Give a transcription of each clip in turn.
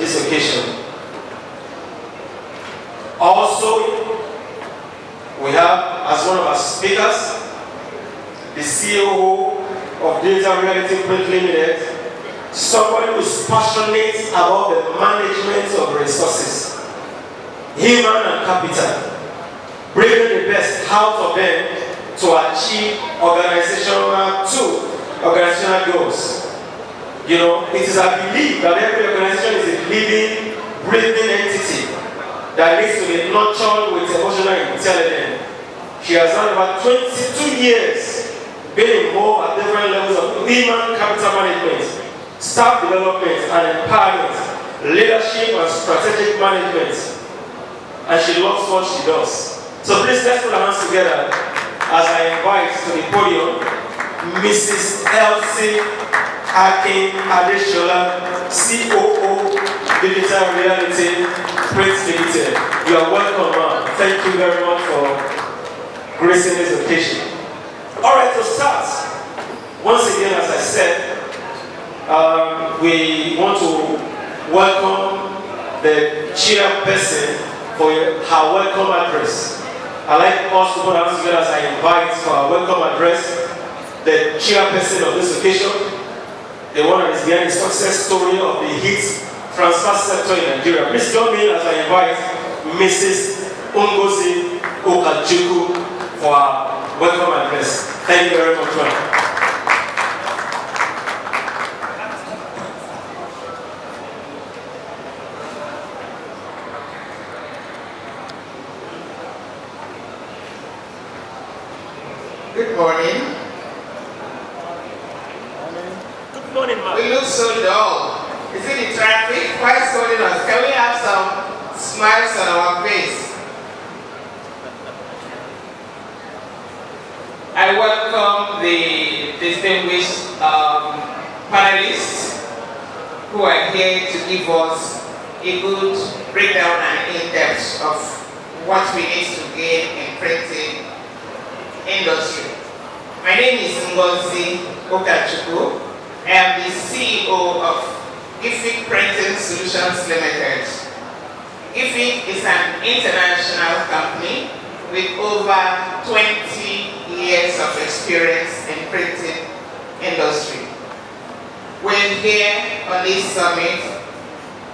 this occasion. Also, we have as one of our speakers the CEO of Data Reality Print Limited, somebody who is passionate about the management of resources, human and capital, bringing the best out of them to achieve organizational goals. You know, it is a belief that every organization is a living, breathing entity that needs to be nurtured with emotional intelligence. She has had about 22 years being involved at different levels of human capital management, staff development and empowerment, leadership and strategic management. And she loves what she does. So please let's put our hands together as I invite to the podium Mrs. Elsie Akin Adeshola, COO, Digital Reality Print Limited. You are welcome, ma'am. Thank you very much for gracing this occasion. All right, to start, once again, as I said, we want to welcome the chairperson for her welcome address. I'd like us to put our hands together as I invite for our welcome address the chairperson of this occasion, the one that is behind the success story of the heat transfer sector in Nigeria. Please join me as I invite Mrs. Ngozi Okajuku for our welcome address. Thank you very much, ma'am. Good morning. Good morning, ma'am. We look so dull. Is it the traffic? Why is holding us? Can we have some smiles on our face? I welcome the distinguished panelists who are here to give us a good breakdown and in-depth of what we need to gain in printing industry. My name is Ngozi Okajuku. I am the CEO of GIFIC Printing Solutions Limited. GIFIC is an international company with over 20 years of experience in printing industry. We're here on this summit,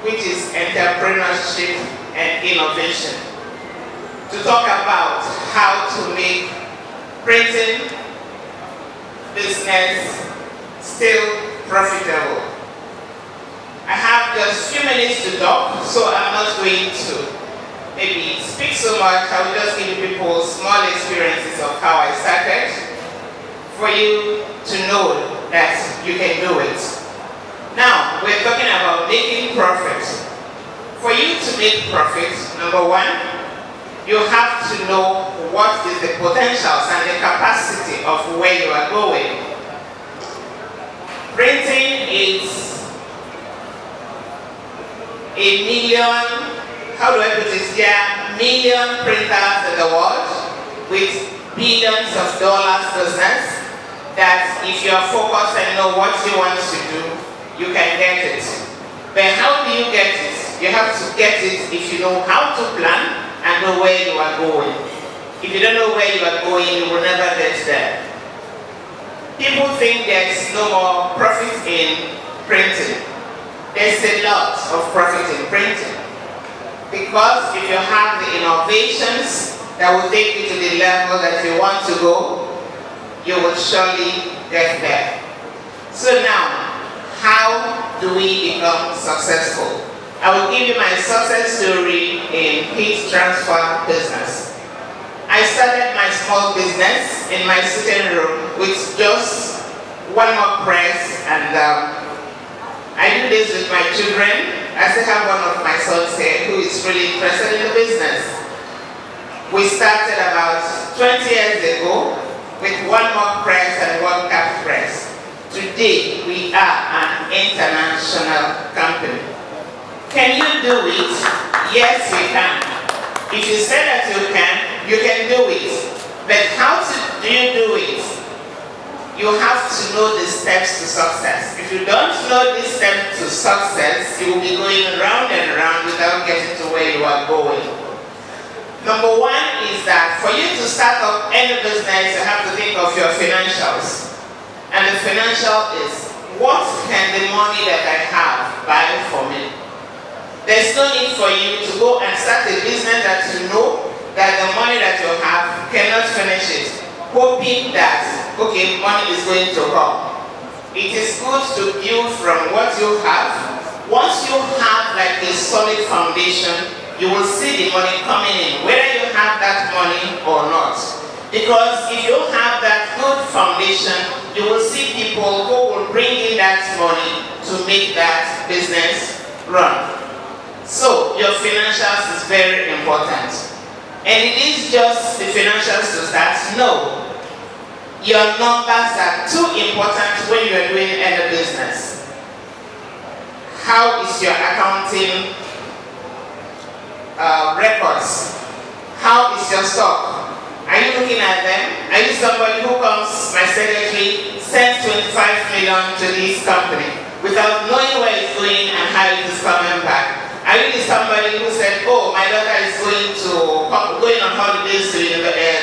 which is Entrepreneurship and Innovation, to talk about how to make printing business still profitable. I have just a few minutes to talk, so I'm not going to maybe speak so much. I will just give people small experiences of how I started for you to know that you can do it. Now, we're talking about making profit. For you to make profit, number one, you have to know what is the potentials and the capacity of where you are going. Printing is a million, how do I put it? There are million printers in the world with billions of dollars business that if you are focused and know what you want to do, you can get it. But how do you get it? You have to get it if you know how to plan and know where you are going. If you don't know where you are going, you will never get there. People think there's no more profit in printing. There's a lot of profit in printing. Because if you have the innovations that will take you to the level that you want to go, you will surely get there. So now, how do we become successful? I will give you my success story in heat transfer business. I started my small business in my sitting room with just one more press, and I do this with my children. I still have one of my sons here who is really interested in the business. We started about 20 years ago with one more press and one cap press. Today we are an international company. Can you do it? Yes, you can. If you say that you can do it. But how do you do it? You have to know the steps to success. If you don't know the steps to success, you will be going round around without getting to where you are going. Number one is that for you to start up any business, you have to think of your financials. And the financial is, what can the money that I have buy for me? There's no need for you to go and start a business that you know that the money that you have cannot finish it, hoping that, okay, money is going to come. It is good to build from what you have. Once you have like a solid foundation, you will see the money coming in, whether you have that money or not. Because if you have that good foundation, you will see people who will bring in that money to make that business run. So your financials is very important. And it is just the financials to start? No. Your numbers are too important when you are doing any business. How is your accounting records? How is your stock? Are you looking at them? Are you somebody who comes, my secretary, sends 25 million to this company without knowing where it's going and how it is coming back? Are you somebody who said, oh, my daughter is going on holidays to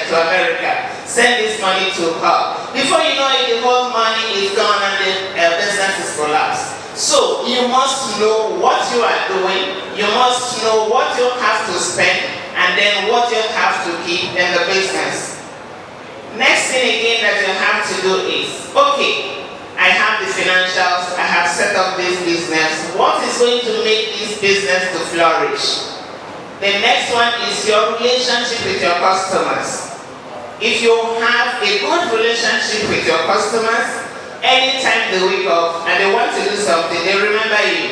America, send this money to her? Before you know it, the whole money is gone and the business is collapsed. So you must know what you are doing, you must know what you have to spend, and then what you have to keep in the business. Next thing again that you have to do is, okay, I have the financials, I have set up this business. What is going to make this business to flourish? The next one is your relationship with your customers. If you have a good relationship with your customers, anytime they wake up and they want to do something, they remember you.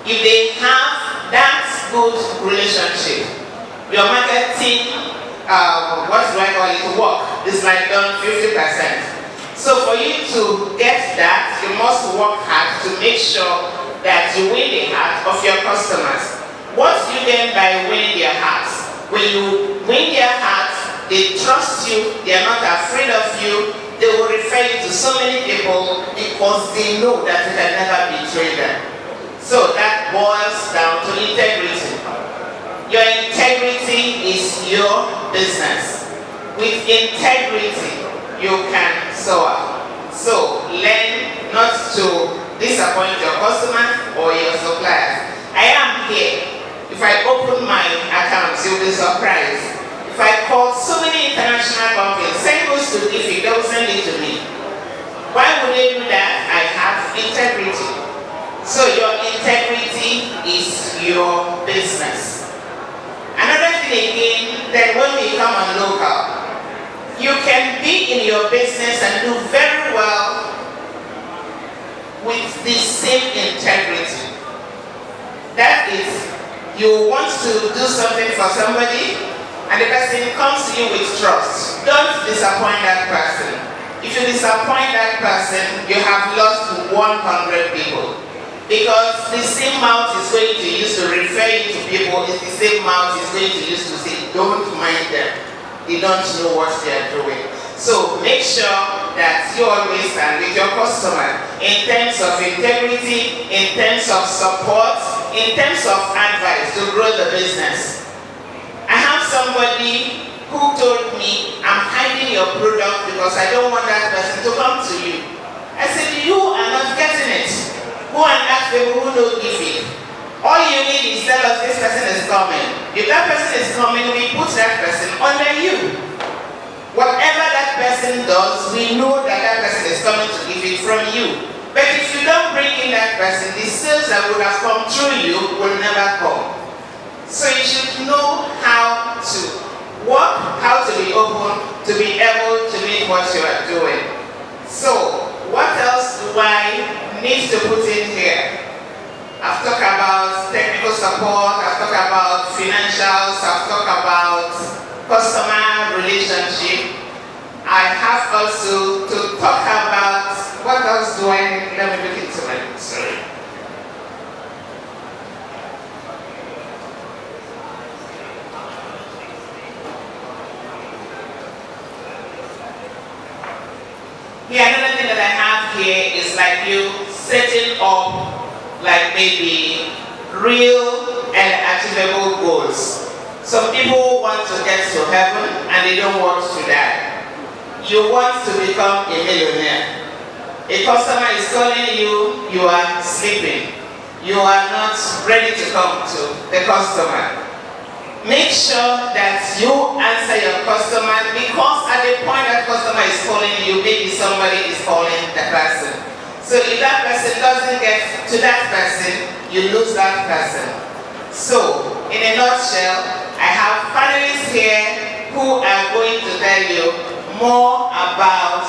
If they have that good relationship, your marketing, work is like done 50%. So for you to get that, you must work hard to make sure that you win the heart of your customers. What do you gain by winning their hearts? When you win their hearts, they trust you, they are not afraid of you, they will refer you to so many people because they know that you can never betray them. So that boils down to integrity. Your integrity is your business. With integrity, you can soar. So learn not to disappoint your customers or your suppliers. I am here. If I open my accounts, you'll be surprised. If I call so many international companies, send those to Giffy, they'll send it to me. Why would they do that? I have integrity. So your integrity is your business. Another thing again, that when we come on local, you can be in your business and do very well with the same integrity. That is, you want to do something for somebody and the person comes to you with trust. Don't disappoint that person. If you disappoint that person, you have lost 100 people. Because the same mouth is going to use to refer you to people, is the same mouth is going to use to say, don't mind them. They don't know what they are doing. So make sure that you always stand with your customer in terms of integrity, in terms of support, in terms of advice to grow the business. I have somebody who told me, I'm hiding your product because I don't want that person to come to you. I said, you are not getting it. Go and ask people who know Giffy. All you need is tell us this person is coming. If that person is coming, we put that person under you. Whatever that person does, we know that that person is coming to give it from you. But if you don't bring in that person, the sales that would have come through you will never come. So you should know how to work, how to be open, to be able to make what you are doing. So, what else do I need to put in here? I've talked about technical support, I've talked about financials, I've talked about customer relationship. I have also to talk about, what else do I need? Let me look into my, sorry. Yeah, another thing that I have here is like you setting up like maybe real and achievable goals. Some people want to get to heaven and they don't want to die. You want to become a millionaire. A customer is calling you, you are sleeping. You are not ready to come to the customer. Make sure that you answer your customer, because at the point that customer is calling you, maybe somebody is calling the person. So if that person doesn't get to that person, you lose that person. So, in a nutshell, I have panelists here who are going to tell you more about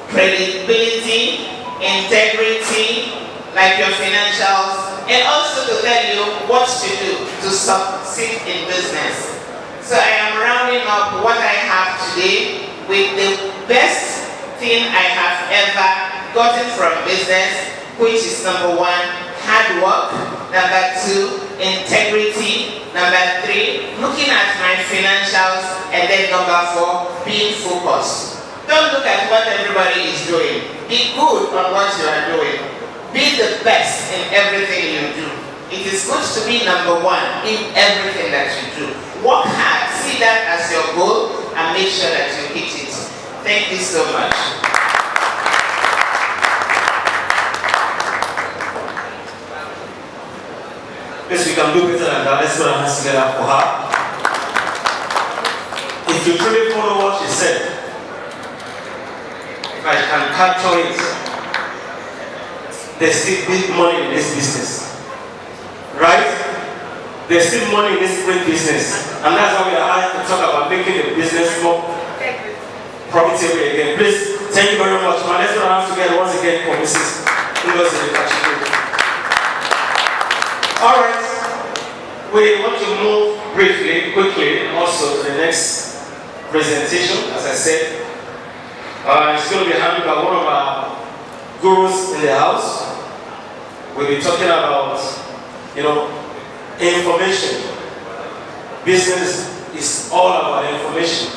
credibility, integrity, like your financials, and also to tell you what to do to succeed in business. So I am rounding up what I have today with the best thing I have ever gotten from business, which is number 1, hard work, number 2, integrity, number 3, looking at my financials, and then number 4, being focused. Don't look at what everybody is doing. Be good on what you are doing. Be the best in everything you do. It is good to be number 1 in everything that you do. Work hard, see that as your goal, and make sure that you hit it. Thank you so much. Yes, we can do better than that. Let's put our hands together for her. If you truly follow what she said, if I can capture it, there's still big money in this business. Right? There's still money in this great business. And that's why we are here to talk about making the business more profitable again. Please, thank you very much. Man, let's put our hands together once again for Mrs. Alright. We want to move briefly, quickly, also to the next presentation. As I said, it's going to be handled by one of our gurus in the house. We'll be talking about, information. Business is all about information.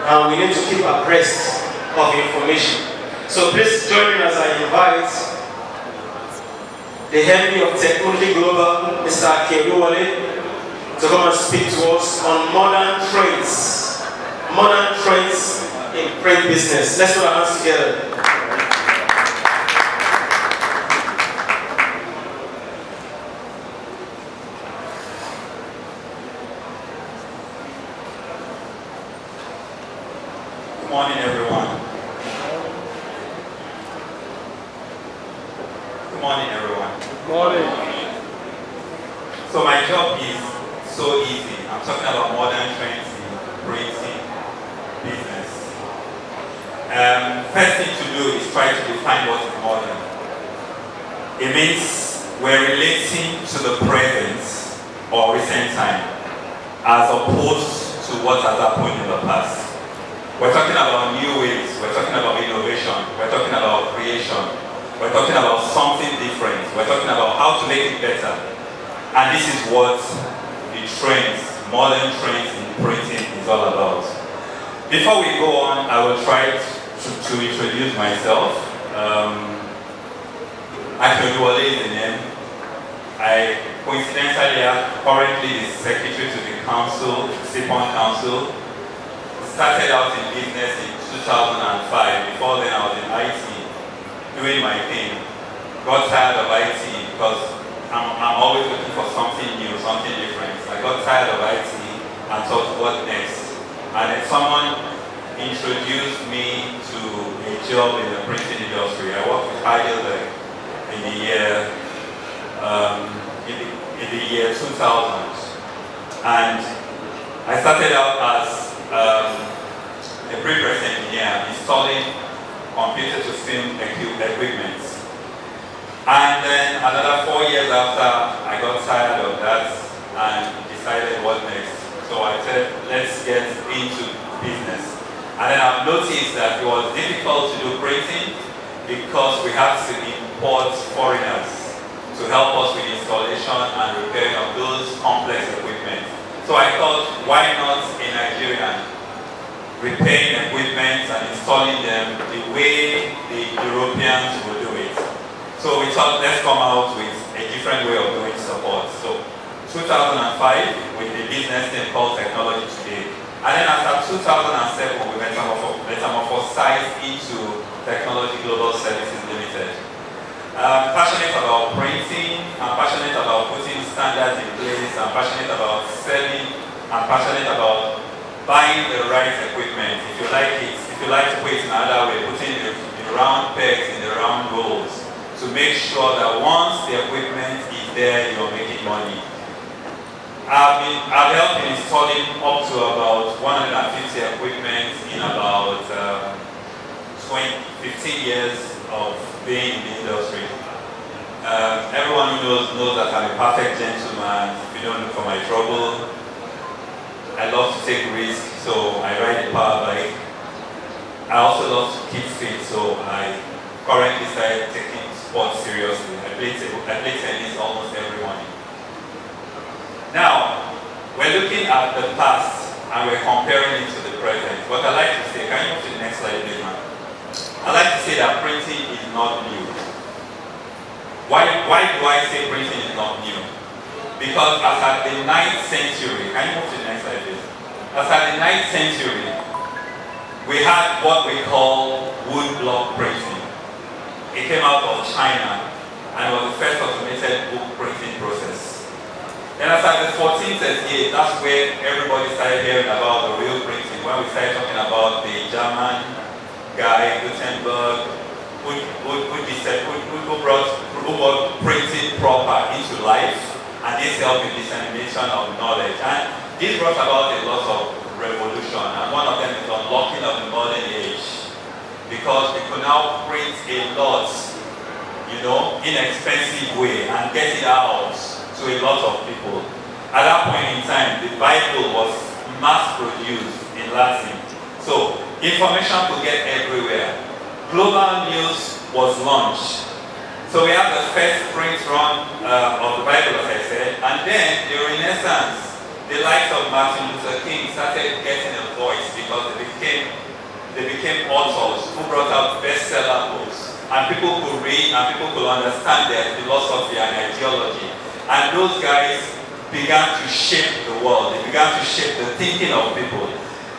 And we need to keep abreast of information. So please join me as I invite the MD of Technology Global, Mr. Keruwale, to come and speak to us on modern trends in print business. Let's put our hands together. Good morning, everyone. Good morning, everyone. Good morning. So my job is so easy. I'm talking about modern trends in printing business. First thing to do is try to define what is modern. It means we're relating to the present or recent time as opposed to what has happened in the past. We're talking about new ways, we're talking about innovation, we're talking about creation, we're talking about something different, we're talking about how to make it better. And this is what the trends, modern trends in printing is all about. Before we go on, I will try to introduce myself. Akeoluwale is the name. I coincidentally am currently the secretary to the council, SIPON Council. Started out in business in 2005. Before then I was in IT, doing my thing. Got tired of IT because I'm always looking for something new, something different. I got tired of IT and thought, what next? And then someone introduced me to a job in the printing industry. I worked with Heidelberg in the year 2000. And I started out as a prepress engineer installing computer to film equipment. And then another 4 years after, I got tired of that and decided what next. So I said, let's get into business. And then I've noticed that it was difficult to do printing because we had to import foreigners to help us with installation and repairing of those complex equipment. So I thought, why not a Nigerian repairing equipment and installing them the way the Europeans would do it. So we thought, let's come out with a different way of doing support. So 2005 with the business name called Technology Today. And then after 2007 we metamorphosized into Technology Global Services Limited. I'm passionate about printing, I'm passionate about putting standards in place, I'm passionate about selling, I'm passionate about buying the right equipment, if you like it, if you like to put it another way, putting the round pegs in the round holes to make sure that once the equipment is there, you're making money. I've helped in installing up to about 150 equipment in about 15 years of being in the industry. Everyone who knows that I'm a perfect gentleman. If you don't look for my trouble, I love to take risks, so I ride a power bike. I also love to keep fit, so I currently started taking sports seriously. I play tennis almost every morning. Now, we're looking at the past and we're comparing it to the present. What I like to say, can you move to the next slide, please, man? I like to say that printing is not new. Why do I say printing is not new? Because as at the 9th century, can you move to the next slide, please? As at the 9th century, we had what we call woodblock printing. It came out of China and was the first automated book printing process. Then after the 14th century, that's where everybody started hearing about the real printing. When we started talking about the German guy, Gutenberg, who brought printing proper into life, and this helped in dissemination of knowledge. And this brought about a lot of revolution, and one of them is unlocking of the modern age. Because we could now print a lot, inexpensive way and get it out to a lot of people. At that point in time, the Bible was mass produced in Latin. So information could get everywhere. Global news was launched. So we have the first print run of the Bible, as I said, and then the Renaissance, the likes of Martin Luther King started getting a voice because they became authors who brought out bestseller books, and people could read and people could understand their philosophy and ideology. And those guys began to shape the world. They began to shape the thinking of people.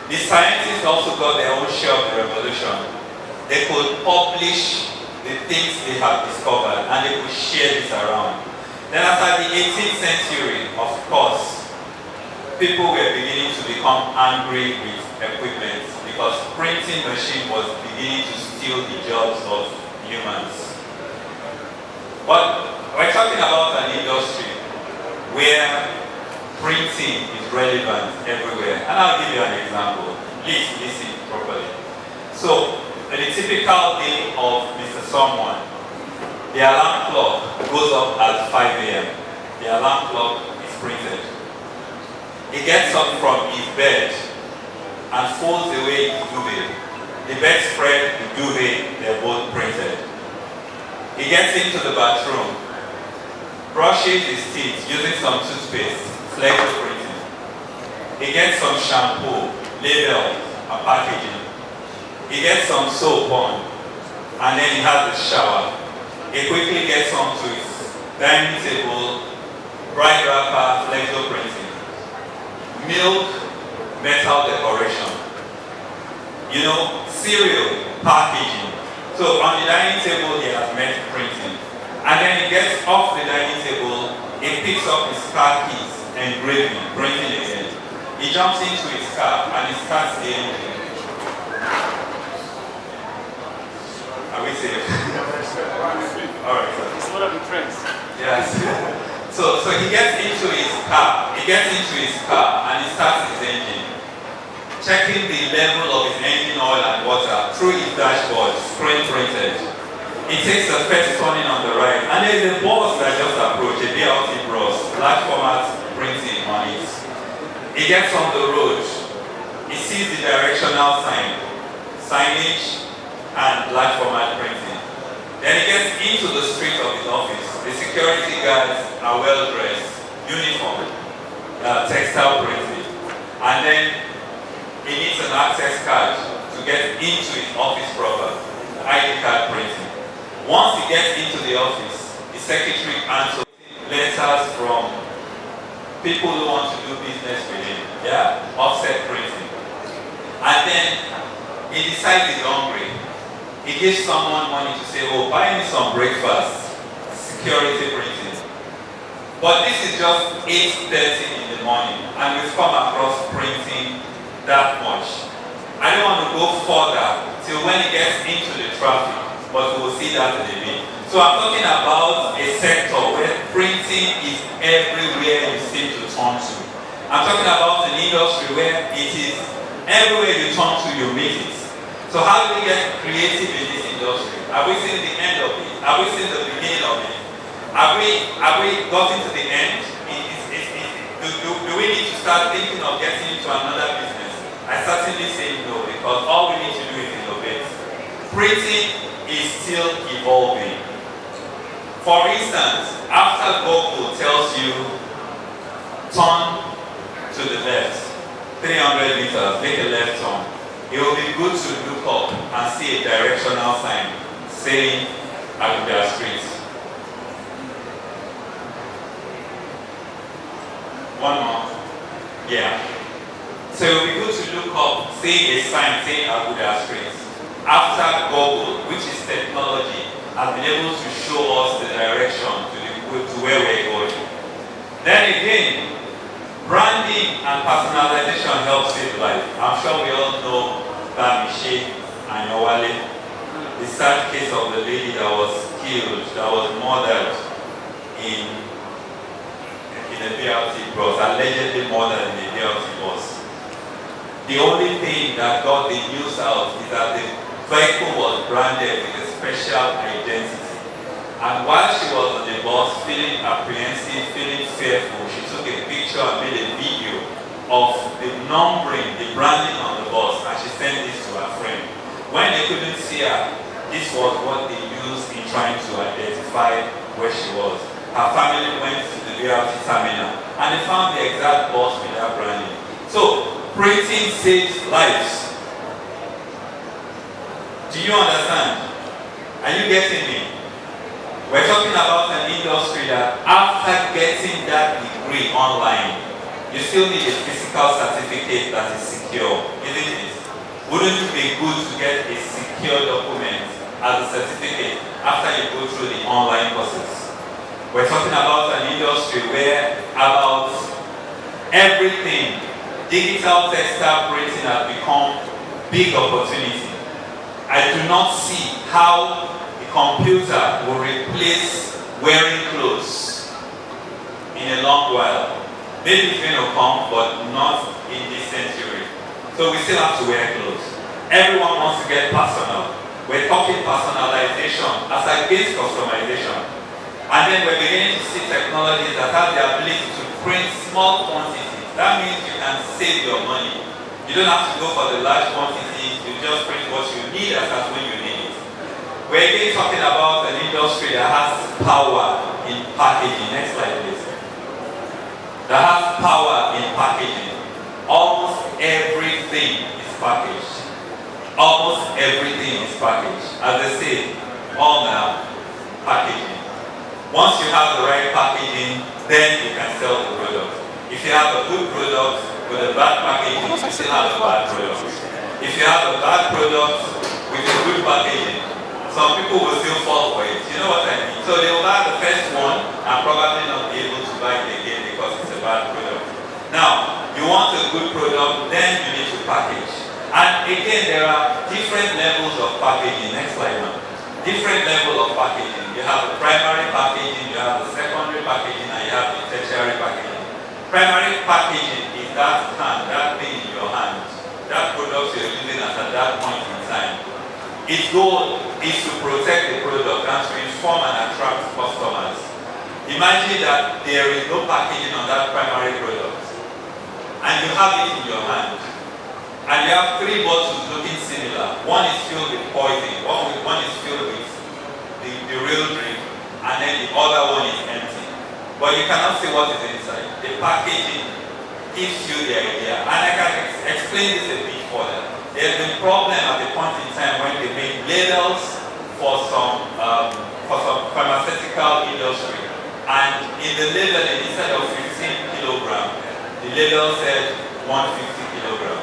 The scientists also got their own share of the revolution. They could publish the things they have discovered and they could share this around. Then after the 18th century, of course, people were beginning to become angry with equipment because printing machine was beginning to steal the jobs of humans. But we're talking about an industry where printing is relevant everywhere. And I'll give you an example. Please listen properly. So, in a typical day of Mr. Someone, the alarm clock goes up at 5 a.m. The alarm clock is printed. He gets up from his bed and folds away his duvet. The bedspread, the duvet, they're both printed. He gets into the bathroom, brushes his teeth using some toothpaste, flex printing. He gets some shampoo, label, and packaging. He gets some soap on, and then he has a shower. He quickly gets onto his dining table, bright wrapper, flexo printing. Milk, metal decoration. Cereal, packaging. So on the dining table, he has metal printing. And then he gets off the dining table, he picks up his car keys, engraving, printing again. He jumps into his car and he starts the engine. Are we safe? Alright. It's one of the trends. Yes. So he gets into his car. And he starts his engine. Checking the level of his engine oil and water through his dashboard, screen printed. He takes the first turning on the right, and there's a boss that just approached, a BLT bros, large format printing on it. He gets on the road, he sees the directional sign, signage, and large format printing. Then he gets into the street of his office. The security guards are well dressed, uniform, textile printing, and then he needs an access card to get into his office proper, ID card printing. Once he gets into the office, the secretary answers letters from people who want to do business with him, yeah, offset printing. And then he decides he's hungry. He gives someone money to say, oh, buy me some breakfast, security printing. But this is just 8:30 in the morning, and we've come across printing that much. I don't want to go further till when it gets into the traffic, but we will see that in a bit. So I'm talking about a sector where printing is everywhere you seem to turn to. I'm talking about an industry where it is everywhere you turn to, you meet it. So how do we get creative in this industry? Have we seen the end of it? Have we seen the beginning of it? Have we gotten to the end? Do we need to start thinking of getting into another business? I certainly say no, because all we need to do is innovate. Printing is still evolving. For instance, after Google tells you, turn to the left, 300 meters, make a left turn, it will be good to look up and see a directional sign saying Abuja Street. One more. Yeah. So it will be good to look up, see a sign saying Abuja Street. After Google, which is technology, has been able to show us the direction to where we're going. Then again, branding and personalization helps save life. I'm sure we all know that Michelle and Yowale, the sad case of the lady that was killed, that was murdered in a BRT bus, allegedly murdered in a BRT bus. The only thing that got the news out is that the vehicle was branded with a special identity. And while she was on the bus, feeling apprehensive, feeling fearful, she took a picture and made a video of the numbering, the branding on the bus, and she sent this to her friend. When they couldn't see her, this was what they used in trying to identify where she was. Her family went to the BRT terminal and they found the exact bus with that branding. So, printing saves lives. Do you understand? Are you getting me? We're talking about an industry that after getting that degree online, you still need a physical certificate that is secure, isn't it? Wouldn't it be good to get a secure document as a certificate after you go through the online process? We're talking about an industry where about everything, digital textile printing has become big opportunity. I do not see how the computer will replace wearing clothes in a long while. Maybe it's going to come, but not in this century. So we still have to wear clothes. Everyone wants to get personal. We're talking personalization as against customization. And then we're beginning to see technologies that have the ability to print small quantities. That means you can save your money. You don't have to go for the large quantities, you just print what you need as when you need it. We're again talking about an industry that has power in packaging. Next slide, please. That has power in packaging. Almost everything is packaged. Almost everything is packaged. As I say, all now, packaging. Once you have the right packaging, then you can sell the product. If you have a good product with a bad packaging, you still have a bad product. If you have a bad product with a good packaging, some people will still fall for it. You know what I mean? So they will buy the first one and probably not be able to buy it again because it's a bad product. Now, you want a good product, then you need to package. And again, there are different levels of packaging. Next slide, man. Different level of packaging. You have the primary packaging, you have the secondary packaging, and you have the tertiary packaging. Primary packaging is that hand, that thing in your hand, that product you're using at that point in time. Its goal is to protect the product and to inform and attract customers. Imagine that there is no packaging on that primary product, and you have it in your hand. And you have 3 bottles looking similar. One is filled with poison, one is filled with the real drink, and then the other one is empty. But you cannot see what is inside. The packaging gives you the idea. And I can explain this a bit further. There's been a problem at the point in time when they made labels for some pharmaceutical industry. And in the labeling, instead of 15 kilogram, the label said 150 kilogram.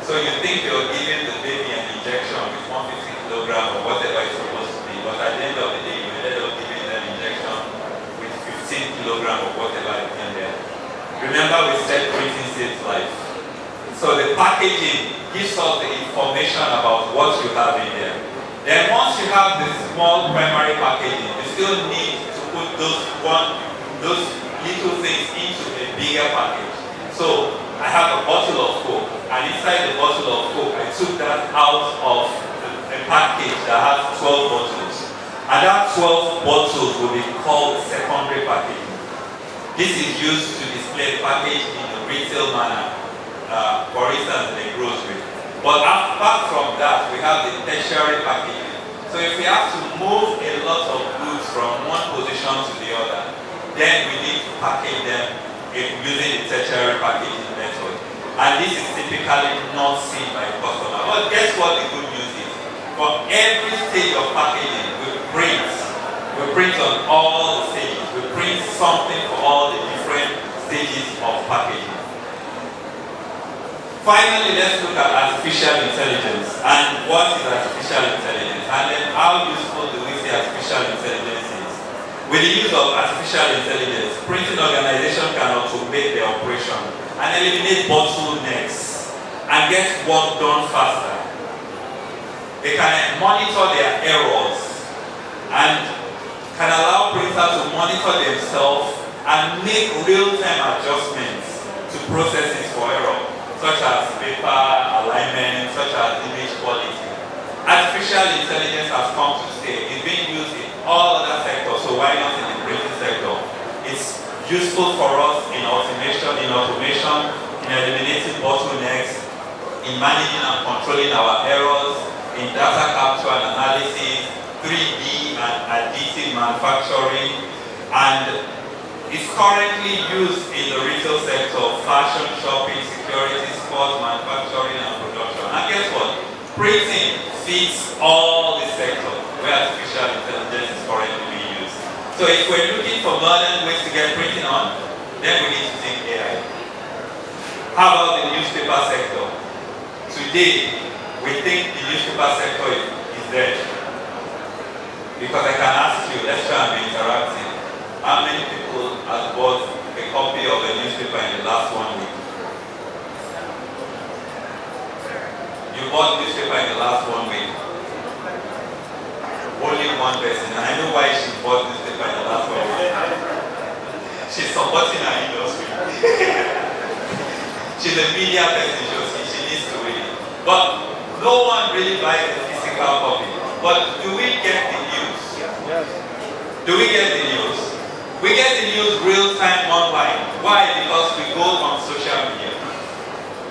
So you think you're giving the baby an injection with 150 kilogram or whatever it's supposed to be, but at the end of the day, you ended up giving them injection with 15 kilogram or whatever is in there. Remember, we said printing saves life. So the packaging gives us the information about what you have in there. Then once you have the small primary packaging, you still need to put those little things into a bigger package. So I have a bottle of Coke, and inside the bottle of Coke, I took that out of a package that has 12 bottles. And that 12 bottles will be called secondary packaging. This is used to display the package in a retail manner, for instance, in a grocery. But apart from that, we have the tertiary packaging. So if we have to move a lot of goods from one position to the other, then we need to package them using the tertiary packaging method. And this is typically not seen by a customer. But guess what the good news is? For every stage of packaging, we print on all the stages. We print something for all the different stages of packaging. Finally, let's look at artificial intelligence. And what is artificial intelligence? And then how useful do we see artificial intelligence is? With the use of artificial intelligence, printing organizations can automate their operation and eliminate bottlenecks and get work done faster. They can monitor their errors and can allow printers to monitor themselves and make real-time adjustments to processes for error, such as paper alignment, such as image quality. Artificial intelligence has come to stay. It's being used in all other sectors, so why not in the printing sector? It's useful for us in automation, in eliminating bottlenecks, in managing and controlling our errors, in data capture and analysis, 3D and additive manufacturing, and it's currently used in the retail sector, fashion, shopping, security, sports, manufacturing, and production. And guess what? Printing fits all these sectors where artificial intelligence is currently being used. So if we're looking for modern ways to get printing on, then we need to think AI. How about the newspaper sector? Today, we think the newspaper sector is dead. Because I can ask you, let's try and be interactive. How many people have bought a copy of a newspaper in the last 1 week? You bought a newspaper in the last 1 week. Only one person, and I know why she bought a newspaper in the last 1 week. She's supporting her industry. She's a media person, she needs to read it. But no one really buys a physical copy. But do we get the news? Yes. Do we get the news? We get the news real time online. Why? Because we go on social media.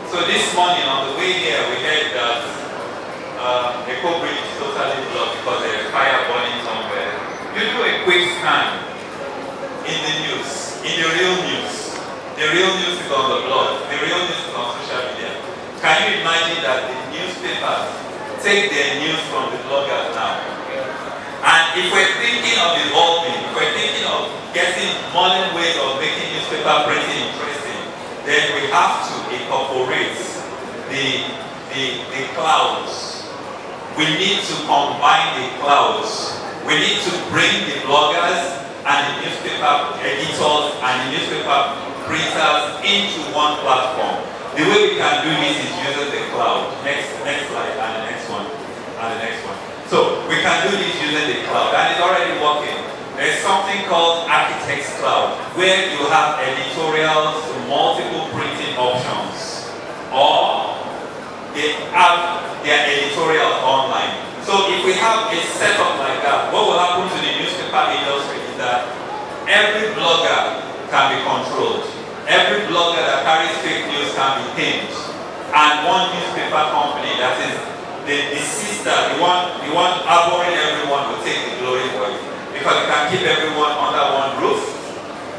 So this morning on the way here, we heard that the Cobridge is totally blocked because there's fire burning somewhere. You do a quick scan in the news, in the real news. The real news is on the blog. The real news is on social media. Can you imagine that the newspapers take their news from the bloggers now? And if we're thinking of evolving, if we're thinking of getting modern ways of making newspaper printing interesting, then we have to incorporate the clouds. We need to combine the clouds. We need to bring the bloggers and the newspaper editors and the newspaper printers into one platform. The way we can do this is using the cloud. Next slide, and the next one, and the next one. So we can do this using the cloud, and it's already working. There's something called Architect's Cloud, where you have editorials, multiple printing options, or they have their editorials online. So if we have a setup like that, what will happen to the newspaper industry is that every blogger can be controlled. Every blogger that carries fake news can be tamed. And one newspaper company that is the sister, the one harboring everyone will take the glory for it. Because you can keep everyone under one roof.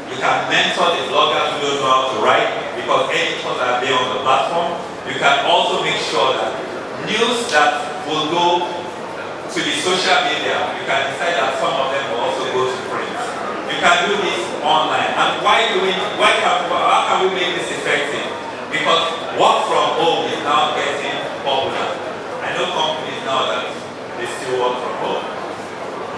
You can mentor the bloggers who don't know how to write because editors are there on the platform. You can also make sure that news that will go to the social media, you can decide that some of them will also go to print. You can do this online. And how can we make this effective? Because work from home is now getting popular. I know companies now that they still work from home.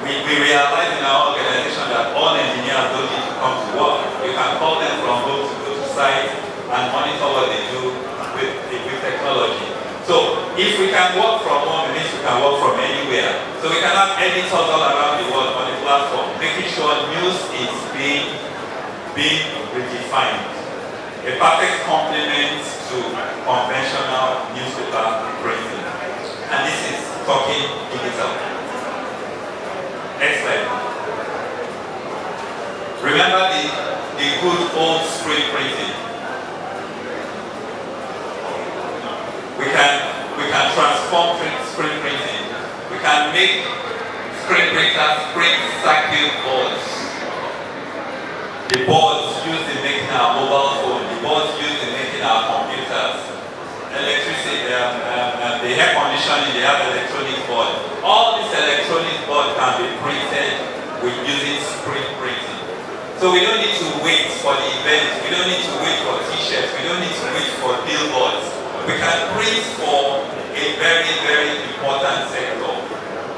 We realize in our organization that all engineers don't need to come to work. You can call them from home to go to site and monitor what they do with technology. So if we can work from home, it means we can work from anywhere. So we can have editors all around the world on the platform, making sure news is being redefined. A perfect complement to conventional newspaper printing. And this is talking digital. Next slide. Remember the good old screen printing. We can transform screen printing. We can make screen printers print circuit boards. The boards used in making our mobile phone, the boards used in making our computers, electricity, the air conditioning, they have electronic board. All this electronic board can be printed with using screen printing. So we don't need to wait for the event, we don't need to wait for t-shirts, we don't need to wait for billboards. We can print for a very, very important sector,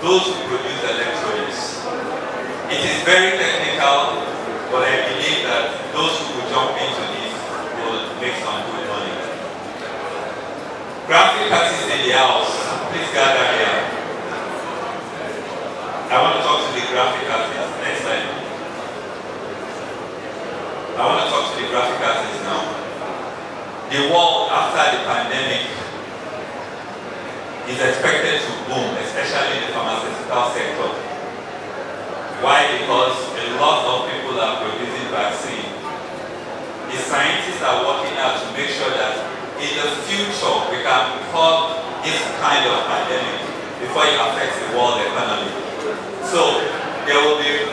those who produce electronics. It is very technical, but I believe that those who will jump into this will make some good money. Graphic artists in the house, please gather here. I want to talk to the graphic artists. Next slide. I want to talk to the graphic artists now. The world after the pandemic is expected to boom, especially in the pharmaceutical sector. Why? Because a lot of people are producing vaccine. The scientists are working out to make sure that in the future we can curb this kind of pandemic before it affects the world economy. So there will be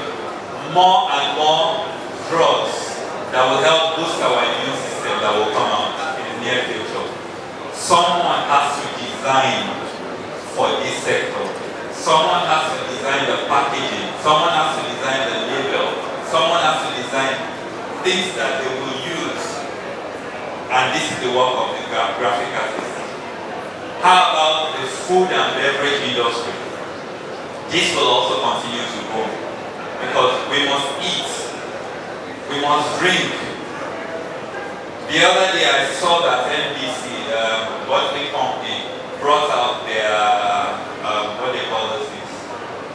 more and more drugs that will help boost our immune system that will come out in the near future. Someone has to design for this sector. Someone has to design the packaging. Someone has to design the label. Someone has to design things that they will use. And this is the work of the graphic artist. How about the food and beverage industry? This will also continue to grow because we must eat. We must drink. The other day I saw that NBC, bottling company, brought out their, what they call those things,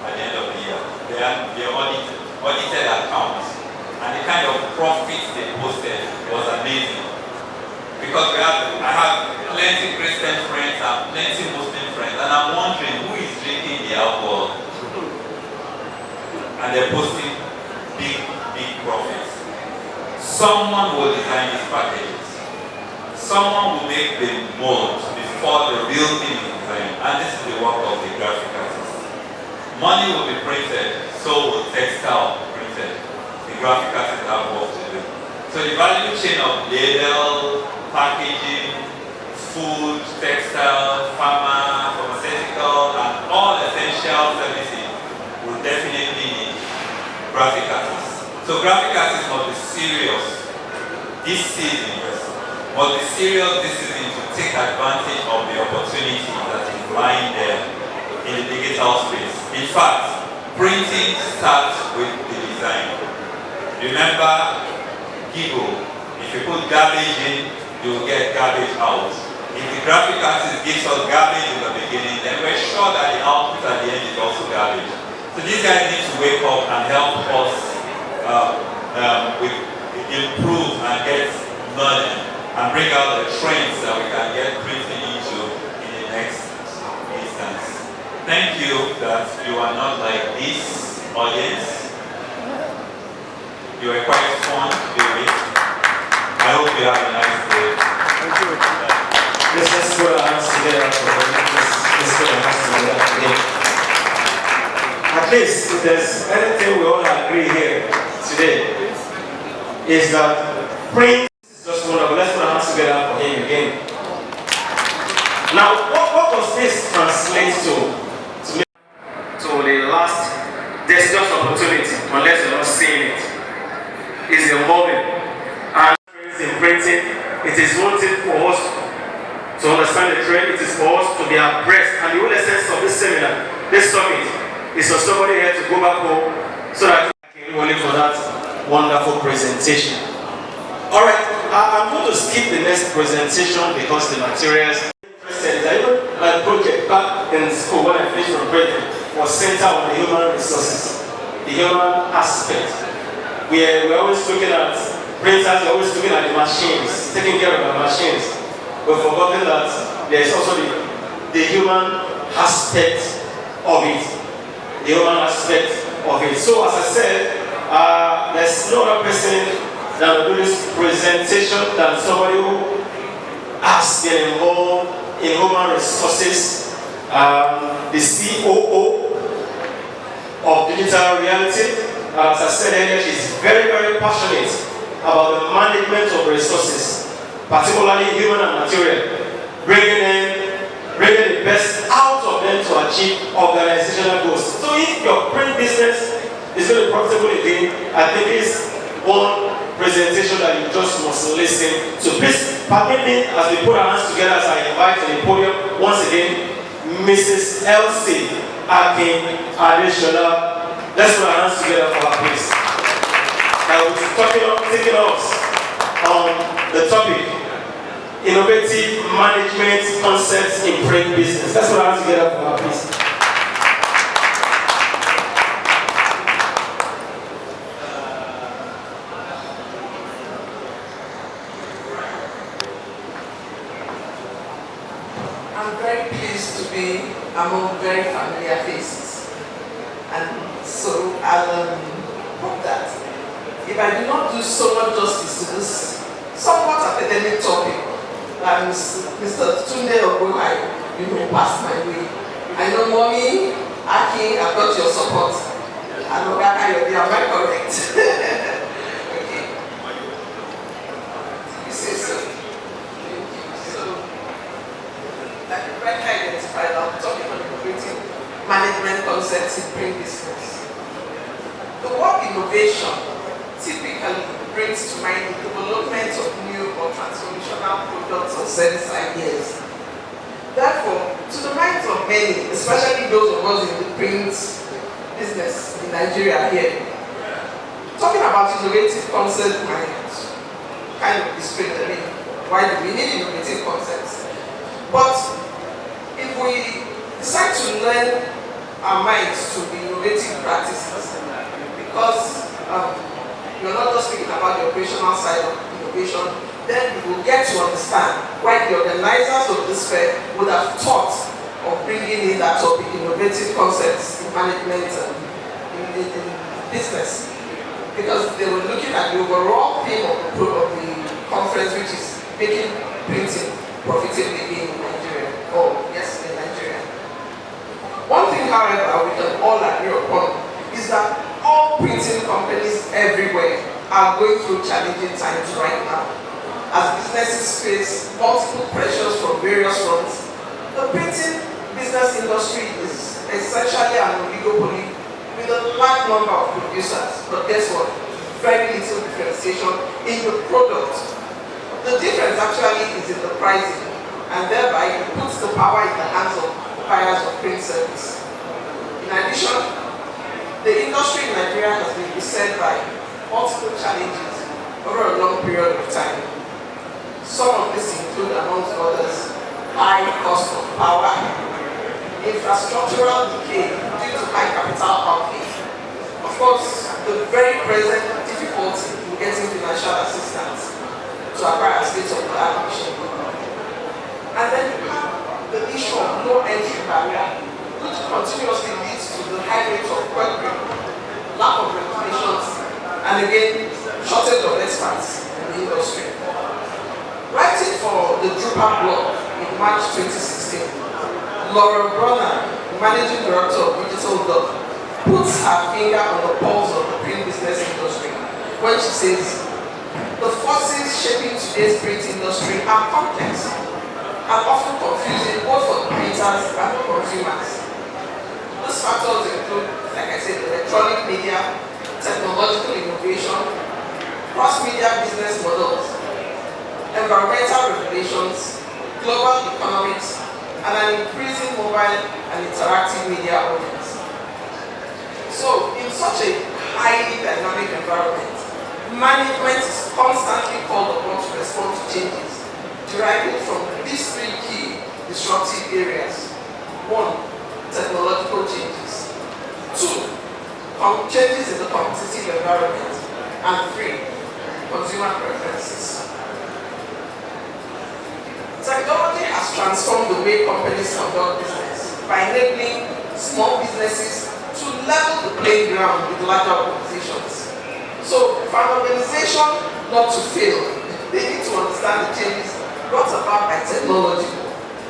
at the end of the year. Their audited accounts. And the kind of profits they posted was amazing. Because I have plenty Christian friends and plenty Muslim friends, and I'm wondering who is drinking the alcohol. And they're posting big profits. Someone will design these packages. Someone will make the mold before the real thing is designed. And this is the work of the graphic artist. Money will be printed, so will textile printed. The graphic artists have work to do. So the value chain of label, packaging, food, textile, pharmaceutical, and all essential services will definitely need graphic artists. So graphic artists must be serious this season, must be serious this season to take advantage of the opportunity that is lying there in the digital space. In fact, printing starts with the design. Remember Gigo, if you put garbage in, you will get garbage out. If the graphic artist gives us garbage in the beginning, then we're sure that the output at the end is also garbage. So these guys need to wake up and help us improve and get learning and bring out the trends that we can get printing into in the next instance. Thank you that you are not like this audience. You are quite fun to be with. I hope you have a nice day. Thank you. Let's put our hands together for them. Let's put our hands together again. At least if there's anything we all agree here today, is that print is just wonderful. Let's put our hands together for him again. Now, what does this translate to the last? There's just opportunity, unless you're not seeing it. on their breast. And the whole essence of this seminar, this summit, is for somebody here to go back home so that I can only for that wonderful presentation. Alright, I'm going to skip the next presentation because the materials even my project back in school when I finished from Britain was centered on the human resources, the human aspect. We're always looking at printers, we're always looking at the machines, taking care of the machines. We've forgotten that there's also the human aspect of it. The human aspect of it. So as I said, there's no other person that will do this presentation than somebody who has been involved in human resources, the COO of digital reality. As I said earlier, she's very, very passionate about the management of resources, particularly human and material, bringing the best out of them to achieve organizational goals. So if your print business is going to be profitable again, I think this one presentation that you just must listen to. Please permit me as we put our hands together as I invite to the podium once again Mrs. Elsie Akin Adeshola. Let's put our hands together for her, please. I will be taking us on the topic innovative management concepts in print business. Let's put our hands together for her, please. Among very familiar faces, and so I'll hope that if I do not do so much justice to this somewhat academic topic, Mr. Tunde Ogohai, passed my way. I know Mommy, Aki, I've got your support, and Ogaka, you're very correct. Okay. You say so. That you rightly identified, I'm talking about innovative management concepts in print business. The word innovation typically brings to mind the development of new or transformational products or service ideas. Therefore, to the minds of many, especially those of us in the print business in Nigeria here, talking about innovative concepts might kind of be strange. I mean, why do we need innovative concepts? But if we decide to learn our minds to be innovative practices, because you're not just speaking about the operational side of innovation, then you will get to understand why the organizers of this fair would have thought of bringing in that topic, innovative concepts in management and in business. Because they were looking at the overall theme of the conference, which is making printing profitably in Nigeria. In Nigeria. One thing, however, we can all agree upon is that all printing companies everywhere are going through challenging times right now. As businesses face multiple pressures from various fronts, the printing business industry is essentially an oligopoly with a large number of producers. But guess what? Very little differentiation in the product. The difference actually is in the pricing, and thereby it puts the power in the hands of buyers of print service. In addition, the industry in Nigeria has been beset by multiple challenges over a long period of time. Some of this include, amongst others, high cost of power, infrastructural decay due to high capital outlay, of course, the very present difficulty in getting financial assistance to acquire a state-of-the-art machine. And then you have the issue of low entry barrier, which continuously leads to the high rate of querying, lack of regulations, and again, shortage of experts in the industry. Writing for the Drupal blog in March 2016, Laura Brunner, Managing Director of Digital Blog, puts her finger on the pulse of the print business industry when she says, the forces shaping today's print industry are complex and often confusing both for the printers and the consumers. These factors include, like I said, electronic media, technological innovation, cross-media business models, environmental regulations, global economics, and an increasing mobile and interactive media audience. So, in such a highly dynamic environment, management is constantly called upon to respond to changes deriving from these three key disruptive areas. 1. Technological changes. 2. Changes in the competitive environment. And 3. Consumer preferences. Technology has transformed the way companies conduct business by enabling small businesses to level the playing ground with larger organizations. So, for an organization not to fail, they need to understand the changes brought about by technology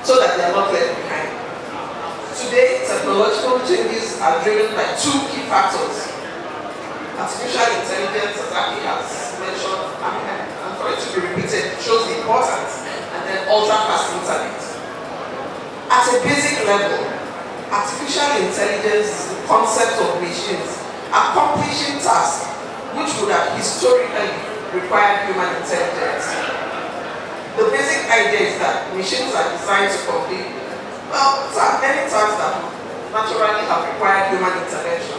so that they are not left behind. Today, technological changes are driven by two key factors. Artificial intelligence, as Aki has mentioned, and for it to be repeated, shows the importance, and then ultra-fast internet. At a basic level, artificial intelligence is the concept of machines accomplishing tasks which would have historically required human intelligence. The basic idea is that machines are designed to complete, many tasks that would naturally have required human intervention.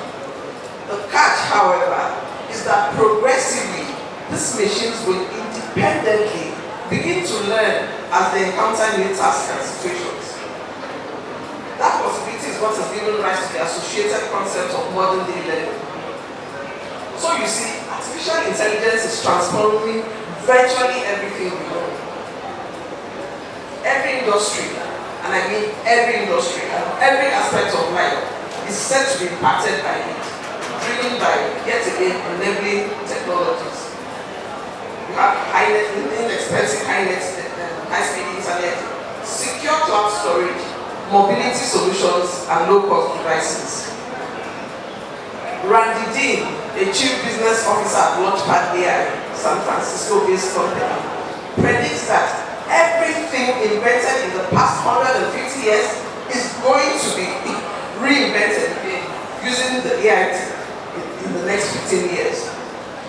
The catch, however, is that progressively, these machines will independently begin to learn as they encounter new tasks and situations. That possibility is what has given rise to the associated concept of modern day learning. So you see, artificial intelligence is transforming virtually everything we know. Every industry, and I mean every industry, and every aspect of life is set to be impacted by it, driven by, yet again, enabling technologies. You have inexpensive, high-speed internet, secure cloud storage, mobility solutions, and low-cost devices. Randy Dean, a chief business officer at Launchpad AI, San Francisco-based company, predicts that everything invented in the past 150 years is going to be reinvented again using the AI in the next 15 years.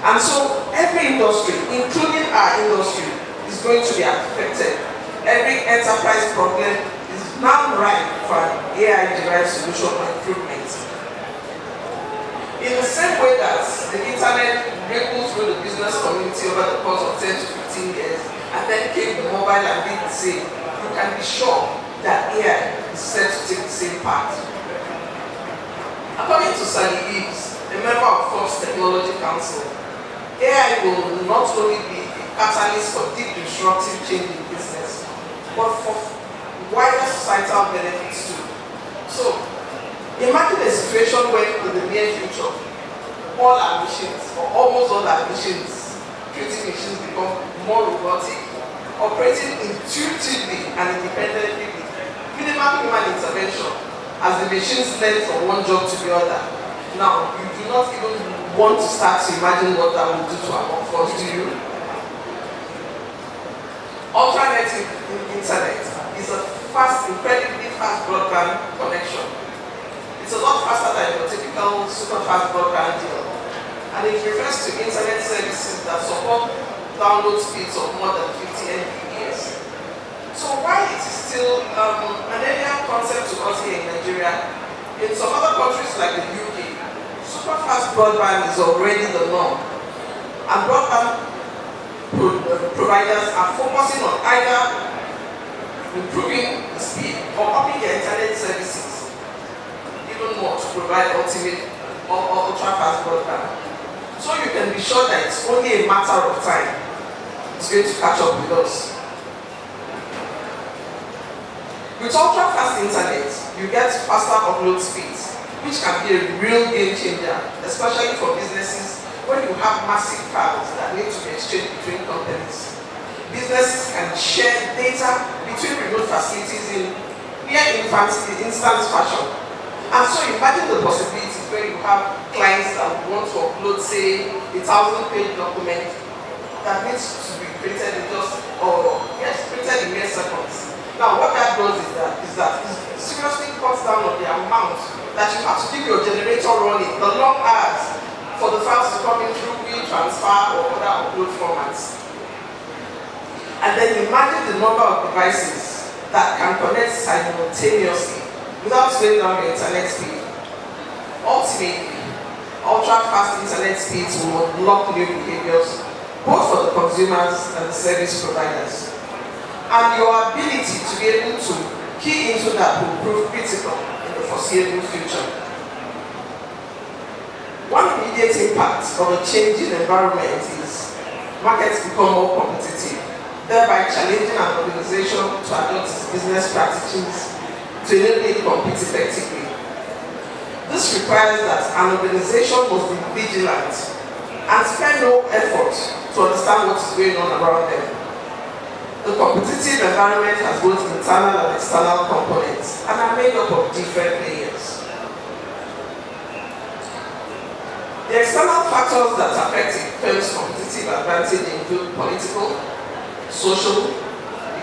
And so every industry, including our industry, is going to be affected. Every enterprise problem is now ripe for an AI-derived solution or improvement. In the same way that the internet rippled through the business community over the course of 10 to 15 years, and then came the mobile and did the same, you can be sure that AI is set to take the same path. According to Sally Eves, a member of Forbes Technology Council, AI will not only be a catalyst for deep disruptive change in business, but for wider societal benefits too. So, imagine a situation where in the near future, all our machines, or almost all our machines, creating machines become more robotic, operating intuitively and independently with minimal human intervention as the machines learn from one job to the other. Now, you do not even want to start to imagine what that will do to our workforce, do you? Ultra-net internet is a incredibly fast broadband connection. It's a lot faster than your typical super fast broadband deal. And it refers to internet services that support download speeds of more than 50 Mbps. So while it is still an alien concept to us here in Nigeria, in some other countries like the UK, super fast broadband is already the norm. And broadband providers are focusing on either improving the speed or upping their internet services even more to provide ultimate or ultra-fast broadband. So you can be sure that it's only a matter of time it's going to catch up with us. With ultra-fast internet, you get faster upload speeds, which can be a real game changer, especially for businesses when you have massive files that need to be exchanged between companies. Businesses can share data between remote facilities in near instant fashion. And so imagine the possibilities where you have clients that want to upload, say, 1,000-page document that needs to be printed in printed in mere seconds. Now, what that does is that it seriously cuts down on the amount that you have to keep your generator running, the long hours for the files to come in through transfer or other upload formats. And then imagine the number of devices that can connect simultaneously without slowing down the internet speed. Ultimately, ultra-fast internet speeds will unlock new behaviors both for the consumers and the service providers. And your ability to be able to key into that will prove critical in the foreseeable future. One immediate impact of a changing environment is markets become more competitive, thereby challenging an organization to adopt its business strategies to enable it to compete effectively. This requires that an organization must be vigilant and spare no effort to understand what is going on around them. The competitive environment has both internal and external components and are made up of different layers. The external factors that affect a firm's competitive advantage include political, social,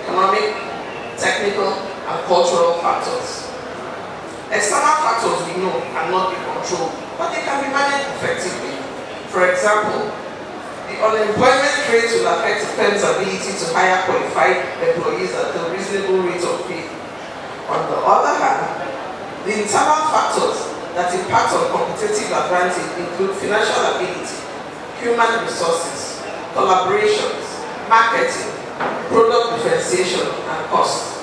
economic, technical, and cultural factors. External factors we know cannot be controlled, but they can be managed effectively. For example, the unemployment rate will affect a firm's ability to hire qualified employees at a reasonable rate of pay. On the other hand, the internal factors that impact on competitive advantage include financial ability, human resources, collaborations, marketing, product differentiation, and cost.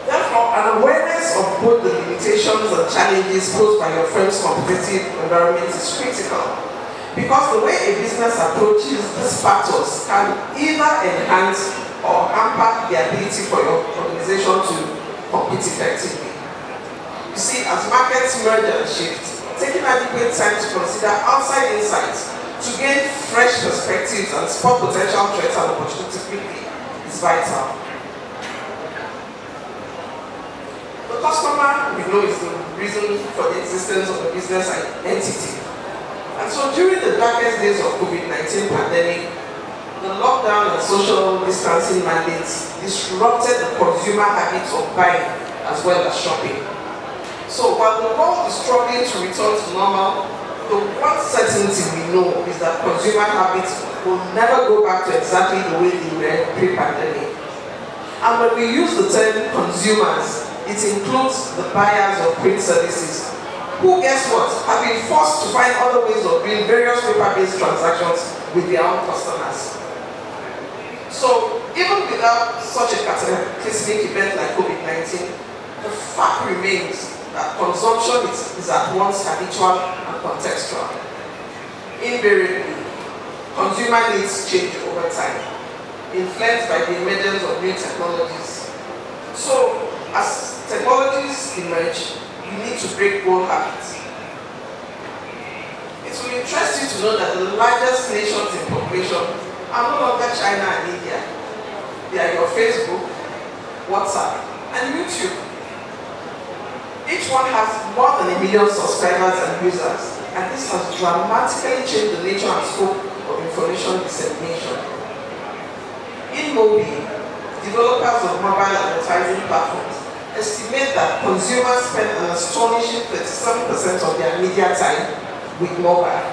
Therefore, an awareness of both the limitations and challenges posed by your firm's competitive environment is critical, because the way a business approaches these factors can either enhance or hamper the ability for your organization to compete effectively. You see, as markets merge and shift, taking adequate time to consider outside insights to gain fresh perspectives and spot potential threats and opportunities quickly is vital. The customer, we know, is the reason for the existence of a business entity. And so during the darkest days of COVID-19 pandemic, the lockdown and social distancing mandates disrupted the consumer habits of buying as well as shopping. So while the world is struggling to return to normal, the one certainty we know is that consumer habits will never go back to exactly the way they were pre-pandemic. And when we use the term consumers, it includes the buyers of print services, who, guess what, have been forced to find other ways of doing various paper-based transactions with their own customers. So even without such a cataclysmic event like COVID-19, the fact remains that consumption is at once habitual and contextual. Invariably, consumer needs change over time, influenced by the emergence of new technologies. So, as technologies emerge, you need to break old habits. It will interest you to know that the largest nations in population are no longer China and India. They are your Facebook, WhatsApp, and YouTube. Each one has more than 1 million subscribers and users, and this has dramatically changed the nature and scope of information dissemination. In mobile, developers of mobile advertising platforms estimate that consumers spend an astonishing 37% of their media time with mobile.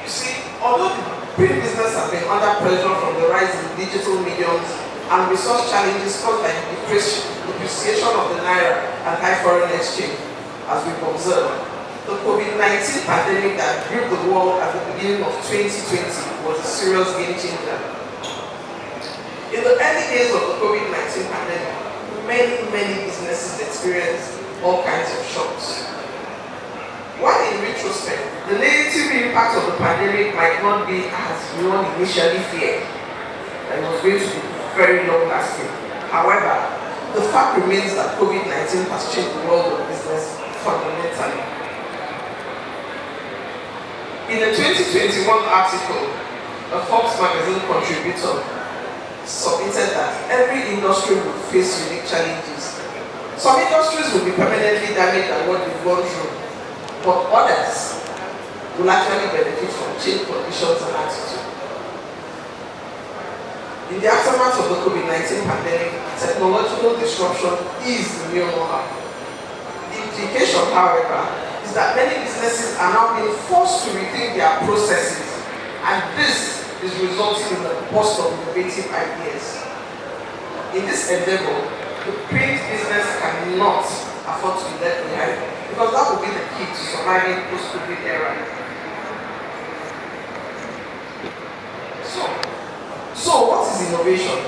You see, although the print business has been under pressure from the rise in digital mediums and resource challenges caused by the depreciation of the naira and high foreign exchange, as we've observed, the COVID-19 pandemic that gripped the world at the beginning of 2020 was a serious game changer. In the early days of the COVID-19 pandemic, many businesses experienced all kinds of shocks. While in retrospect, the negative impact of the pandemic might not be as one initially feared, and it was going to be very long lasting. However, the fact remains that COVID-19 has changed the world of business fundamentally. In a 2021 article, a Forbes magazine contributor submitted that every industry would face unique challenges. Some industries will be permanently damaged by what we've gone through, but others will actually benefit from changed conditions and attitude. In the aftermath of the COVID-19 pandemic, technological disruption is the new normal. The implication, however, is that many businesses are now being forced to rethink their processes, and this is resulting in a burst of innovative ideas. In this endeavor, the print business cannot afford to be left behind because that will be the key to surviving post-COVID era. So what is innovation?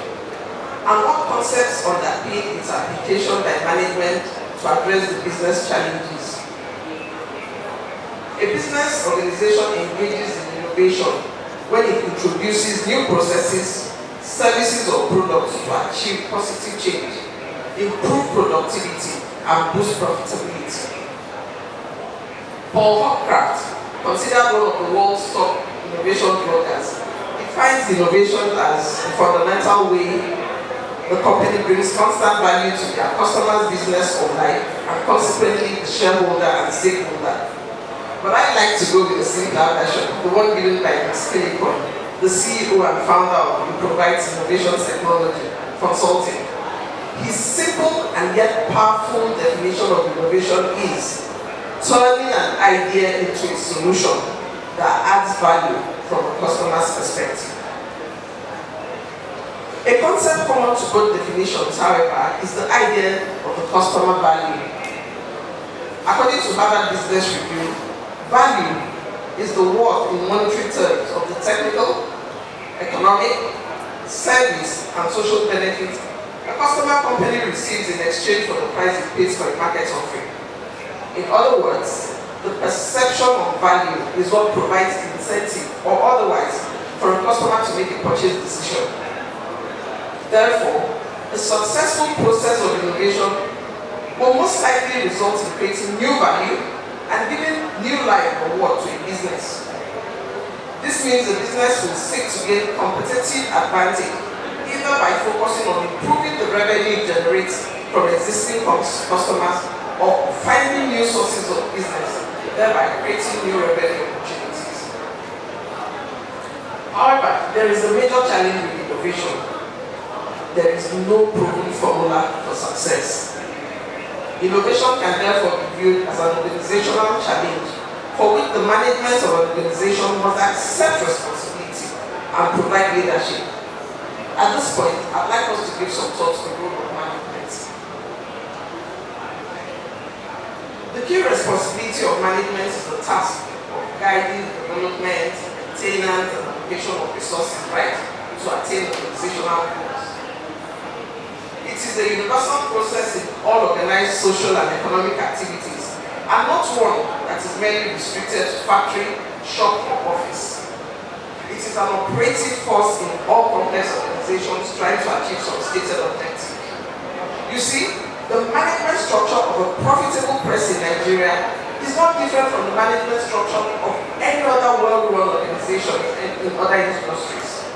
And what concepts underpin its application by management to address the business challenges? A business organization engages in innovation when it introduces new processes, services or products to achieve positive change, improve productivity, and boost profitability. Paul Hopcraft, considered one of the world's top innovation bloggers, defines innovation as the fundamental way the company brings constant value to their customers' business or life, and consequently the shareholder and stakeholder. But I like to go with the simpler version, the one given by Mr. Silicon, the CEO and founder of Improvites Innovation Technology Consulting. His simple and yet powerful definition of innovation is turning an idea into a solution that adds value from a customer's perspective. A concept common to both definitions, however, is the idea of the customer value. According to Harvard Business Review, value is the worth in monetary terms of the technical, economic, service, and social benefits a customer company receives in exchange for the price it pays for a market offering. In other words, the perception of value is what provides incentive or otherwise for a customer to make a purchase decision. Therefore, a successful process of innovation will most likely result in creating new value and giving new life or work to a business. This means the business will seek to gain competitive advantage either by focusing on improving the revenue it generates from existing customers or finding new sources of business, thereby creating new revenue opportunities. However, there is a major challenge with innovation. There is no proven formula for success. Innovation can therefore be viewed as an organizational challenge for which the management of an organization must accept responsibility and provide leadership. At this point, I'd like us to give some thought to the role of management. The key responsibility of management is the task of guiding the development, maintenance, and application of resources, right, to attain organizational goals. It is a universal process in all organized social and economic activities, and not one that is merely restricted to factory, shop, or office. It is an operative force in all complex organizations trying to achieve some stated objective. You see, the management structure of a profitable press in Nigeria is not different from the management structure of any other well-run organization in other industries.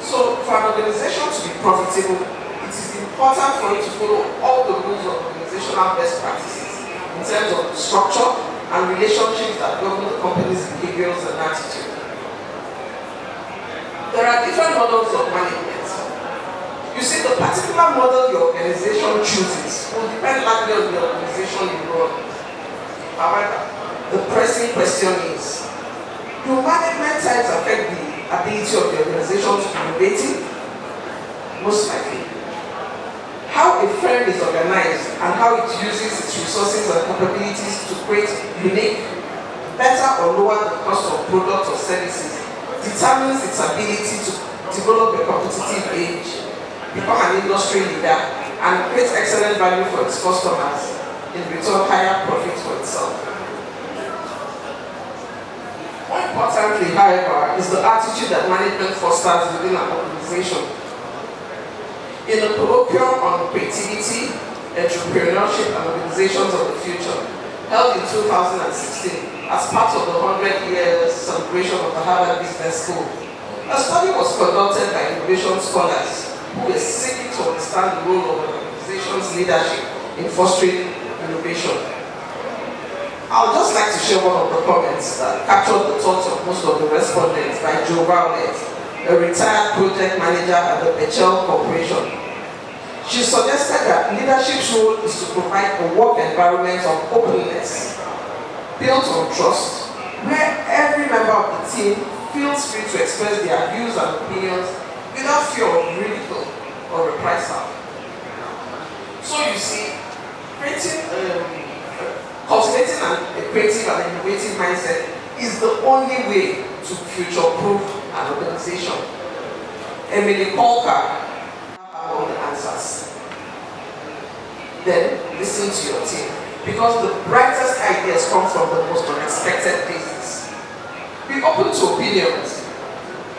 So, for an organization to be profitable, it is important for it to follow all the rules of organizational best practices in terms of structure and relationships that govern the company's behaviors and attitude. There are different models of management. You see, the particular model your organization chooses will depend largely on the organization you run. However, the pressing question is, do management types affect the ability of the organization to be innovative? Most likely. How a firm is organized and how it uses its resources and capabilities to create unique, better or lower the cost of products or services determines its ability to develop a competitive edge, become an industry leader, and create excellent value for its customers, in return higher profits for itself. More importantly, however, is the attitude that management fosters within an organization. In a colloquium on creativity, entrepreneurship, and organizations of the future, held in 2016, as part of the 100-year celebration of the Harvard Business School, a study was conducted by innovation scholars who were seeking to understand the role of an organization's leadership in fostering innovation. I would just like to share one of the comments that captured the thoughts of most of the respondents by Joe Rowlett, a retired project manager at the Bechtel Corporation. She suggested that leadership's role is to provide a work environment of openness, built on trust, where every member of the team feels free to express their views and opinions without fear of ridicule or reprisal. So you see, cultivating a creative and innovative mindset is the only way to future-proof an organization. Emily Polka have all the answers. Then listen to your team, because the brightest ideas come from the most unexpected places. Be open to opinions,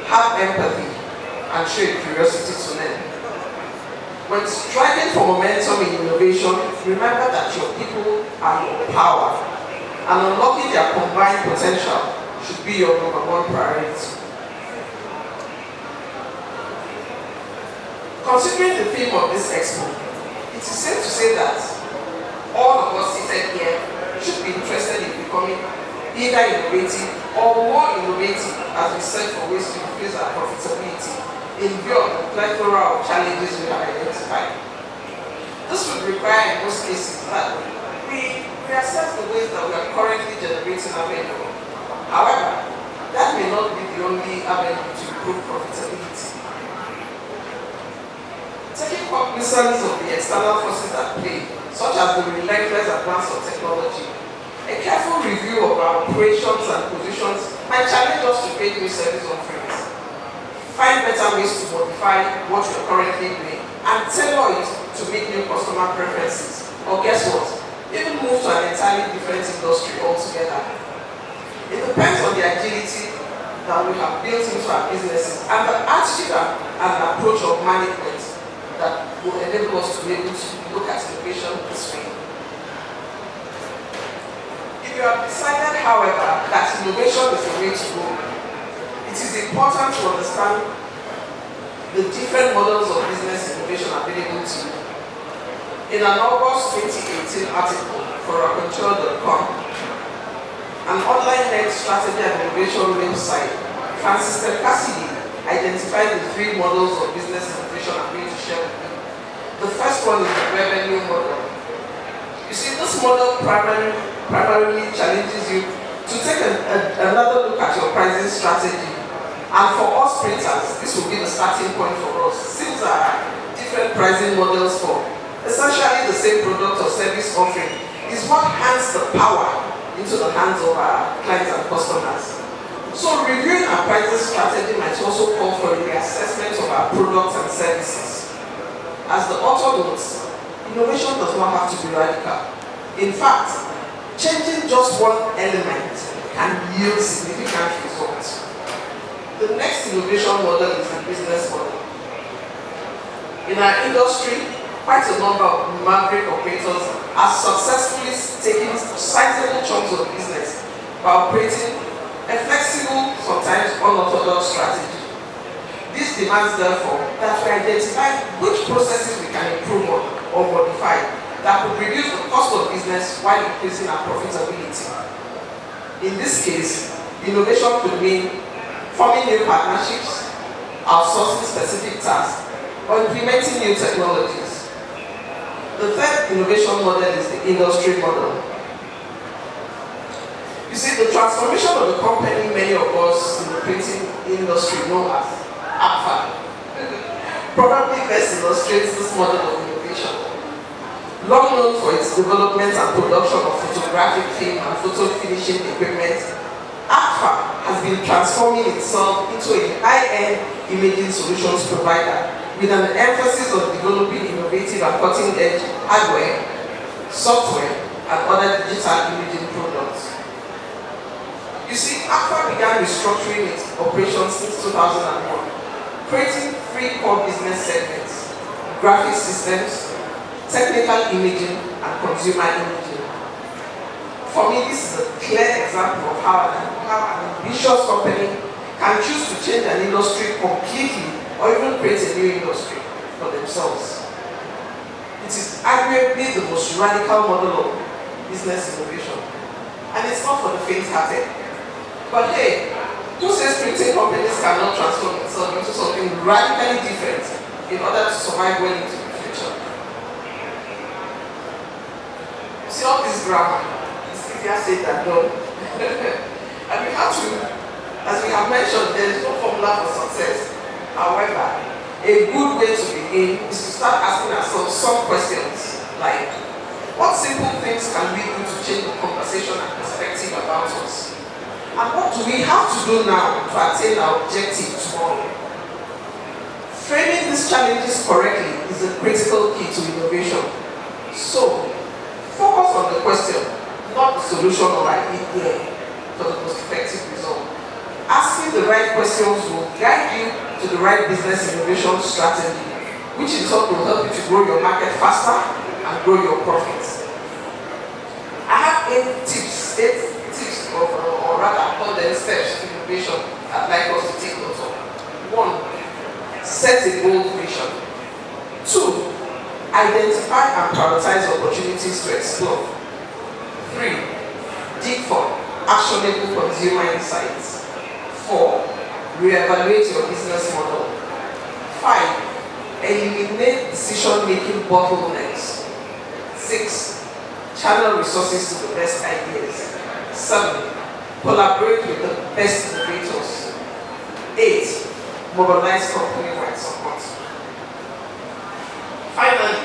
have empathy, and show a curiosity to learn. When striving for momentum in innovation, remember that your people are your power, and unlocking their combined potential should be your #1 priority. Considering the theme of this expo, it is safe to say that all of us seated here should be interested in becoming either innovative or more innovative as we search for ways to increase our profitability in view of the plethora of challenges we have identified. This would require, in most cases, that we reassess the ways that we are currently generating revenue. However, that may not be the only avenue to improve profitability. Taking cognizance of the external forces at play, such as the relentless advance of technology, a careful review of our operations and positions might challenge us to create new service offerings, find better ways to modify what we are currently doing, and tailor it to meet new customer preferences. Or guess what? Even move to an entirely different industry altogether. It depends on the agility that we have built into our businesses and the attitude and approach of management that will enable us to be able to look at innovation this way. If you have decided, however, that innovation is the way to go, it is important to understand the different models of business innovation available to you. In an August 2018 article for Entrepreneurship.com, an online-led strategy and innovation website, Francis Cassidy identified the 3 models of business innovation I'm going to share with you. The first one is the revenue model. You see, this model primarily challenges you to take another look at your pricing strategy. And for us printers, this will be the starting point for us. Since there are different pricing models for essentially the same product or service offering, is what hands the power into the hands of our clients and customers. So reviewing our pricing strategy might also call for a reassessment of our products and services. As the author notes, innovation does not have to be radical. In fact, changing just one element can yield significant results. The next innovation model is the business model. In our industry, quite a number of maverick operators are successfully taking sizable chunks of business by operating a flexible, sometimes unorthodox strategy. This demands, therefore, that we identify which processes we can improve on or modify that could reduce the cost of business while increasing our profitability. In this case, innovation could mean forming new partnerships, outsourcing specific tasks, or implementing new technologies. The third innovation model is the industry model. You see, the transformation of the company many of us in the printing industry know as APFA probably best illustrates this model of innovation. Long known for its development and production of photographic film and photo finishing equipment, APFA has been transforming itself into a high-end imaging solutions provider with an emphasis on developing innovative and cutting-edge hardware, software, and other digital imaging products. You see, APFA began restructuring its operations since 2001, creating 3 core business segments: graphic systems, technical imaging, and consumer imaging. For me, this is a clear example of how an ambitious company can choose to change an industry completely or even create a new industry for themselves. It is arguably the most radical model of business innovation, and it's not for the faint-hearted. But hey, who says printing companies cannot transform themselves into something radically different in order to survive well into the future? See all this grammar, it's easier said than done. And we have to As we have mentioned, there is no formula for success. However, a good way to begin is to start asking ourselves some questions like, what simple things can we do to change the conversation and perspective about us? And what do we have to do now to attain our objective tomorrow? Framing these challenges correctly is a critical key to innovation. So, focus on the question, not the solution or idea, for the most effective result. Asking the right questions will guide you to the right business innovation strategy, which in turn will help you to grow your market faster and grow your profits. I have 8 tips, or rather call them steps to innovation I'd like us to take note of. 1. Set a bold vision. 2. Identify and prioritize opportunities to explore. 3. Dig for actionable consumer insights. 4. Reevaluate your business model. 5. Eliminate decision-making bottlenecks. 6. Channel resources to the best ideas. 7. Collaborate with the best innovators. 8. Mobilize company-wide support. Finally,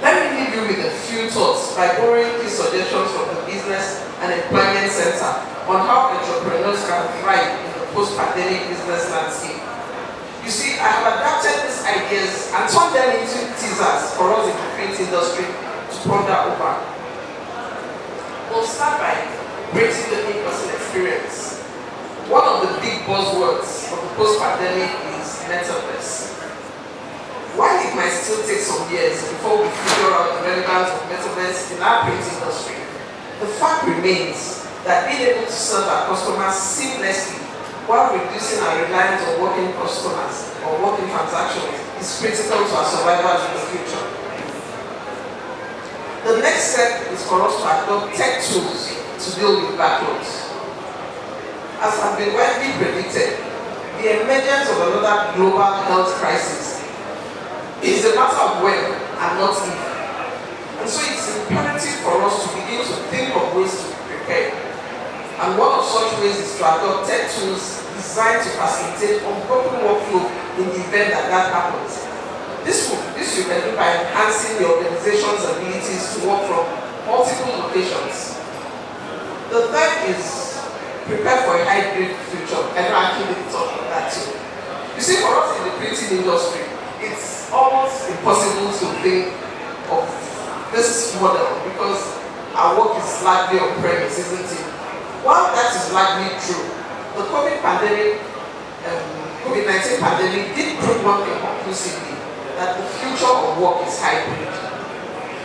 let me leave you with a few thoughts by borrowing key suggestions from the Business and Employment Center on how entrepreneurs can thrive in the post-pandemic business landscape. You see, I have adapted these ideas and turned them into teasers for us in the print industry to ponder over. We'll start by rating the in-person experience. One of the big buzzwords of the post-pandemic is metaverse. While it might still take some years before we figure out the relevance of metaverse in our print industry, the fact remains that being able to serve our customers seamlessly while reducing our reliance on working customers or working transactions is critical to our survival in the future. The next step is for us to adopt tech tools to deal with backlogs. As has been widely predicted, the emergence of another global health crisis is a matter of when and not if. And so it's imperative for us to begin to think of ways to prepare. And one of such ways is to adopt tech tools designed to facilitate unbroken workflow in the event that happens. This you can do by enhancing the organization's abilities to work from multiple locations. The third is prepare for a hybrid future. I know I keep talking about that too. You see, for us in the printing industry, it's almost impossible to think of this model because our work is largely on premise, isn't it? While that is largely true, the COVID-19 pandemic did prove one thing conclusively, that the future of work is hybrid.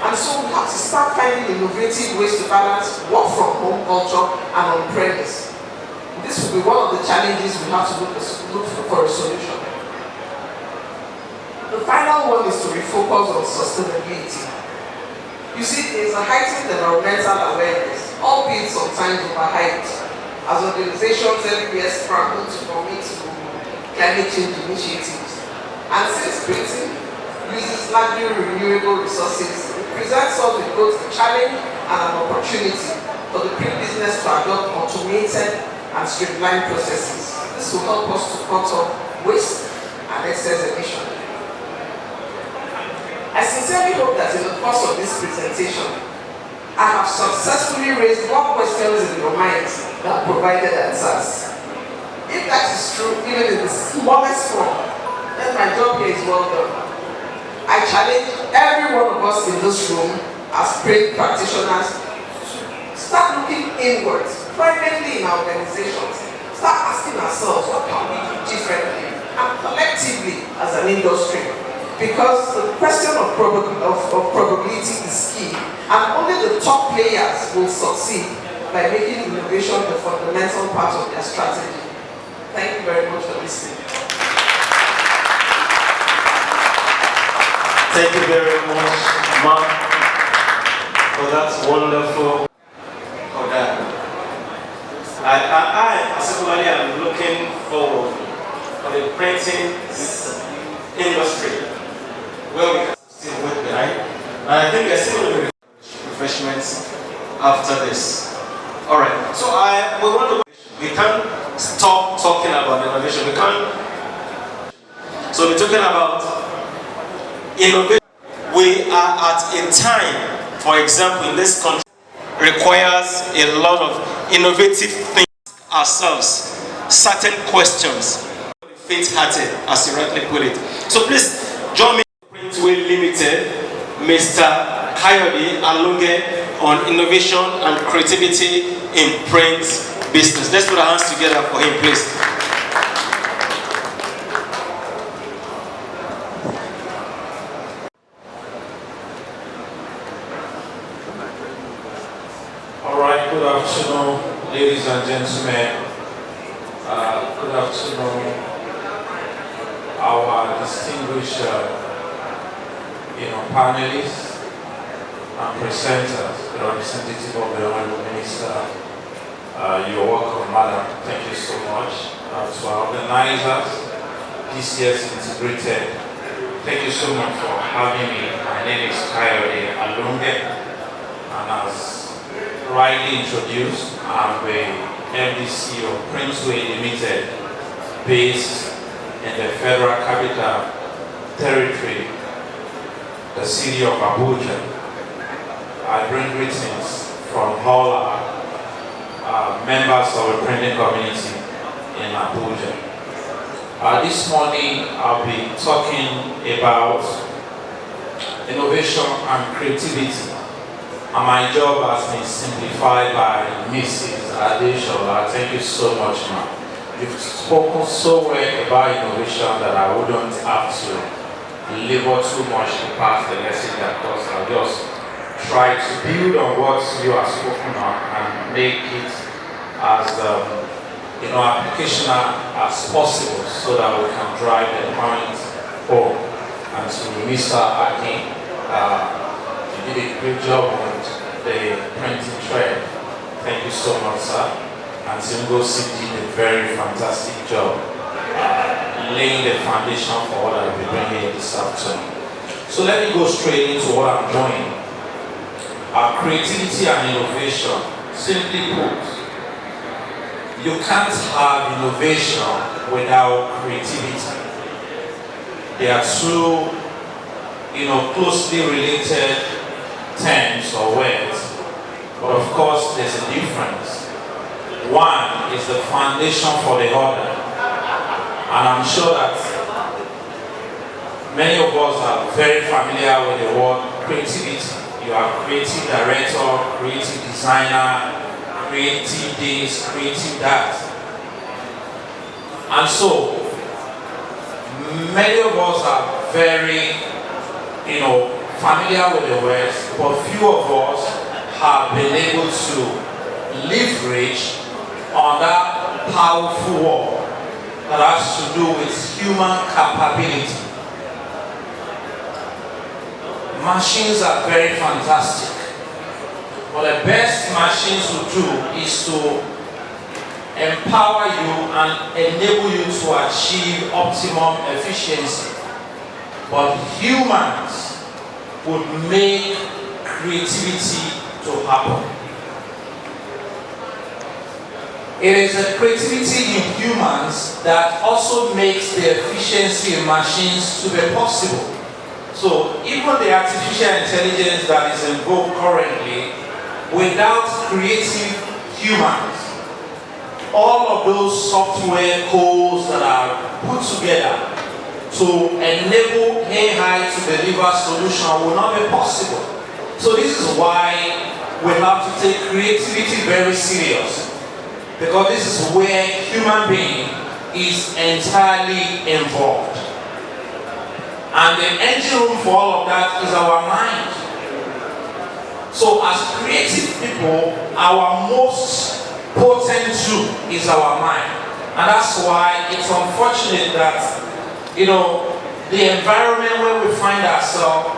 And so we have to start finding innovative ways to balance work from home culture and on premise. This will be one of the challenges we have to look for a solution. The final one is to refocus on sustainability. You see, there is a heightened environmental awareness, albeit sometimes overhyped, as organizations everywhere scramble to commit to climate change initiatives. And since printing uses largely renewable resources, it presents us with both a challenge and an opportunity for the print business to adopt automated and streamlined processes. This will help us to cut off waste and excess emission. I sincerely hope that in the course of this presentation, I have successfully raised more questions in your minds than provided answers. If that is true, even in the smallest form, then my job here is well done. I challenge every one of us in this room as print practitioners to start looking inwards, privately in our organizations, start asking ourselves what can we do differently and collectively as an industry. Because the question of probability is key, and only the top players will succeed by making innovation the fundamental part of their strategy. Thank you very much for listening. Thank you very much, Mark, for that wonderful order. I particularly am looking forward for the printing industry where we can still work behind. And I think there's still going to be refreshments after this. Alright, so we can't stop talking. So we're talking about innovation. We are at a time, for example, in this country, requires a lot of innovative things ourselves, certain questions, faint-hearted, as you rightly put it. So please join me in Printway Limited, Mr. Kayode Alunge, on innovation and creativity in print business. Let's put our hands together for him, please. All right, good afternoon, ladies and gentlemen. Good afternoon, our distinguished panelists and presenters, the representative of the Honorable Minister. You're welcome, Madam. Thank you so much. To our organizers, this year's integrated, thank you so much for having me. My name is Kayode Alunge, and as rightly introduced, I'm the MDC of Printway Limited, based in the Federal Capital Territory, the city of Abuja. I bring greetings from all our members of the printing community in Abuja. This morning I'll be talking about innovation and creativity. And my job has been simplified by Mrs. Adeshola. Thank you so much, ma'am. You've spoken so well about innovation that I wouldn't have to labor too much to pass the message across. I'll just try to build on what you have spoken on and make it as applicational as possible so that we can drive the point home. And to Mr. Akin, you did a great job on the printing trend. Thank you so much, sir. And Singo City did a very fantastic job laying the foundation for what I'll be bringing this afternoon. So let me go straight into what I'm doing. Creativity and innovation. Simply put, you can't have innovation without creativity. They are two, closely related terms or words, but of course there's a difference. One is the foundation for the other, and I'm sure that many of us are very familiar with the word creativity. You are creative director, creative designer, creative this, creative that. And so many of us are very, familiar with the words, but few of us have been able to leverage on that powerful word that has to do with human capability. Machines are very fantastic, but the best machines will do is to empower you and enable you to achieve optimum efficiency. But humans would make creativity to happen. It is the creativity in humans that also makes the efficiency in machines to be possible. So even the artificial intelligence that is in vogue currently, without creative humans, all of those software codes that are put together to enable AI to deliver solution will not be possible. So this is why we have to take creativity very serious, because this is where human being is entirely involved. And the engine room for all of that is our mind. So as creative people, our most potent tool is our mind. And that's why it's unfortunate that, the environment where we find ourselves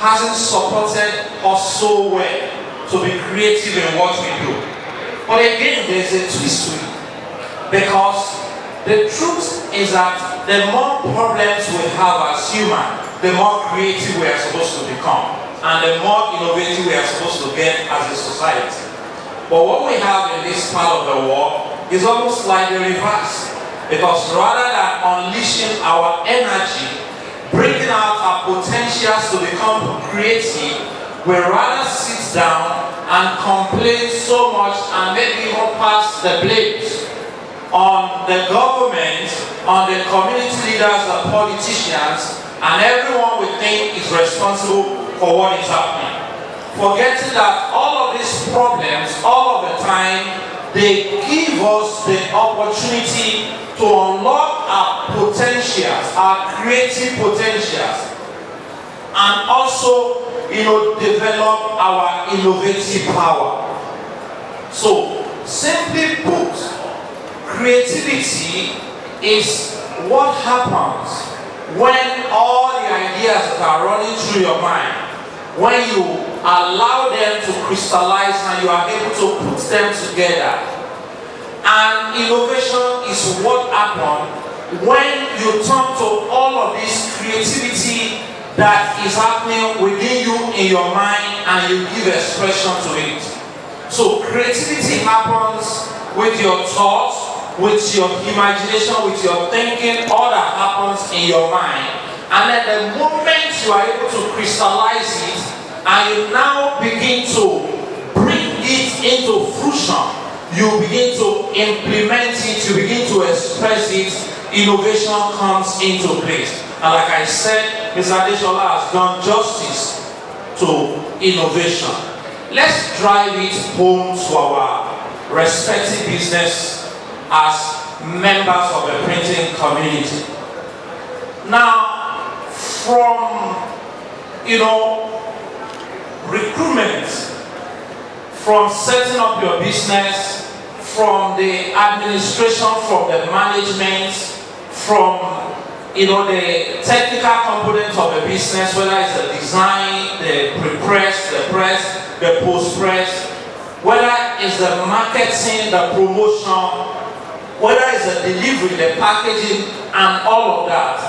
hasn't supported us so well to be creative in what we do. But again, there's a twist to it, because the truth is that the more problems we have as humans, the more creative we are supposed to become, and the more innovative we are supposed to get as a society. But what we have in this part of the world is almost like the reverse. Because rather than unleashing our energy, bringing out our potentials to become creative, we rather sit down and complain so much and maybe even pass the blames on the government, on the community leaders, the politicians, and everyone we think is responsible for what is happening. Forgetting that all of these problems, all of the time, they give us the opportunity to unlock our potentials, our creative potentials, and also, develop our innovative power. So, simply put, creativity is what happens when all the ideas that are running through your mind, when you allow them to crystallize and you are able to put them together. And innovation is what happens when you turn to all of this creativity that is happening within you in your mind and you give expression to it. So creativity happens with your thoughts, with your imagination, with your thinking, all that happens in your mind. And then the moment you are able to crystallize it and you now begin to bring it into fruition, you begin to implement it, you begin to express it, innovation comes into place. And like I said, Mr. Adeshola has done justice to innovation. Let's drive it home to our respective business as members of the printing community. Now, from, recruitment, from setting up your business, from the administration, from the management, from the technical components of a business, whether it's the design, the pre-press, the press, the post-press, whether it's the marketing, the promotion, whether it's the delivery, the packaging, and all of that.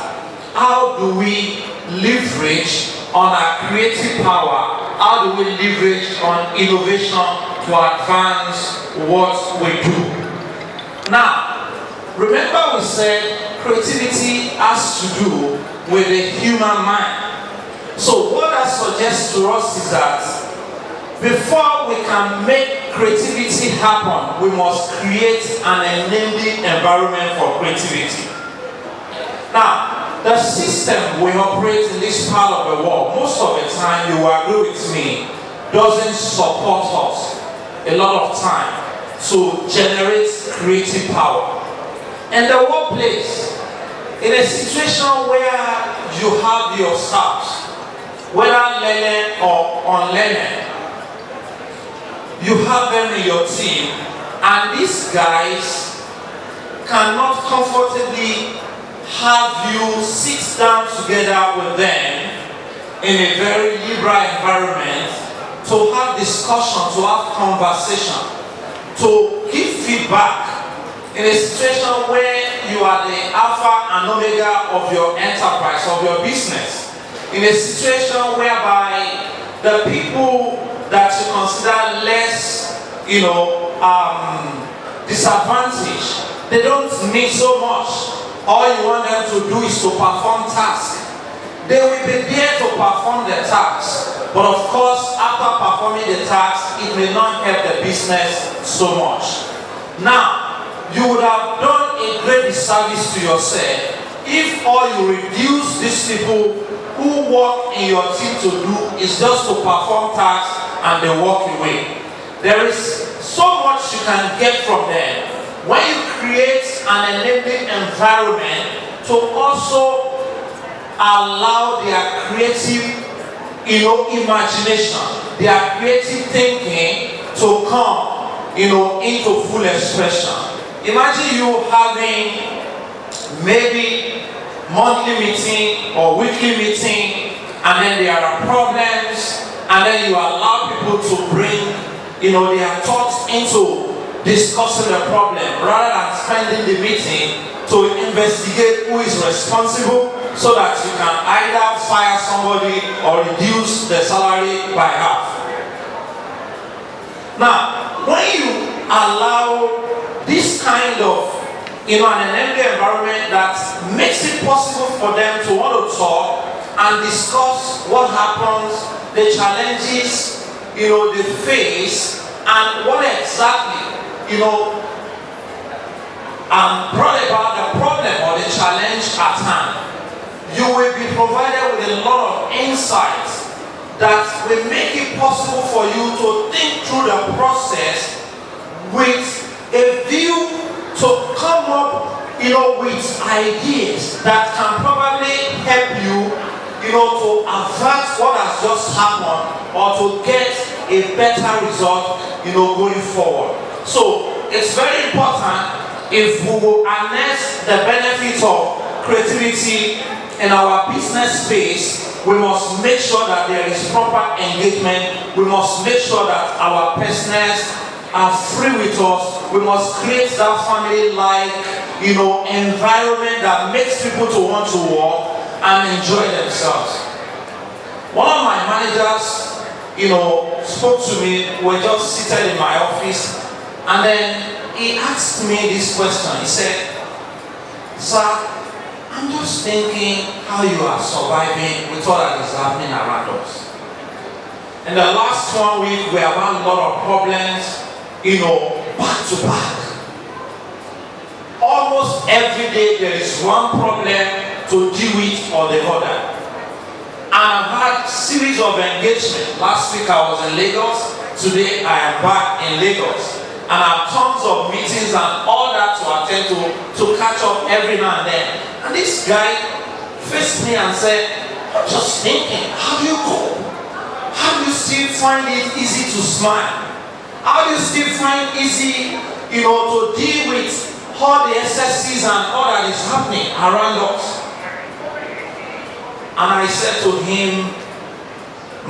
How do we leverage on our creative power? How do we leverage on innovation to advance what we do? Now, remember we said creativity has to do with the human mind. So what that suggests to us is that before we can make creativity happen, we must create an enabling environment for creativity. Now, the system we operate in this part of the world, most of the time, you will agree with me, doesn't support us a lot of time to generate creative power. In the workplace, in a situation where you have your staff, whether learning or unlearning, you have them in your team, and these guys cannot comfortably have you sit down together with them in a very liberal environment to have discussion, to have conversation, to give feedback in a situation where you are the alpha and omega of your enterprise, of your business, in a situation whereby the people that you consider less, disadvantaged, they don't need so much. All you want them to do is to perform tasks. They will be there to perform the tasks, but of course, after performing the task, it may not help the business so much. Now, you would have done a great disservice to yourself if all you reduce these people who work in your team to do is just to perform tasks and they walk away. There is so much you can get from them when you create an enabling environment to also allow their creative imagination, their creative thinking to come into full expression. Imagine you having maybe monthly meeting or weekly meeting, and then there are problems, and then you allow people to bring their thoughts into discussing the problem rather than spending the meeting to investigate who is responsible, so that you can either fire somebody or reduce the salary by half. Now, when you allow this kind of an enabling environment that makes it possible for them to want to talk and discuss what happens, the challenges, they face, and what exactly, brought about the problem or the challenge at hand. You will be provided with a lot of insights that will make it possible for you to think through the process with a view to come up, with ideas that can probably help you, to avert what has just happened or to get a better result, going forward. So it's very important if we will harness the benefit of creativity in our business space. We must make sure that there is proper engagement. We must make sure that our partners are free with us. We must create that family-like, environment that makes people to want to work and enjoy themselves. One of my managers, spoke to me. We were just seated in my office, and then he asked me this question. He said, "Sir, I'm just thinking how you are surviving with all that is happening around us. In the last 1 week, we have had a lot of problems, back to back. Almost every day there is one problem to deal with or the other. And I've had a series of engagements. Last week I was in Lagos. Today I am back in Lagos. And I have tons of meetings and all that to attend to catch up every now and then. And this guy faced me and said, I'm just thinking, how do you cope? How do you still find it easy to smile? How do you still find easy, to deal with all the excesses and all that is happening around us? And I said to him,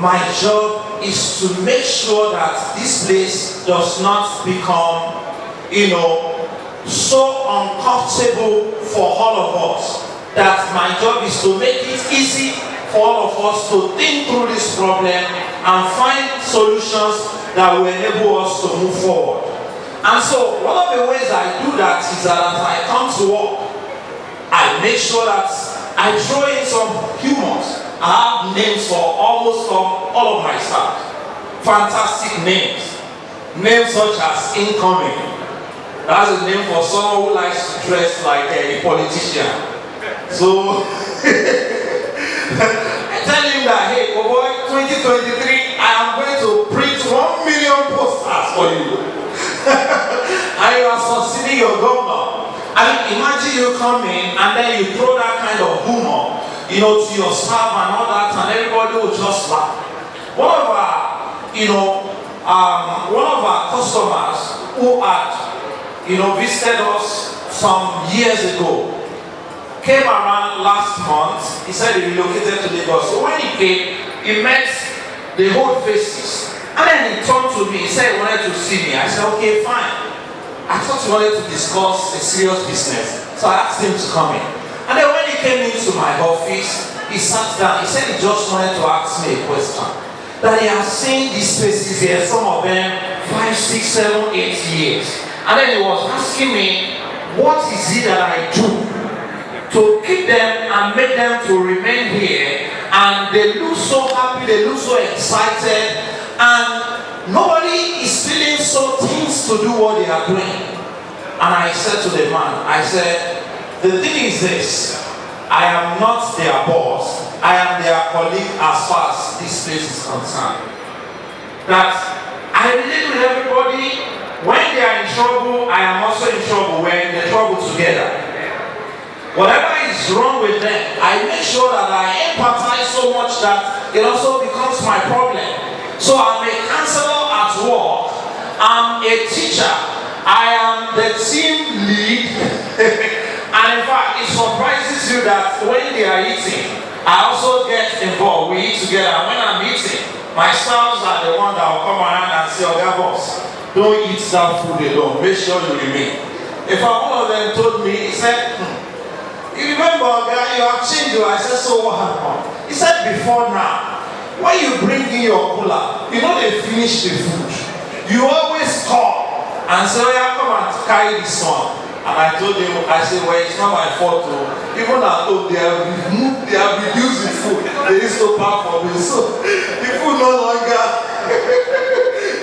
my job is to make sure that this place does not become, so uncomfortable for all of us. That my job is to make it easy for all of us to think through this problem and find solutions that will enable us to move forward. And so one of the ways I do that is that as I come to work, I make sure that I throw in some humors. I have names for almost all of my staff. Fantastic names. Names such as Incoming. That's a name for someone who likes to dress like a politician. So I tell him that, hey, boy, 2023, I am going to print 1 million posters for you. And you are succeeding your governor. I mean, imagine you come in and then you throw that kind of humor, to your staff and all that, and everybody will just laugh. One of our customers who had, visited us some years ago, came around last month. He said he relocated to Lagos. So when he came, he met the whole faces. And then he turned to me, he said he wanted to see me. I said, okay, fine. I thought he wanted to discuss a serious business. So I asked him to come in. And then when he came into my office, he sat down. He said he just wanted to ask me a question. That he has seen these spaces here, some of them 5, 6, 7, 8 years. And then he was asking me, what is it that I do to keep them and make them to remain here? And they look so happy, they look so excited, and nobody is feeling so tense to do what they are doing. And I said to the man, I said, the thing is this, I am not their boss, I am their colleague as far as this place is concerned. That I relate with everybody. When they are in trouble, I am also in trouble. We're in the trouble together. Whatever is wrong with them, I make sure that I empathize so much that it also becomes my problem. So I'm a counselor at work, I'm a teacher, I am the team lead, and in fact, it surprises you that when they are eating, I also get involved. We eat together, and when I'm eating, my spouse are the one that will come around and say, "Okay, boss, don't eat that food alone, make sure you remain." In fact, one of them told me, he said, you remember, guy, you have changed. I said, so what happened? He said, before now, when you bring in your cooler, they finish the food. You always call and say, oh yeah, come and carry this one. And I told him, I said, well, it's not my fault. Though. Even at home, they have reduced the food. They used to pack for me. So the food no longer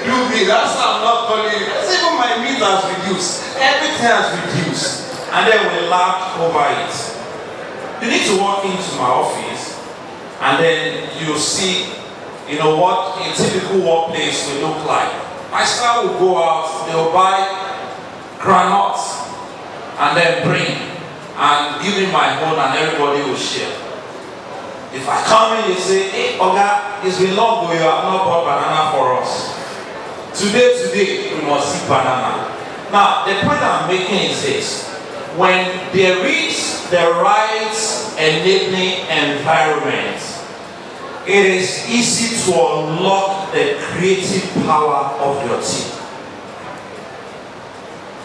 do me. That's why I'm not calling you. I said, even my meat has reduced. Everything has reduced. And then we laughed over it. You need to walk into my office and then you see, you know, what a typical workplace will look like. My staff will go out, they will buy granules and then bring and give me my own and everybody will share. If I come in, you say, hey, Oga, it's been long ago, you have not bought banana for us. Today, we must eat banana. Now, the point I'm making is this. When there is the right enabling environment, it is easy to unlock the creative power of your team.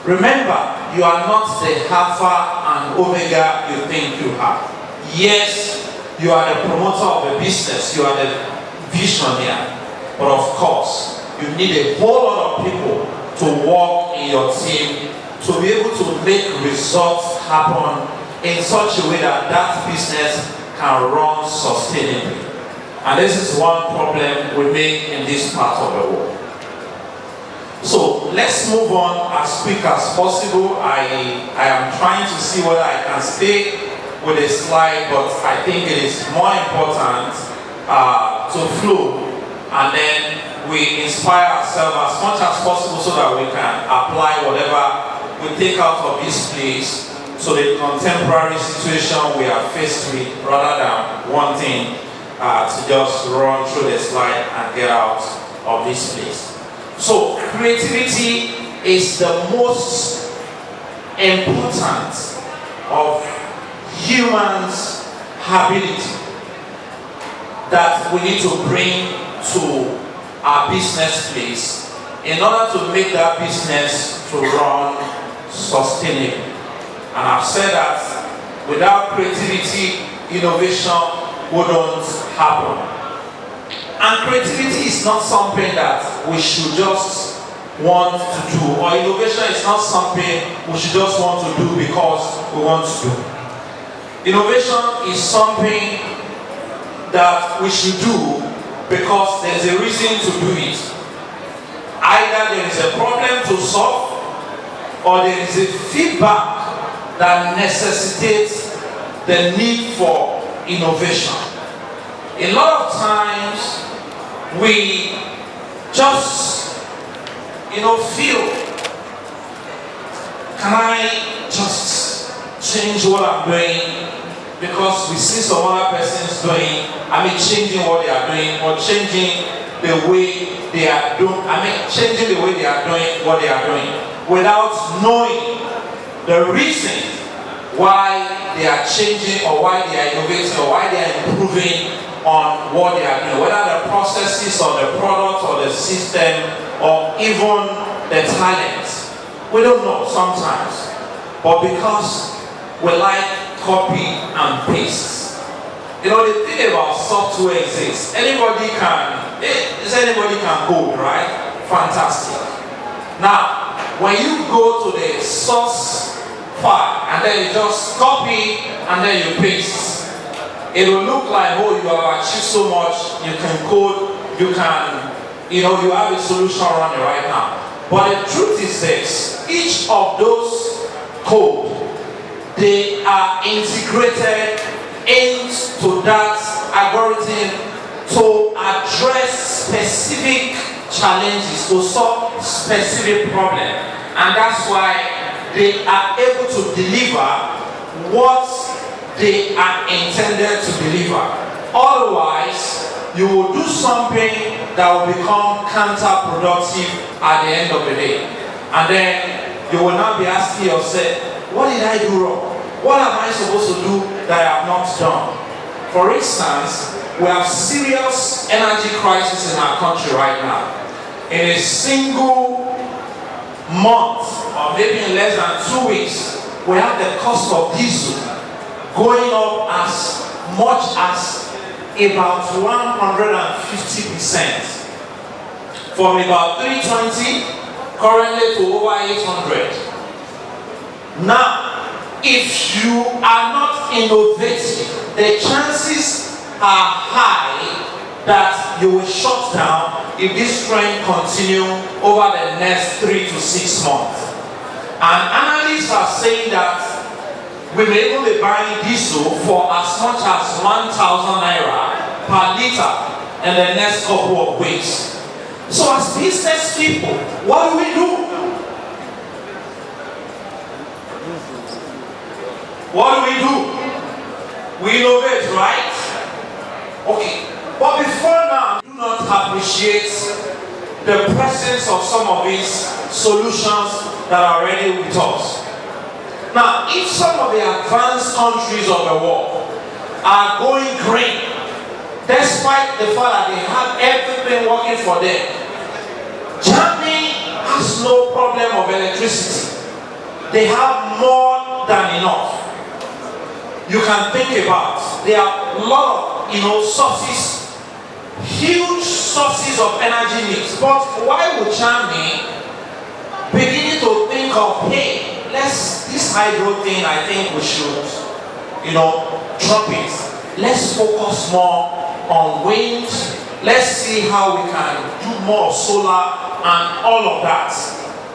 Remember, you are not the alpha and omega you think you are. Yes, you are the promoter of the business, you are the visionary, but of course, you need a whole lot of people to work in your team to be able to make results happen in such a way that that business can run sustainably. And this is one problem we make in this part of the world. So let's move on as quick as possible. I am trying to see whether I can stay with a slide, but I think it is more important to flow and then we inspire ourselves as much as possible so that we can apply whatever we take out of this place to the contemporary situation we are faced with, rather than wanting to just run through the slide and get out of this place. So creativity is the most important of humans' ability that we need to bring to our business place in order to make that business to run sustainably. And I've said that without creativity, innovation wouldn't happen. And creativity is not something that we should just want to do, or innovation is not something we should just want to do because we want to do. Innovation is something that we should do because there's a reason to do it. Either there is a problem to solve, or there is a feedback that necessitates the need for innovation. A lot of times we just, feel, can I just change what I'm doing because we see some other persons doing, changing what they are doing, or changing the way they are doing, changing the way they are doing what they are doing, without knowing the reason why they are changing, or why they are innovating, or why they are improving on what they are doing, whether the processes or the product or the system or even the talent. We don't know sometimes, but because we like copy and paste. The thing about software is this: anybody can code, right? Fantastic. Now, when you go to the source file and then you just copy and then you paste, it will look like, oh, you have achieved so much, you can code, you can, you have a solution running right now. But the truth is this: each of those code, they are integrated into that algorithm to address specific challenges, to solve specific problems. And that's why they are able to deliver what they are intended to deliver. Otherwise, you will do something that will become counterproductive at the end of the day. And then you will now be asking yourself, what did I do wrong? What am I supposed to do that I have not done? For instance, we have serious energy crisis in our country right now. In a single month, or maybe in less than 2 weeks, we have the cost of diesel going up as much as about 150%. From about 320 currently to over 800. Now, if you are not innovative, the chances are high that you will shut down if this trend continue over the next 3 to 6 months. And analysts are saying that we may even be buying diesel for as much as 1,000 naira per liter in the next couple of weeks. So as business people, what do? What do? We innovate, right? Okay. But before now, do not appreciate the presence of some of these solutions that are already with us. Now, if some of the advanced countries of the world are going green, despite the fact that they have everything working for them, Germany has no problem of electricity. They have more than enough. You can think about, there are a lot of sources, huge sources of energy mix. But why would Germany beginning to think of, hey, this hydro thing, I think we should, drop it. Let's focus more on wind. Let's see how we can do more solar and all of that,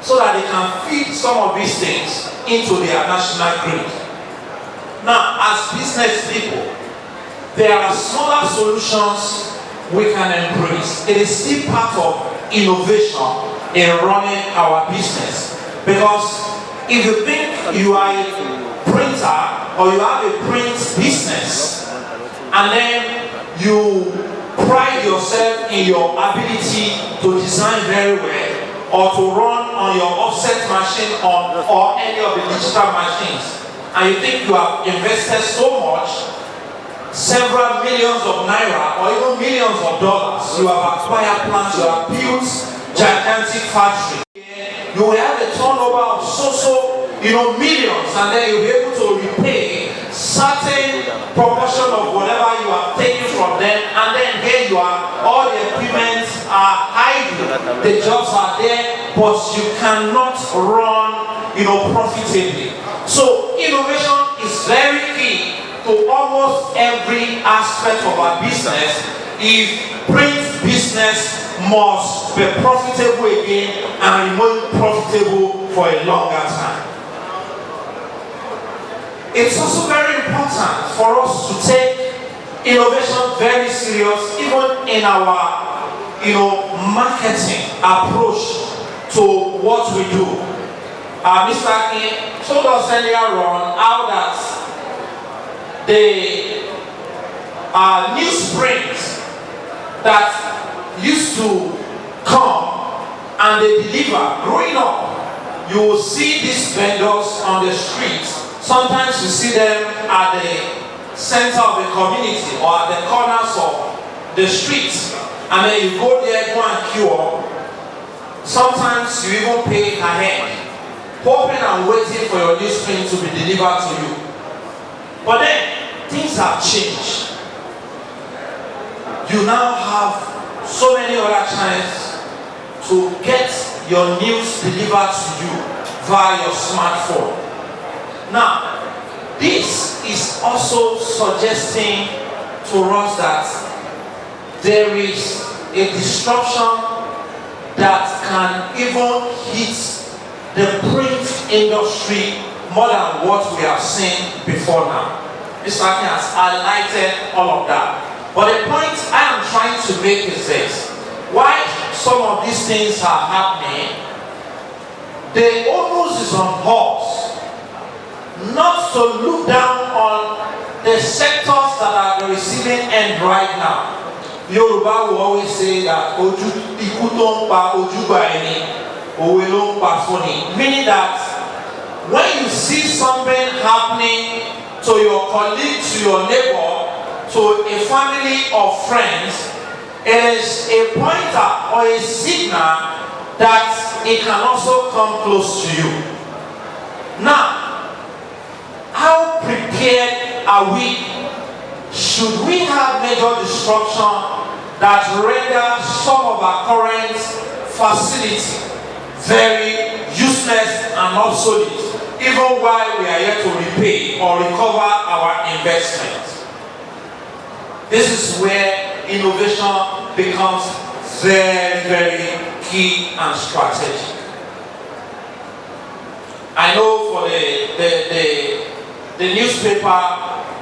so that they can feed some of these things into their national grid. Now, as business people, there are smaller solutions we can embrace. It is still part of innovation in running our business. Because if you think you are a printer or you have a print business, and then you pride yourself in your ability to design very well or to run on your offset machine or any of the digital machines, and you think you have invested so much, several millions of naira or even millions of dollars, you have acquired plants, you have built gigantic factories, you will have a turnover of millions, and then you'll be able to repay certain proportion of whatever you have taken from them, and then here you are, all the equipment are idle, the jobs are there, but you cannot run profitably. So innovation is very key to almost every aspect of our business. If print business must be profitable again and remain profitable for a longer time. It's also very important for us to take innovation very serious, even in our marketing approach to what we do. Mr. Akin told us earlier on how that the newsprint that used to come and they deliver. Growing up, you will see these vendors on the streets. Sometimes you see them at the center of the community or at the corners of the streets, and then you go there, go and queue up. Sometimes you even pay ahead, hoping and waiting for your newsprint to be delivered to you. But then things have changed. You now have so many other channels to get your news delivered to you via your smartphone. Now, this is also suggesting to us that there is a disruption that can even hit the print industry more than what we have seen before now. Mr. Akin has highlighted all of that. But the point I am trying to make is this. Why some of these things are happening, the onus is on us not to look down on the sectors that are the receiving end right now. Yoruba will always say that meaning that when you see something happening to your colleague, to your neighbor, to a family or friends, it is a pointer or a signal that it can also come close to you. Now, how prepared are we? Should we have major disruption that render some of our current facilities very useless and obsolete? even while we are yet to repay or recover our investment. This is where innovation becomes very, very key and strategic. I know for the newspaper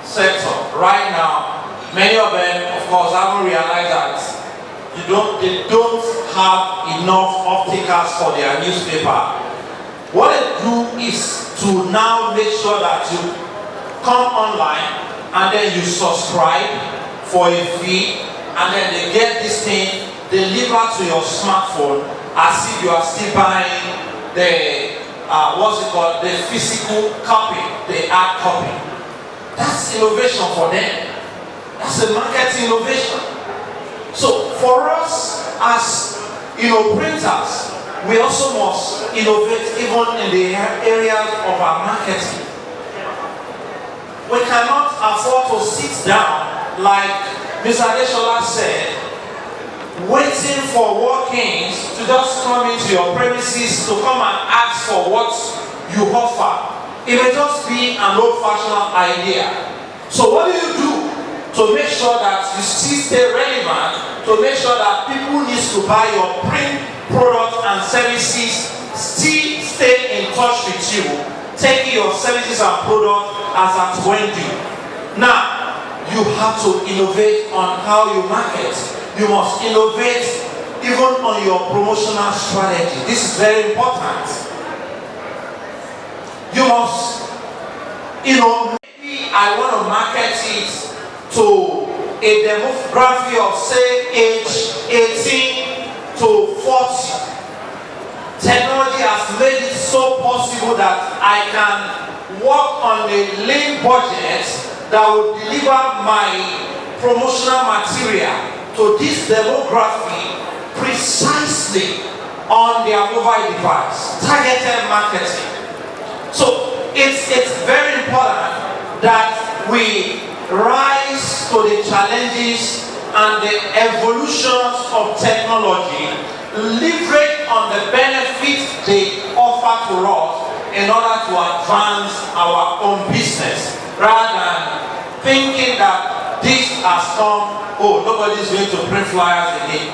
sector right now, many of them, of course, haven't realized that they don't have enough opticals for their newspaper. What they do is to now make sure that you come online and then you subscribe for a fee, and then they get this thing delivered to your smartphone as if you are still buying the the physical copy, the hard copy. That's innovation for them. That's a marketing innovation. So for us as printers, we also must innovate even in the areas of our marketing. We cannot afford to sit down, like Mr. Adeshola said, waiting for walk-ins to just come into your premises to come and ask for what you offer. It may just be an old-fashioned idea. So what do you do to make sure that you still stay relevant, to make sure that people need to buy your print products and services, still stay in touch with you, taking your services and products as at when due? Now, you have to innovate on how you market. You must innovate even on your promotional strategy. This is very important. You must, maybe I want to market it to a demography of say age 18 to 40. Technology has made it so possible that I can work on a lean budget that will deliver my promotional material to this demography precisely on their mobile device. Targeted marketing. So it's very important that we rise to the challenges and the evolutions of technology, leverage on the benefits they offer to us in order to advance our own business, rather than thinking that this has come, nobody's going to print flyers again,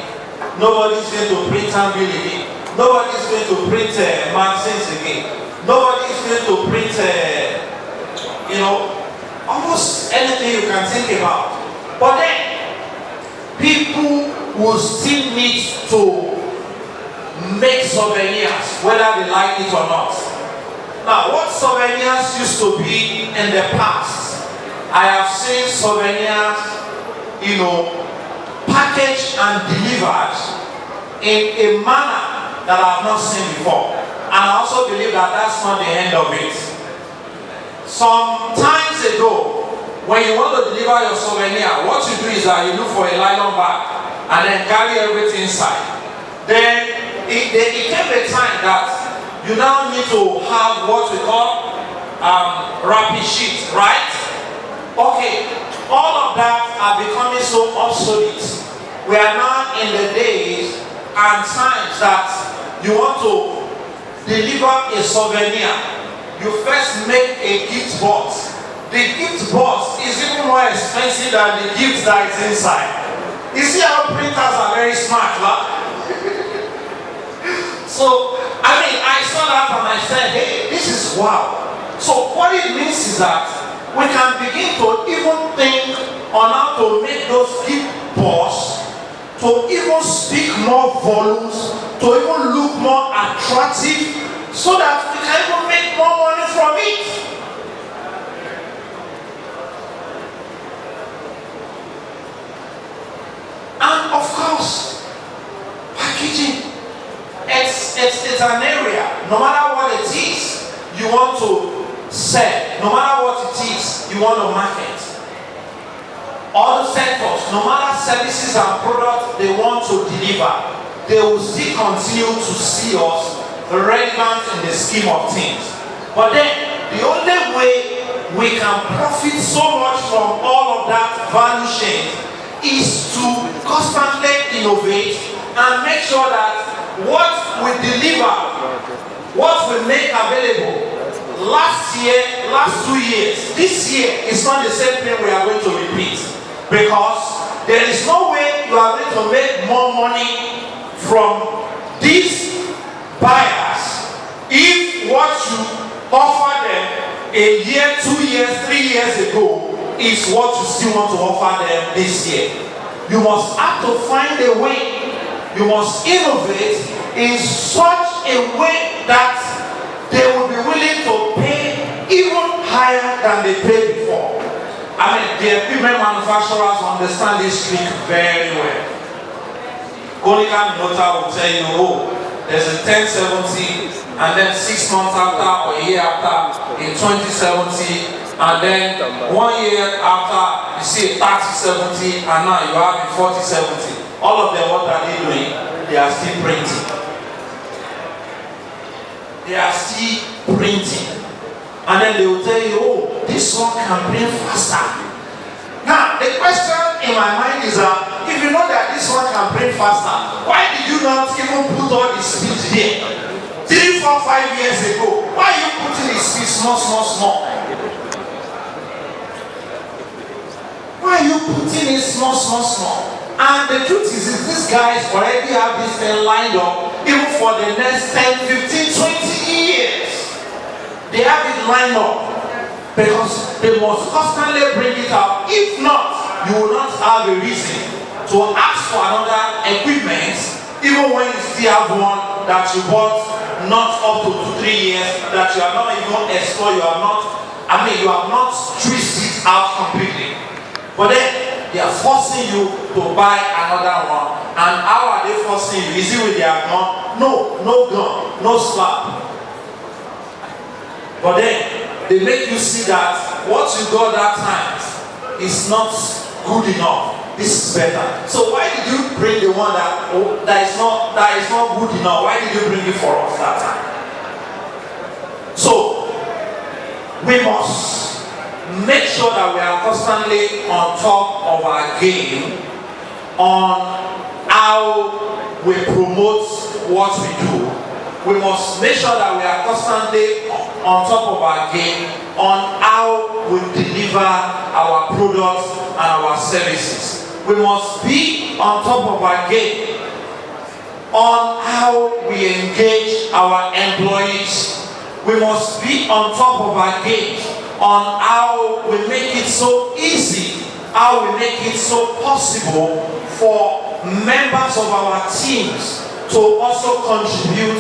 nobody's going to print handbill again, nobody's going to print magazines again, nobody's going to print almost anything you can think about. But then people will still need to make souvenirs, whether they like it or not. Now, what souvenirs used to be in the past, I have seen souvenirs, packaged and delivered in a manner that I have not seen before. And I also believe that that's not the end of it. Some times ago, when you want to deliver your souvenir, what you do is that you look for a nylon bag and then carry everything inside. Then it came a time that you now need to have what we call wrapping sheet, right? Okay, all of that are becoming so obsolete. We are now in the days and times that you want to deliver a souvenir. You first make a gift box. The gift box is even more expensive than the gift that is inside. You see how printers are very smart, huh? So, I saw that and I said, hey, this is wow. So what it means is that we can begin to even think on how to make those gift boxes to even speak more volumes, to even look more attractive, so that we can even make more money from it. And of course, packaging. It's an area, no matter what it is, you want to sell, no matter what it is, you want to market. All the sectors, no matter services and products they want to deliver, they will still continue to see us relevant in the scheme of things. But then, the only way we can profit so much from all of that value chain is to constantly innovate and make sure that what we deliver, what we make available, last 2 years, this year is not the same thing we are going to repeat, because there is no way you are going to make more money from these buyers if what you offer them a year, 2 years, 3 years ago is what you still want to offer them this year. You must have to find a way. You must innovate in such a way that they will be willing to pay even higher than they paid before. I mean, the equipment manufacturers understand this trick very well. Konica Minolta will tell you, oh, there's a 1070, and then 6 months after or a year after, in 2070, and then 1 year after, you see a 3070, and now you have a 4070. All of them, what are they doing? They are still printing. They are still printing. And then they will tell you, oh, this one can print faster. Now, the question in my mind is that if you know that this one can print faster, why did you not even put all the speed here? 3, 4, 5 years ago, why are you putting the speed small? Why are you putting it small? And the truth is these guys already have this thing lined up even for the next 10, 15, 20 years. They have it lined up because they must constantly bring it up. If not, you will not have a reason to ask for another equipment even when you still have one that you bought not up to 2, 3 years, that you have not even explored, you have not twisted it out completely. But then they are forcing you to buy another one. And how are they forcing you? Is it with their gun? No gun, no slap. But then they make you see that what you got that time is not good enough. This is better. So why did you bring the one that is not good enough? Why did you bring it for us that time? So we must make sure that we are constantly on top of our game on how we promote what we do. We must make sure that we are constantly on top of our game on how we deliver our products and our services. We must be on top of our game on how we engage our employees. We must be on top of our game on how we make it so easy, how we make it so possible for members of our teams to also contribute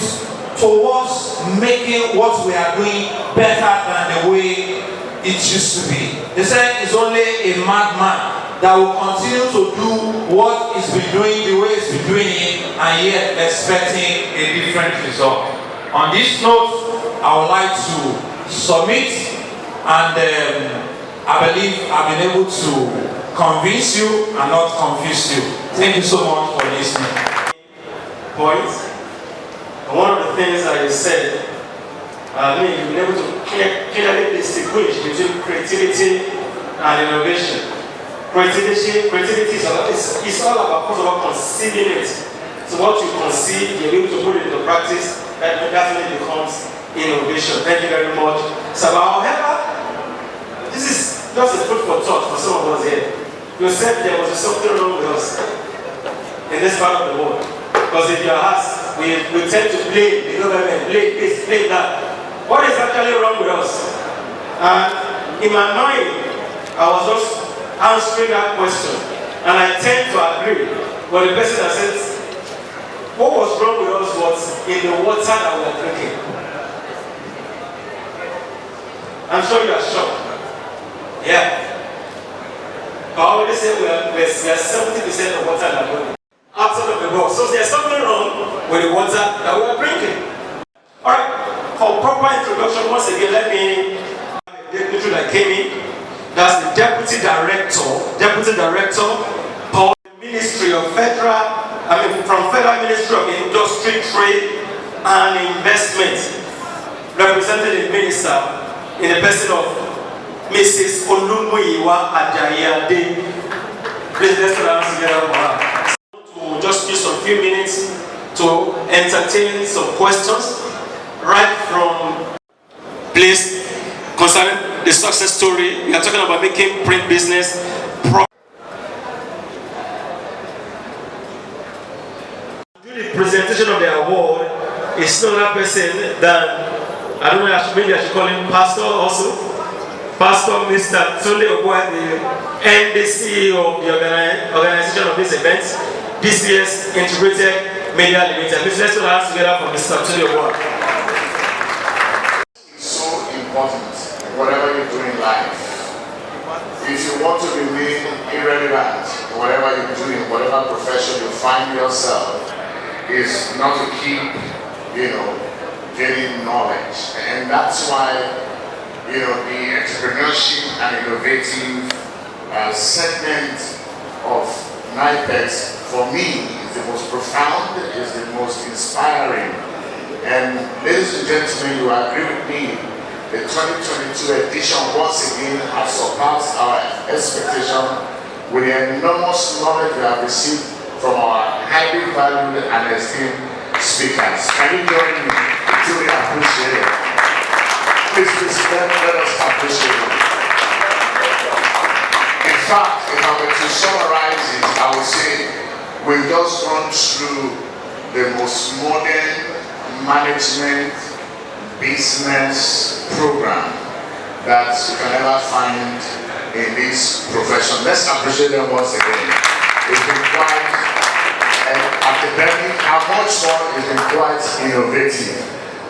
towards making what we are doing better than the way it used to be. They say it's only a madman that will continue to do what it's been doing the way it's been doing it and yet expecting a different result. On this note, I would like to submit. And I believe I've been able to convince you and not confuse you. Thank you so much for listening. Point. And one of the things that you said, you've been able to clearly distinguish between creativity and innovation. Creativity is all about, first of all, conceiving it. So what you conceive, you're able to put it into practice, that definitely becomes innovation. Thank you very much. So, however, this is just a food for thought for some of us here. You said there was something wrong with us in this part of the world. Because if you ask, we tend to blame the government, blame this, blame that. What is actually wrong with us? And in my mind, I was just answering that question. And I tend to agree. But the person that said, what was wrong with us was in the water that we are drinking. I'm sure you are shocked. Yeah. I already said we are 70% of water that we're outside of the box. So there's something wrong with the water that we are drinking. Alright, for proper introduction, once again, let me the individual that came in. That's the Deputy Director of the Ministry of from Federal Ministry of Industry, Trade and Investment, representing the Minister in the person of Mrs. Olumuyiwa Ajayi-Ade. Please let's stand together for her. To just use a few minutes to entertain some questions right from Please, concerning the success story, we are talking about making print business during the presentation of the award, it's not that person than, I don't know, maybe I should call him Pastor also. Pastor Mr. Tunde Obuah, the MD CEO of the organization of this event, this year's Integrated Media Limited. Please let's put our hands together for Mr. Tunde Obuah. It's so important, whatever you do in life. If you want to remain irrelevant, whatever you do in whatever profession you find yourself, is not to keep, gaining knowledge. And that's why, the entrepreneurship and innovative segment of Nipex, for me, is the most profound, is the most inspiring. And ladies and gentlemen, you agree with me, the 2022 edition once again has surpassed our expectation with the enormous knowledge we have received from our highly valued and esteemed speakers. Can you join me? Truly appreciate it. Please let us appreciate it. In fact, if I were to summarize it, I would say we've just gone through the most modern management business program that you can ever find in this profession. Let's appreciate them once again. It's been quite academic, how much more it's been quite innovative.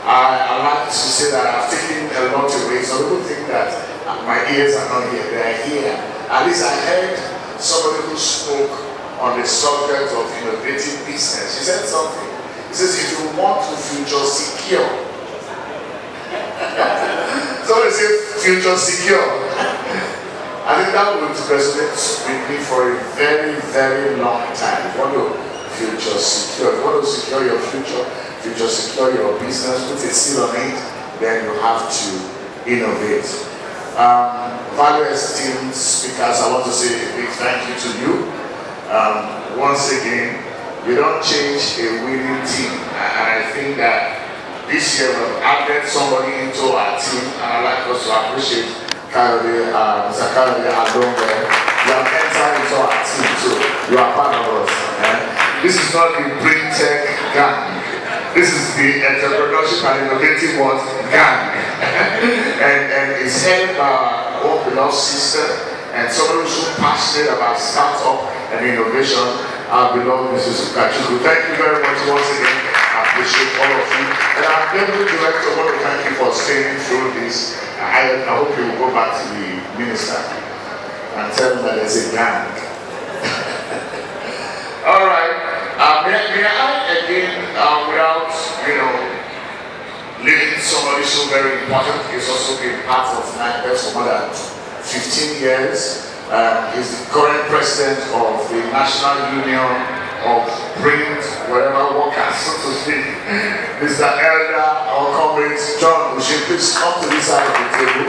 I like to say that I've taken a lot away. Some people think that my ears are not here, they are here. At least I heard somebody who spoke on the subject of innovative business. He said something. He says, if you want to future secure, somebody said future secure. I think that would resonate with me for a very, very long time. You want to future secure, you want to secure your future, future secure your business, put a seal on it, then you have to innovate. Value esteemed speakers, I want to say a big thank you to you. Once again, you don't change a winning team, and I think that this year we've added somebody into our team, and I'd like us to appreciate Mr. Kayode along there. You have entered into our team, so you are part of us. This is not the Print Tech gang. This is the Entrepreneurship and Innovative gang. and it's headed by our own beloved sister and somebody who's so passionate about startup and innovation, our beloved Mrs. Ukachuku. Thank you very much once again. I appreciate all of you. And our deputy director, I want to thank you for staying through this. I hope you will go back to the minister and tell him that there's a gang. All right. May I again, without leaving somebody so very important, he's also been part of Nipex for more than 15 years. He's the current president of the National Union of Print, whatever workers, so to speak. Mr. Elder, our comrade John, we should please come to this side of the table.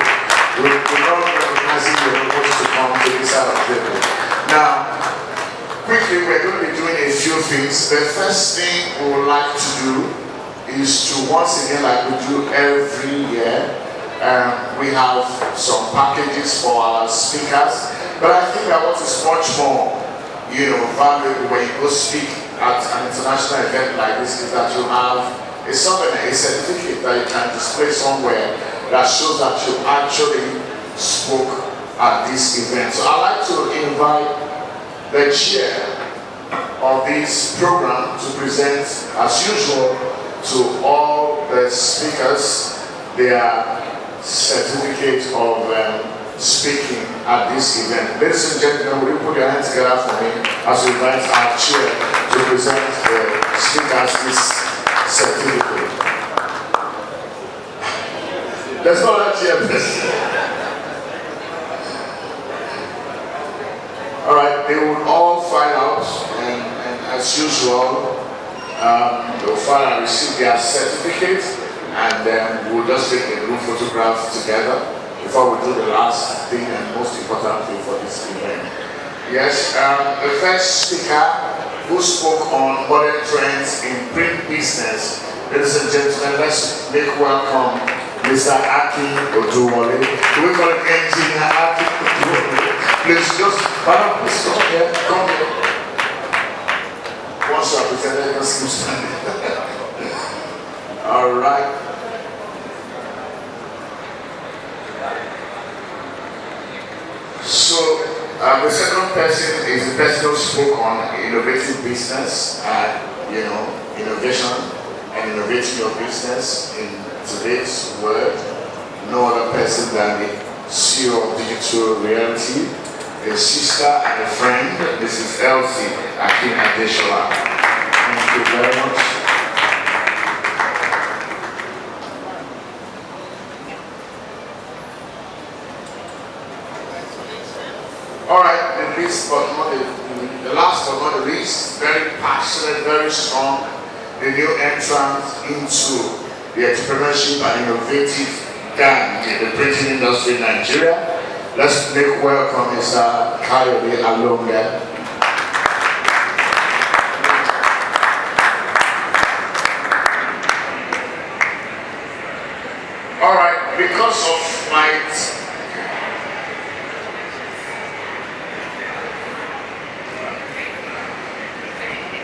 We love recognizing you're supposed to come to this side of the table. Now, quickly, we're going to be doing a few things. The first thing we would like to do is to, once again, like we do every year, we have some packages for our speakers. But I think that what is much more, valuable when you go speak at an international event like this is that you have a certificate that you can display somewhere that shows that you actually spoke at this event. So I'd like to invite the chair of this program to present, as usual, to all the speakers their certificate of speaking at this event. Ladies and gentlemen, will you put your hands together for me as we invite our chair to present the speakers this certificate. There's no other chair, please. All right, they will all file out, and as usual, they'll file and receive their certificate, and then we'll just take a group photograph together before we do the last thing and most important thing for this event. Yes, the first speaker who spoke on modern trends in print business, ladies and gentlemen, let's make welcome Mr. Aki Oduwole. Do we call it Engineer Aki Oduwole? Please just, Madam, please come here, come here. Once you are presented, just keep standing. All right. So, the second person is the person who spoke on innovative business and, innovation and innovating your business in today's world. No other person than the CEO of Digital Reality, a sister and a friend, Mrs. Elsie Akin Adeshola. Thank you very much. All right, the last but not the least, very passionate, very strong, the new entrant into the entrepreneurship and innovative gang in the printing industry in Nigeria. Let's make welcome Mr. Kayode Alonga. All right, because of my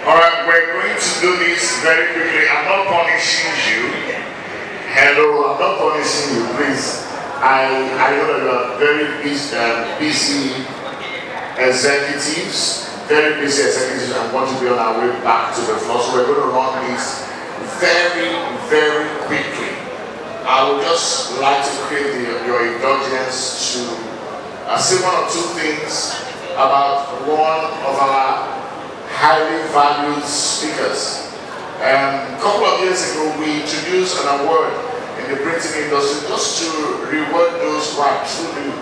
Alright, we're going to do this very quickly. I'm not punishing you. Hello, I'm not punishing you, please. I know that you are very busy executives, and want to be on our way back to the floor. So we're going to run this very, very quickly. I would just like to create your indulgence to say one or two things about one of our highly valued speakers. A couple of years ago, we introduced an award in the printing industry just to reward those who are truly,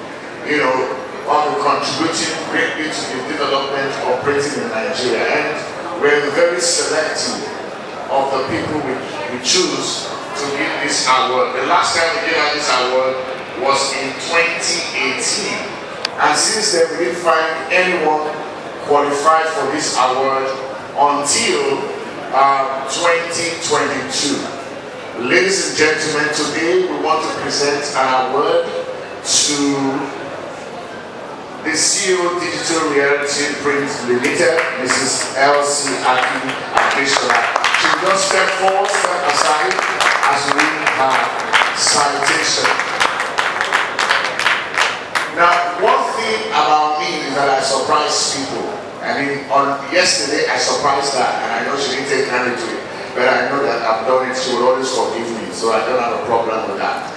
contributing greatly to the development of printing in Nigeria. And we're very selective of the people we choose to give this award. The last time we gave out this award was in 2018. And since then, we didn't find anyone qualified for this award until 2022. Ladies and gentlemen, today we want to present an award to the CEO Digital Reality Print Limited, Mrs. Elsie Akin Adeshola. She will just step forward, step aside as we have citation. Now, one thing about me is that I surprise people. On yesterday, I surprised her, and I know she didn't take credit to it, but I know that I've done it. She will always forgive me, so I don't have a problem with that.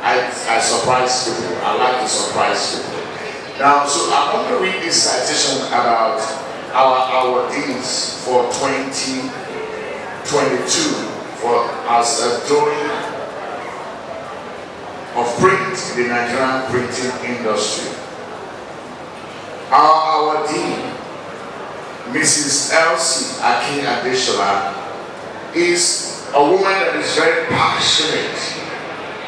I surprise people. I like to surprise people. Now, so I'm going to read this citation about our awardees for 2022 for as a doing of print in the Nigerian printing industry. Our awardee, Mrs. Elsie Akin Adeshola, is a woman that is very passionate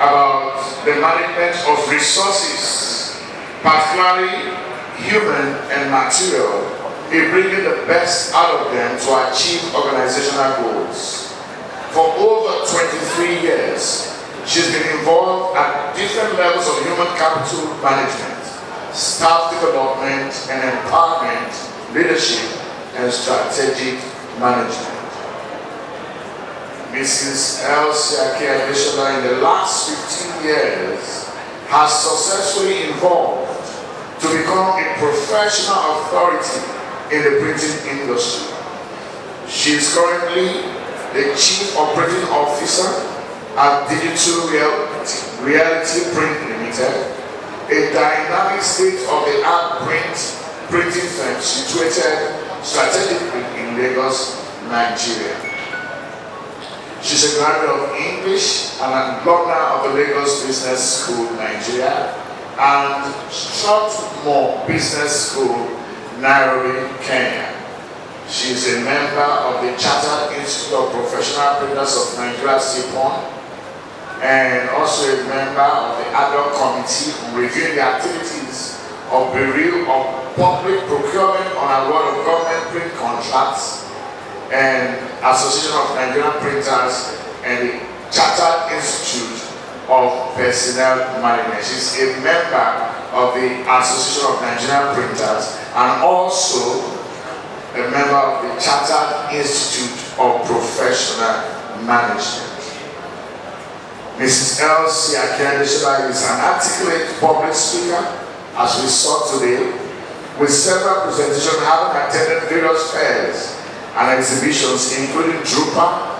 about the management of resources, particularly human and material, in bringing the best out of them to achieve organizational goals. For over 23 years, she's been involved at different levels of human capital management, staff development and empowerment, leadership, and strategic management. Mrs. Elsie Akin Adeshola in the last 15 years has successfully evolved to become a professional authority in the printing industry. She is currently the Chief Operating Officer at Digital Reality Print Limited, a dynamic state-of-the-art printing firm situated strategically in Lagos, Nigeria. She's a graduate of English and an alumna of the Lagos Business School, Nigeria, and Strathmore Business School, Nairobi, Kenya. She is a member of the Chartered Institute of Professional Printers of Nigeria, CPON, and also a member of the ad hoc committee on reviewing the activities of Bureau of Public Procurement on award of government print contracts, and Association of Nigerian Printers, and the Chartered Institute of Personnel Management. She's a member of the Association of Nigerian Printers and also a member of the Chartered Institute of Professional Management. Mrs. Elsie Akindele is an articulate public speaker, as we saw today, with several presentations, having attended various fairs and exhibitions, including Drupa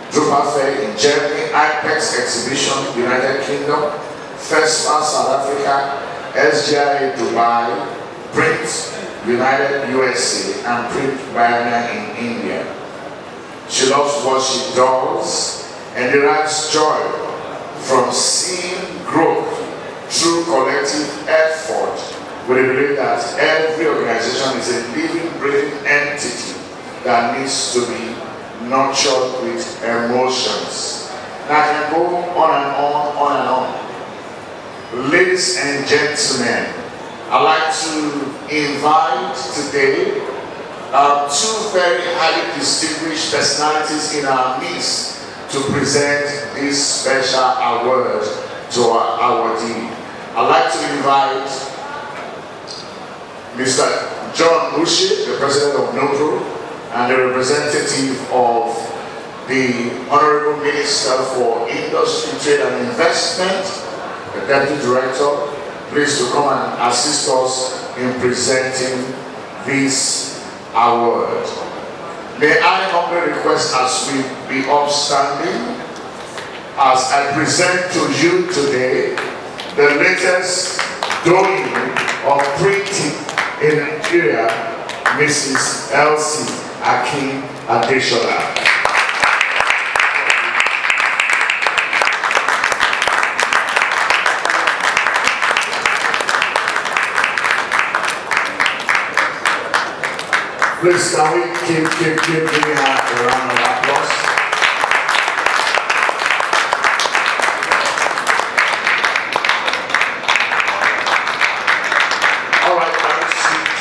Fair in Germany, Nipex Exhibition, United Kingdom, Festival South Africa, SGI Dubai, Print United USA, and Print Bayana in India. She loves what she does and derives joy from seeing growth through collective effort. We believe that every organization is a living, breathing entity that needs to be nurtured with emotions. Now I can go on and on. Ladies and gentlemen, I'd like to invite today two very highly distinguished personalities in our midst to present this special award to our awardee. I'd like to invite Mr. John Uche, the President of NOPRO, and the representative of the Honorable Minister for Industry, Trade and Investment, the Deputy Director, please to come and assist us in presenting this award. May I humbly request, as we be upstanding, as I present to you today the latest doing of printing in Nigeria, Mrs. Elsie Akindele. Please, can we keep giving her a round of applause? All right,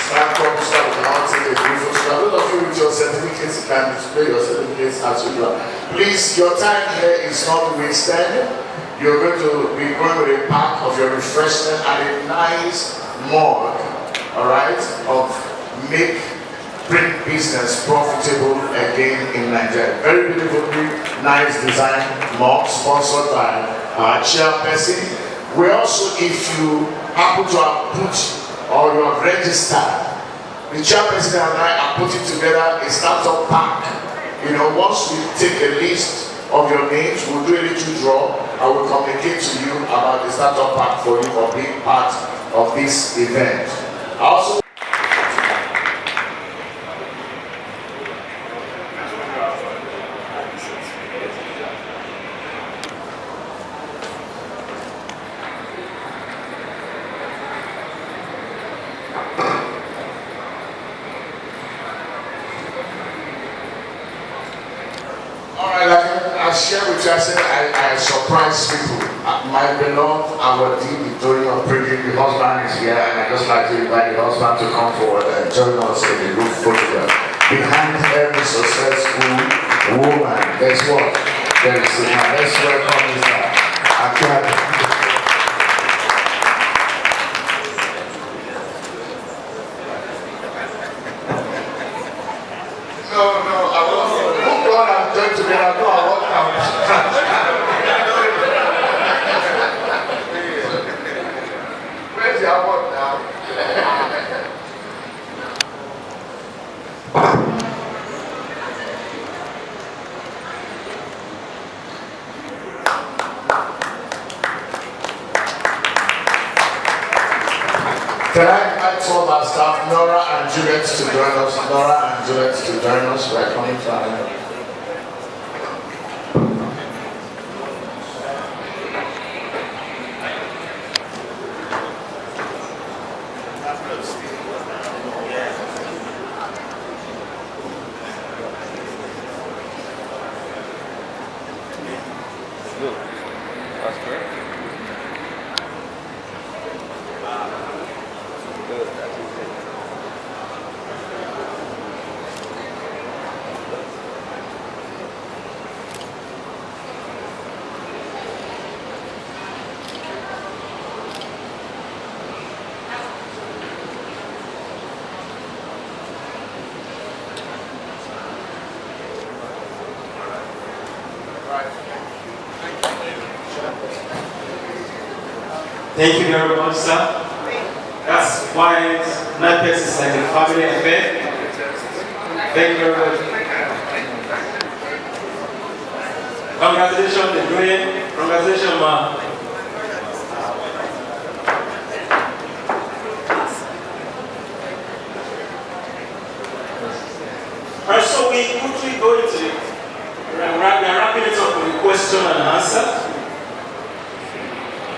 stand up, start with our take a brief photograph. Those of you with your certificates, you can display your certificates as usual. Please, your time here is not wasted. You're going to be going with a pack of your refreshment and a nice mug, all right, of make print business profitable again in Nigeria. Very beautifully nice design mug sponsored by our chairperson. We also, if you happen to have put or you have registered, the chairperson and I are putting together a startup pack. You know, once we take a list of your names, we'll do a little draw. I will communicate to you about the startup pack for you for being part of this event. Also, I said I surprise people. My beloved awardee, Victoria of Printing, the husband is here, and I just like to invite the husband to come forward and join us in the group photograph. Behind every successful woman, there's what? There is a man. Let's welcome Mr. Akindele. Can I invite two of our staff, Nora and Juliet, to join us? Nora and Juliet to join us. We are coming to our end. That's great. Thank you very much, sir. That's why Nipex is like a family affair. Thank you very much. Congratulations, the brilliant. Congratulations, ma. Alright, so we quickly go into it. We are wrapping it up with question and answer.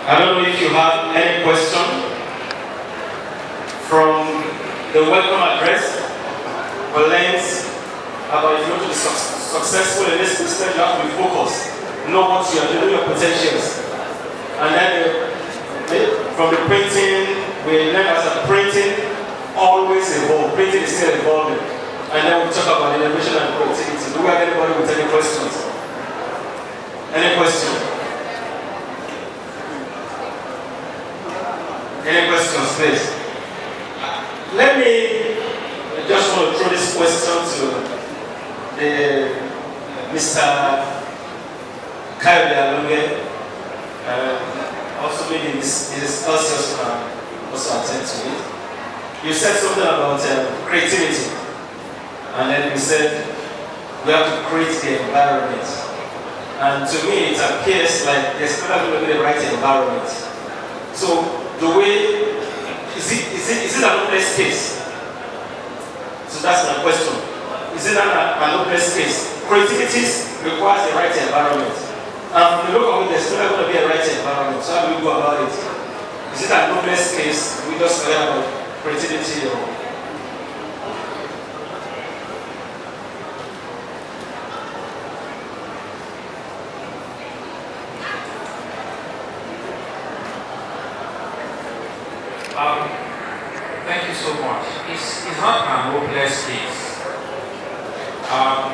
I don't know if you have any question from the welcome address or lens about if you want to be successful in this business, you have to be focused. Know what you are doing, your potentials. And then from the printing, we learn as a printing always evolve. Printing is still evolving. And then we talk about innovation and productivity. Do we have anybody with any questions? Any question? Any questions, please? Let me just want to throw this question to Mr. Kyle Alunge. Also maybe his LCS can also attend to it. You said something about creativity. And then we said we have to create the environment. And to me, it appears like there's not going to be the right environment. So, is it an hopeless case? So that's my question. Is it an hopeless case? Creativity requires the right environment. And when you look at it, there's not going to be a right environment. So how do we go about it? Is it an hopeless case? We just forget about creativity or thank you so much. It's not an hopeless case.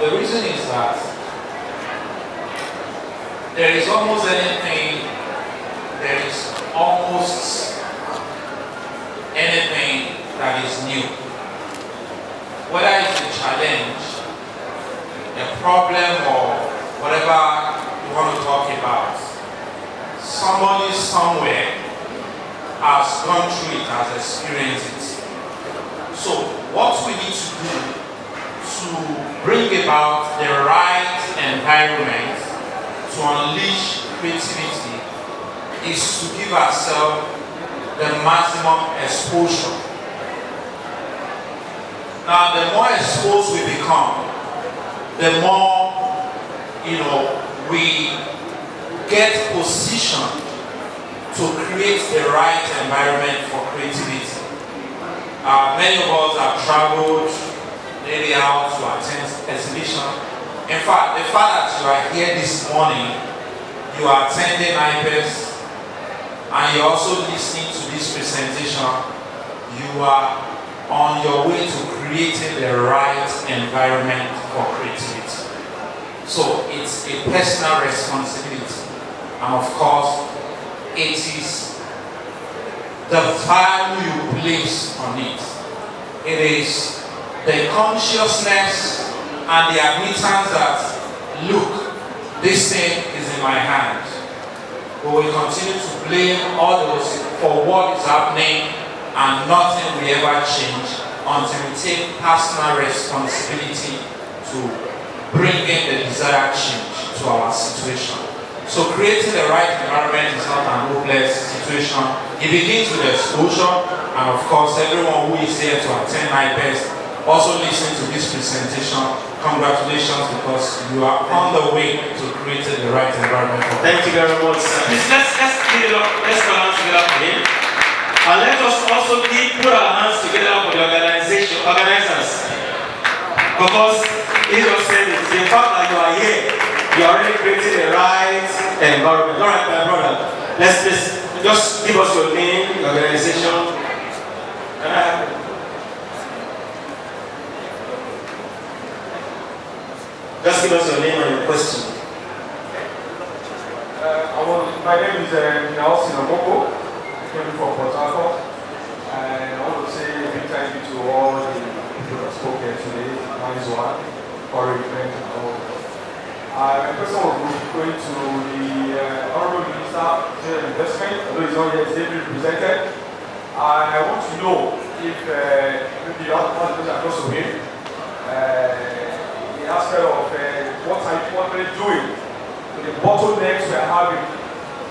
The reason is that there is almost anything that is new. Whether it's a challenge, a problem, or whatever you want to talk about, somebody somewhere has gone through it, has experienced it. So what we need to do to bring about the right environment to unleash creativity is to give ourselves the maximum exposure. Now, the more exposed we become, the more, we get positioned to create the right environment for creativity. Many of us have traveled maybe out to attend exhibition. In fact, the fact that you are here this morning, you are attending Nipex, and you're also listening to this presentation, you are on your way to creating the right environment for creativity. So it's a personal responsibility, and of course, it is the value you place on it. It is the consciousness and the admittance that, look, this thing is in my hand. But we continue to blame others for what is happening, and nothing will ever change until we take personal responsibility to bring in the desired change to our situation. So creating the right environment is not an hopeless situation. It begins with exposure, and of course everyone who is here to attend Nipex, also listening to this presentation, congratulations, because you are on the way to creating the right environment. Thank you very much, sir. Let's give it up. Let's put our hands together for him. And let us also put our hands together for the organizers. Because he just said it. The fact that you are here, you are already creating the right environment. All right, my brother. Let's just give us your name, your organization. Can I have it? Just give us your name and your question. My name is Nelson Omoko. I came from Port Harcourt. And I want to say a big thank you to all the people that spoke here today. Nice one, encouragement, and all. My person will be going to the Honorable Minister Minister of Investment, although he's not yet ably represented. I want to know if maybe you have one question close to him. The aspect of what are you doing with the bottlenecks we are having?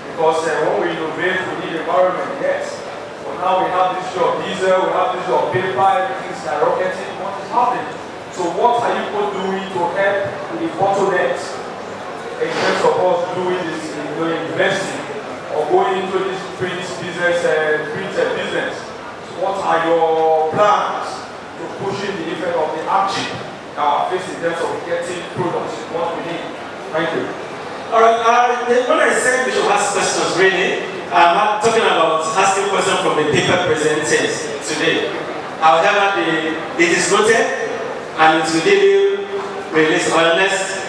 Because when we innovate, we need environment, yes. But now we have this issue of diesel, we have this issue of paper, everything's skyrocketing. What is happening? So what are you doing to help with the bottlenecks in terms of us doing this, investing or going into this print business? So what are your plans to pushing the effect of the action our face in terms of getting products, what we need? Thank you. All right. When I said we should ask questions, really, I'm not talking about asking questions from the paper presenters today. However, it is noted and it will be released unless.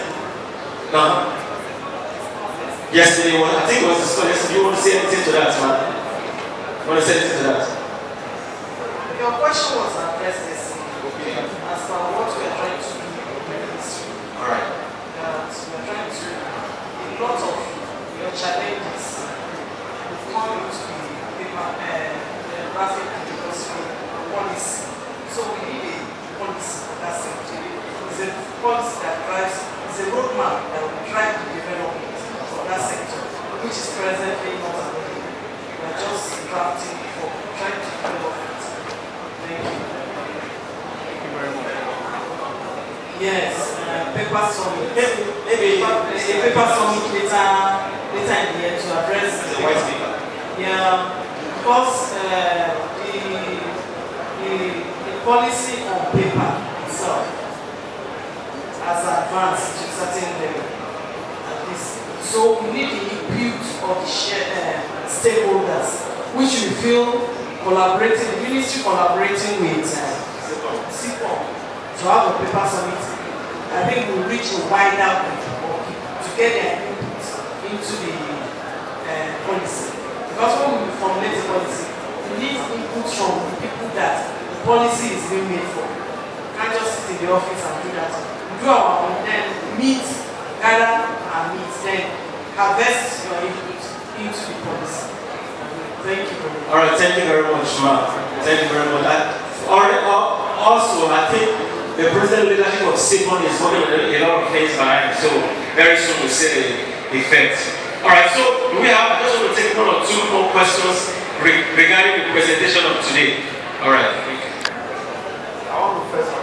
Yesterday, I think it was discussed. Do you want to say anything to that, man? You want to say anything to that? Your question was addressed this as per what we are trying to do in this. All right. That we are trying to, a lot of your challenges will come into the paper, graphic industry policy. So we need a policy that's it's a policy that drives, it's a roadmap that will drive the development of that sector, which is presently not available. We are just drafting for trying to develop it. Thank you. Thank you very much. Yes, paper summit. Maybe a paper summit later in the year to address the white paper. Yeah, because the policy on paper itself has advanced to certain level at least. So we need the input of the stakeholders, which we feel collaborating, the ministry collaborating with CIPOM to have a paper summit. I think we'll reach a wider group of people to get their input into the policy. Because when we formulate the policy, we need input from the people that the policy is being made for. We can't just sit in the office and do that. We do our own, then meet, gather and meet, then harvest your input into the policy. Thank you very much. All right, thank you very much, Mark. Thank you very much. Also, I think the present leadership of CIPON is working on a lot of things behind, so very soon we'll see the effect. All right, so I just want to take one or two more questions regarding the presentation of today. All right. I want to first of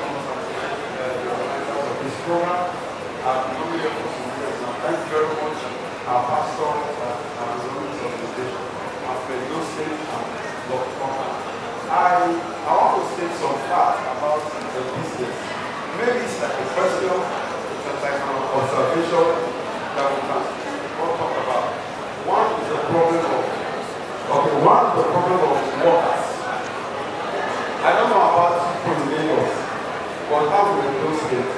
this program. I've been coming here for some years now. Thank you very much, our pastor and the organization. I've been no state and Dr. Conrad. I want to state some facts about the business. Maybe it's like a question, it's like an observation that we can all talk about. One is the problem of workers. I don't know about people in Lagos, but how we in those states,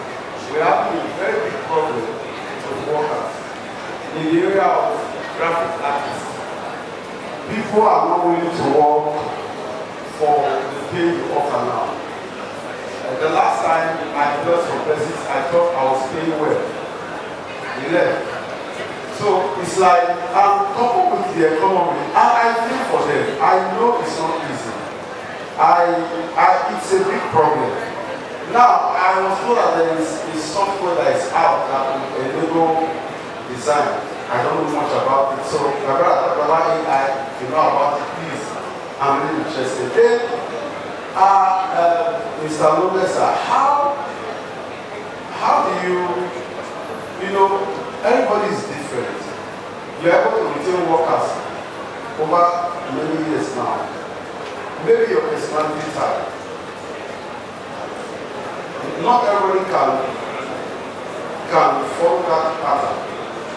we have a very big problem with workers. In the area of graphic artists, people are not willing to work for the pay you offer now. The last time I got some places, I thought I was paying well. He left. So it's like I'm coupled with the economy, and I feel for them. I know it's not easy. It's a big problem. Now I was told that there is a software that is out that will enable design. I don't know much about it, so my brother AI, if you know about it, please. I'm really interested. Then, Mr. Lopez, how do everybody is different. You're able to retain workers over many years now. Maybe your personality type. Not everybody can follow that pattern.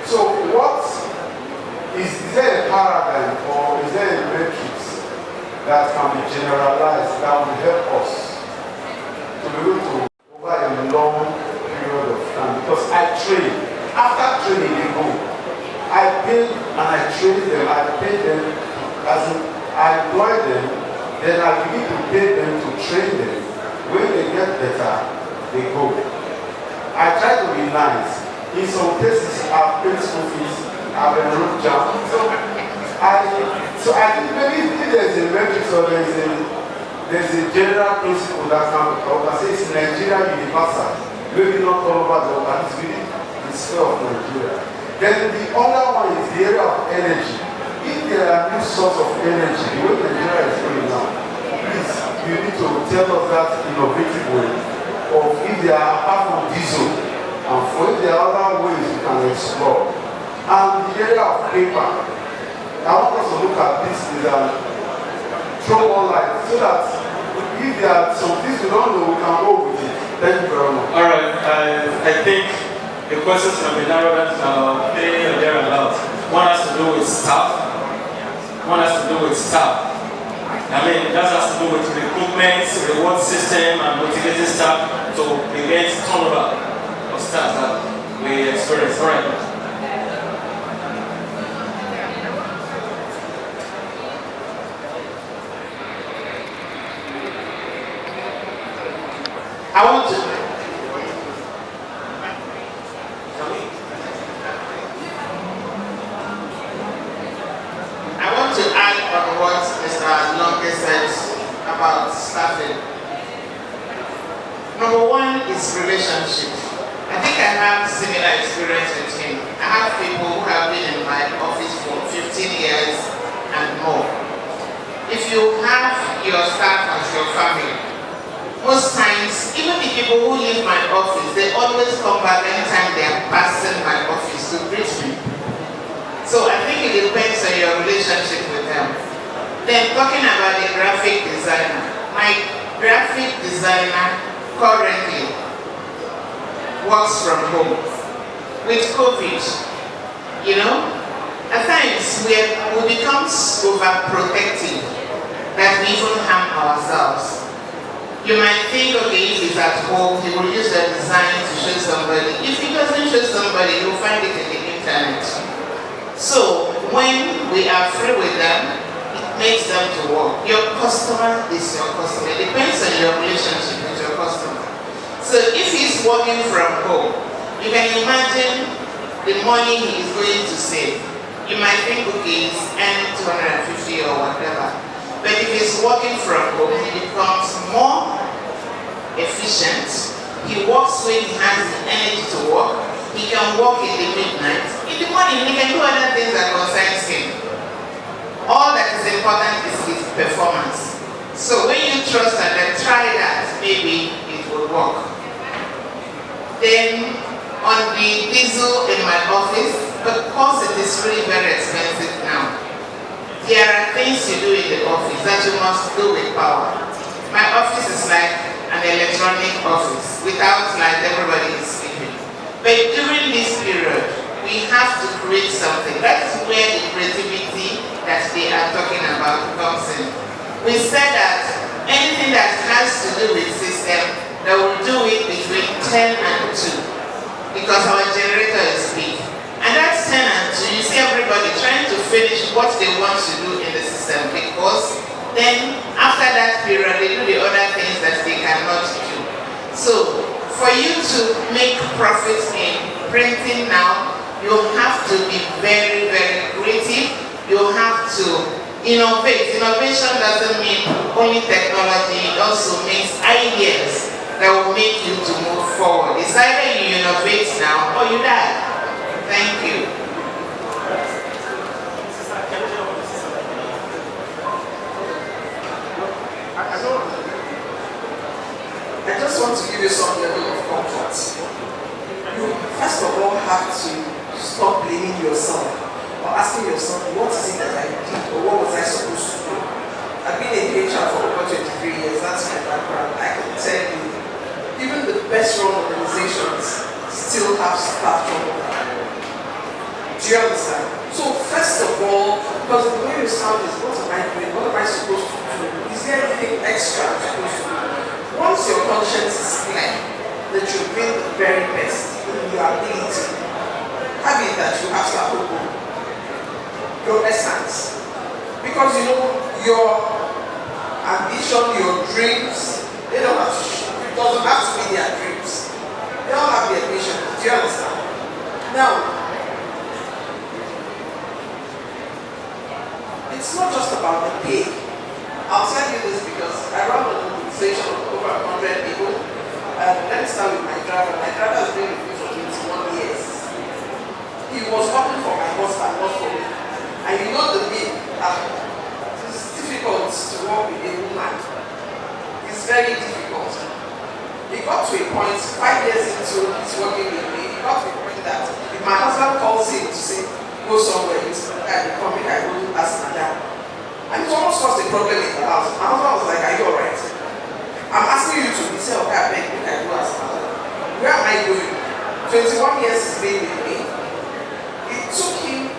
So what is there a paradigm or is there a matrix that can be generalized that will help us to be able to over a long period of time? Because I train. After training they go. I pay and I train them, I pay them as in I employ them, then I begin to pay them to train them. When they get better, they go. I try to be nice. In some cases I've paid school fees, I've enrolled jobs. So So I think maybe if there's a metric or there's a general principle that can be taught. I say it's Nigeria universal. Maybe not all over the world, but it's really the sphere of Nigeria. Then the other one is the area of energy. If there are new sources of energy, the way Nigeria is going now, please, you need to tell us that innovative way of if there are apart from diesel, and for if there are other ways you can explore. And the area of paper, I want us to look at this and throw more light so that if there are some things we don't know, we can go with it. Thank you very much. All right, I think the questions can be narrowed down to three or thereabouts. One has to do with staff. One has to do with staff. I mean, that has to do with recruitment, reward system, and motivating staff to prevent turnover of staff that we experience. All right. I want to add on what Mr. Lonke said about staffing. Number one is relationship. I think I have similar experience with him. I have people who have been in my office for 15 years and more. If you have your staff as your family, most times, even the people who leave my office, they always come back anytime they are passing my office to greet me. So I think it depends on your relationship with them. Then talking about the graphic designer. My graphic designer currently works from home. With COVID, at times we become overprotective that we even harm ourselves. You might think, okay, if he's at home, he will use the design to show somebody. If he doesn't show somebody, he'll find it in the internet. So when we are free with them, it makes them to work. Your customer is your customer. It depends on your relationship with your customer. So if he's working from home, you can imagine the money he is going to save. You might think, okay, he's earning 250 or whatever. But if he's working from home, he becomes more efficient. He works when he has the energy to work. He can work in the midnight. In the morning, he can do other things that concerns him. All that is important is his performance. So when you trust and then try that, maybe it will work. Then on the diesel in my office, because it is really very expensive now, there are things you do in the office that you must do with power. My office is like an electronic office. Without light, everybody is sleeping. But during this period, we have to create something. That is where the creativity that they are talking about comes in. We said that anything that has to do with system, they will do it between 10 and 2 because our generator is big. And that's 10 and 2. You see everybody trying to finish what they want to do in the system because then after that period they do the other things that they cannot do. So for you to make profits in printing now, you have to be very, very creative. You have to innovate. Innovation doesn't mean only technology, it also means ideas that will make you to move forward. It's either you innovate now or you die. Thank you. I just want to give you some level of comfort. You first of all have to stop blaming yourself or asking yourself, what is it that I did or what was I supposed to do? I've been in HR for over 23 years, that's my background. I can tell you, even the best run organizations still have staff turnover. Do you understand? So first of all, because the way you sound is, what am I doing? What am I supposed to do? Is there anything extra I'm supposed to do? Once your conscience is clear, that you bring the very best in your ability, have it that you have Sahoku, your essence. Because your ambition, your dreams, they don't have to it doesn't have to be their dreams. They all have their vision. Do you understand? Now, it's not just start with my driver. My driver has been with me for 21 years. He was working for my husband, not for me. And you know the mean, it's difficult to work with a woman. It's very difficult. He got to a point, 5 years into his working with me, he got to a point that if my husband calls him to say, go somewhere, he's like, I come here, I go to ask madam. And it almost caused a problem in the house. My husband was like, are you alright? I'm asking you to be say, okay, I beg, you can do as madam. Where am I going? 21 years he's been with me. It took him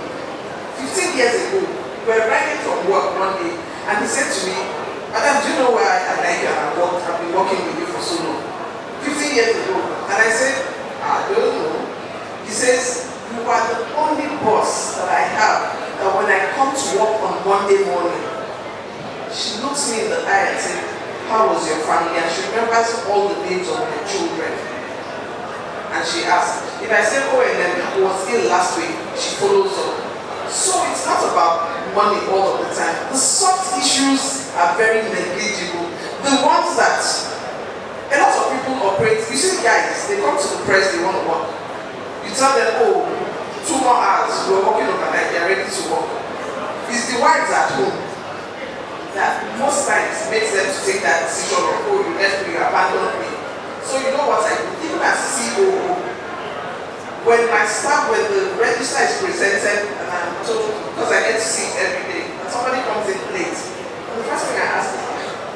15 years ago. We were riding from work one day, and he said to me, madam, do you know where I like you and I've been working with you for so long? 15 years ago. And I said, I don't know. He says, you are the only boss that I have that when I come to work on Monday morning, she looks me in the eye and says, how was your family? And she remembers all the names of my children. And she asks, if I say, oh, and then I was ill last week, she follows up. So it's not about money all of the time. The soft issues are very negligible. The ones that a lot of people operate, you see guys, they come to the press, they want to work. You tell them, oh, 2 more hours, we're working overnight, they're ready to work. It's the wives at home that most times makes them to take that decision of, oh, you left me, you abandoned me. So you know what I do? Even as COO, when my staff, when the register is presented, and I'm told, because I get to see it every day, and somebody comes in late, and the first thing I ask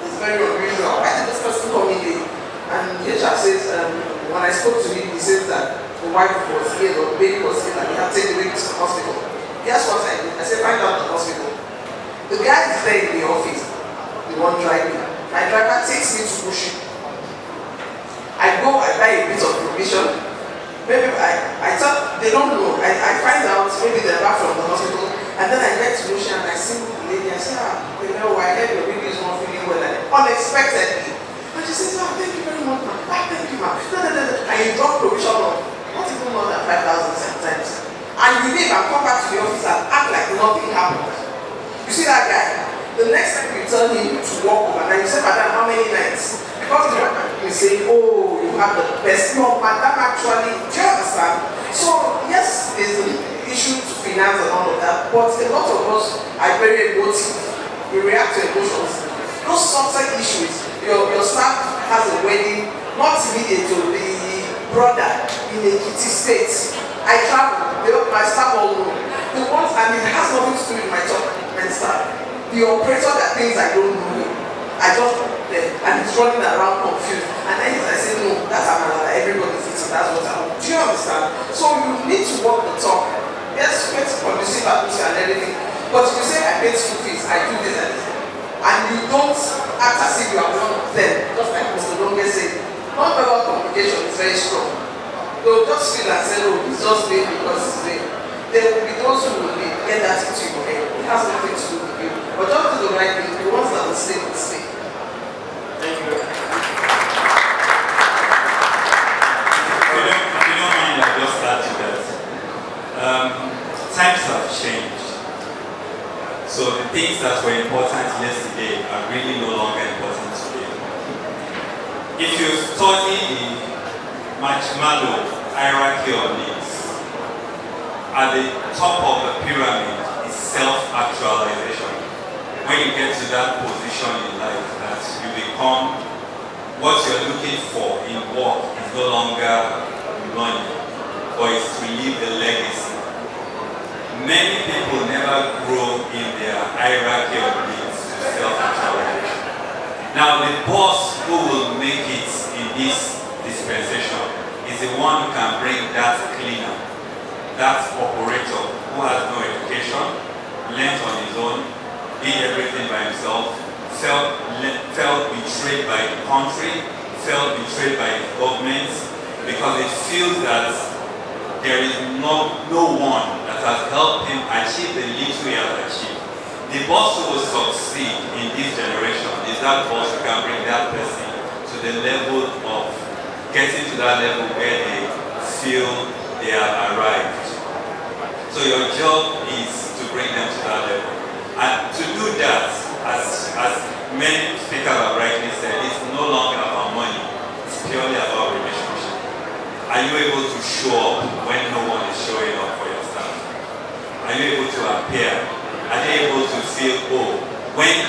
is very unusual. Why did this person come in late? And HR says, when I spoke to him, he says that the wife was ill or the baby was ill and he had to take the baby to the hospital. Guess what I did? I said, find out the hospital. The guy is there in the office, the one driving. My driver takes me to Bushi. I go, I buy a bit of provision. Maybe I thought, they don't know. I find out, maybe they're back from the hospital. And then I get to Bushi and I see the lady. I say, you know, I heard your baby is not feeling well. And unexpectedly. And she says, thank you very much, ma'am. Thank you, ma'am. And you drop provision of not even more than 5,000 sometimes. And you leave and come back to the office and act like nothing happened. You see that guy? The next time you tell him to walk over, and you say, madam, how many nights? Because you say, oh, you have the best. No, madam, actually, do you understand? So, yes, there's an issue to finance and all of that, but a lot of us are very emotive. We react to emotions. Those softer issues, your staff has a wedding, not immediate to the brother in a kitty state. I travel, my staff all know. The ones, and it has nothing to do with my top staff. The operator that thinks I don't know, I just put them, and he's running around confused. And then I say, no, that's another, everybody's eating, that's what I want. Do you understand? So you need to walk the talk. Yes, you get conducive atmosphere and everything. But if you say, I pay school fees, I do this and this, and you don't act as if you are one of them, just like Mr. Longe said, non-verbal communication is very strong. They'll just feel and say, oh, it's just vain because it's vain. There will be those who will get that into your head. It has nothing to do with you. But just do the right thing. The ones that will stay will stay. Thank you. If you don't mind, I'll just start with that. Times have changed. So the things that were important yesterday are really no longer important today. If you study the Marshmallow hierarchy of needs, at the top of the pyramid is self-actualization. When you get to that position in life that you become what you're looking for in work is no longer money, but it's to leave a legacy. Many people never grow in their hierarchy of needs to self-actualization. Now the boss who will make it in this dispensation is the one who can bring that cleaner, that operator who has no education, learned on his own, did everything by himself, felt betrayed by the country, felt betrayed by the government, because it feels that there is no one that has helped him achieve the little he has achieved. The boss who will succeed in this generation is that boss who can bring that person to the level of getting to that level where they feel they have arrived. So your job is to bring them to that level. And to do that, as many speakers have rightly said, it's no longer about money, it's purely about relationship. Are you able to show up when no one is showing up for your staff? Are you able to appear? Are they able to feel, oh, when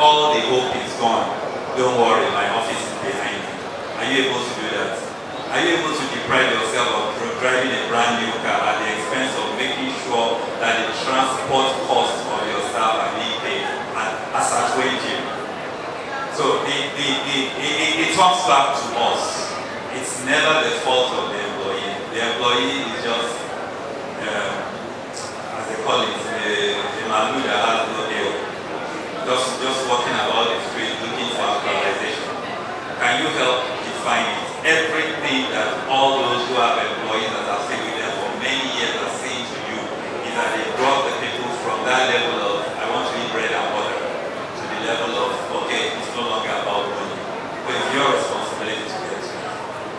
all the hope is gone, don't worry, my office is behind me? Are you able to do that? Are you able to deprive yourself of driving a brand new car at the expense of making sure that the transport costs of your staff are being paid as at wages? So it comes back to us. It's never the fault of the employee. The employee is just, as they call it, the man that has no deal. Just walking about the street looking for actualization. Can you help define it? Everything that all those who have employees that have stayed with them for many years are saying to you is that they brought the people from that level of, I want to eat bread and water, to the level of, okay, it's no longer about money. But it's your responsibility to get to it.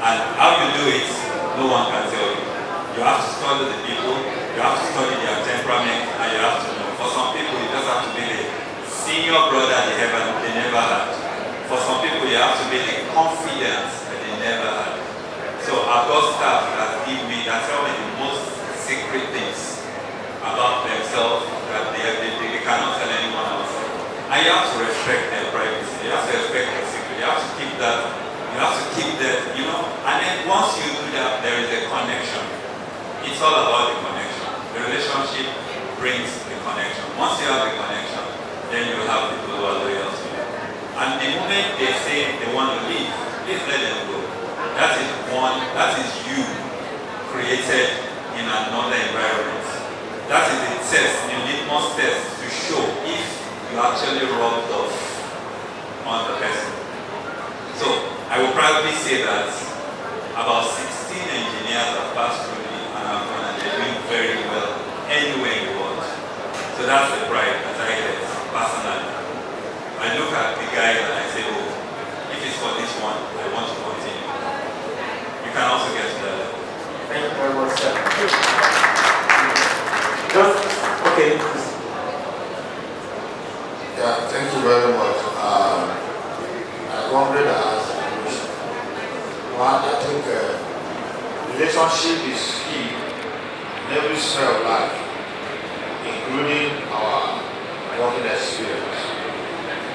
And how you do it, no one can tell you. You have to study the people, you have to study their temperament, and you have to know. For some people, you just have to be the senior brother they never had. For some people, you have to be the confidence that they never had. So I've got staff that give me, that tell me the most secret things about themselves that they cannot tell anyone else. And you have to respect their privacy. You have to respect their secret. You have to keep that. You have to keep that, you know. And then once you do that, there is a connection. It's all about the connection. The relationship brings the connection. Once you have the connection, then you have people who are loyal to you. And the moment they say they want to leave, please let them go. That is you created in another environment. That is a test, a litmus test to show if you actually rubbed off on the person. So I will probably say that about 16 engineers have passed through me and have gone and they're doing very well anywhere in the world. So that's the pride that I get personally. I look at the guys and I say, oh, if it's for this one, I want to continue. You can also get to that level. Thank you very much, sir. Just, okay. Yeah, thank you very much. I wanted to ask a question. One, I think relationship is key in every sphere of life, including our working experience.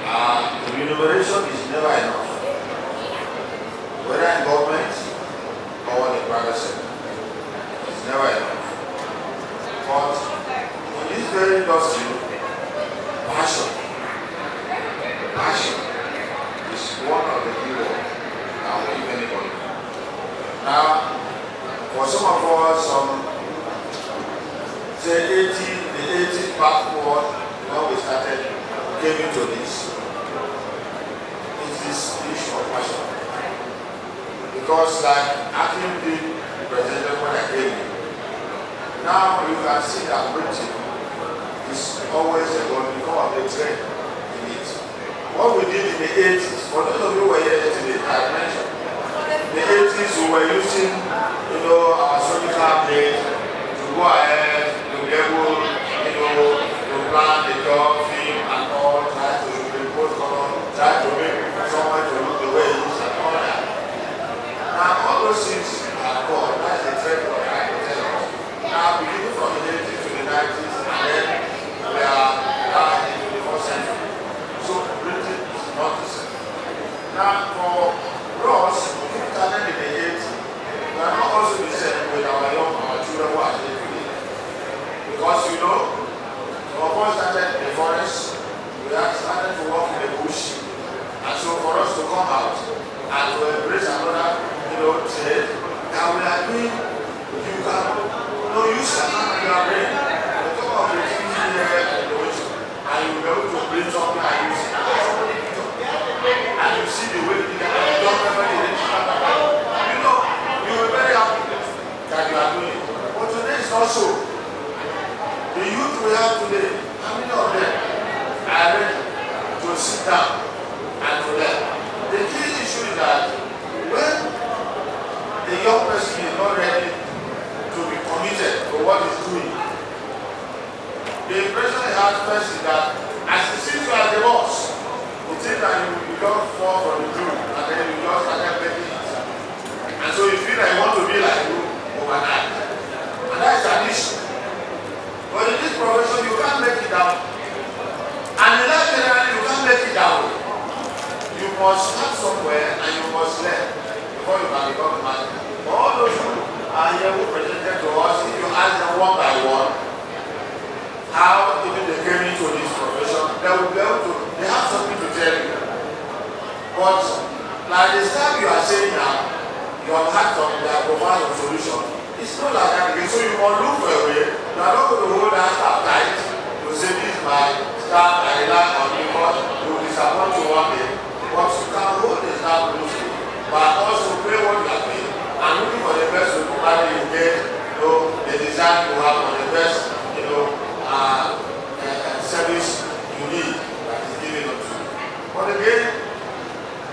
The remuneration is never enough, whether in government or in the private sector. It's never enough. But in this very industry, passion is one of the key words that will keep anybody. Now, for some of us, say the 80s backward, when we started came into this, it is the issue of passion. Because like Akin did presented when I came in, now you can see that Britain is always going to become a trend in it. What we did in the 80s, for those of you who were here yesterday, I mentioned, in the 80s we were using, our surgical blade to go ahead, to be able, to plan the job, film and all, try to report color, try to make someone to look the way it is and all that. Now all those things are gone. That's the trend of the tell us. Now beginning from the 80s to the 90s and then we are now into the 4th century. So Britain is not the same. Now for us, we started in the 80s. We are not also the same with our children who are here today. Because some of us started in the forest, we have started to work in the bush. And so for us to come out and to embrace another trade that we are doing, you can use your hand and your brain. The top of the TV here and the ocean, and you will be able to bring something and use it. And you see the way you can do everything. You will be very happy that you are doing it. But today is not so. The youth we have today, how many of them are ready to sit down and to learn? The key issue is that when the young person is not ready to be committed to what he's doing, the impression he has first is that as he sees you as the boss, he thinks that you will just fall from the group and then you just start making it. And so you feel that you want to be are here who presented to us. If you ask them one by one how even they came into this profession, they will be able to, they have something to tell you. But like the stuff you are saying now, you have had some, they have provided a solution. It's not like that again. So you must look for a way. You are not going to hold that staff tight to say this is my staff, I rely on you, because you will disappoint you one day. But you can hold the staff loosely, but also pay what you are paying and looking for the best way provided you get, you know, the design you have for the best, you know, service you need that is given unto you. But again,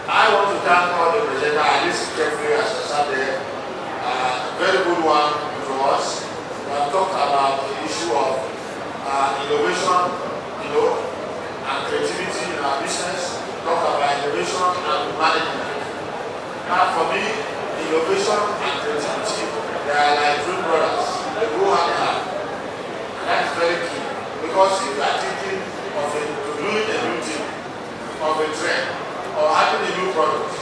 I want to thank all the presenters. I listened carefully as I sat there. Very good one to us. We have talked about the issue of innovation, you know, and creativity in our business. Talk about innovation and management. Now, for me, innovation and creativity, they are like twin brothers. They go hand in hand. And that is very key. Because if you are thinking of doing a new thing, of a trend, or having a new product,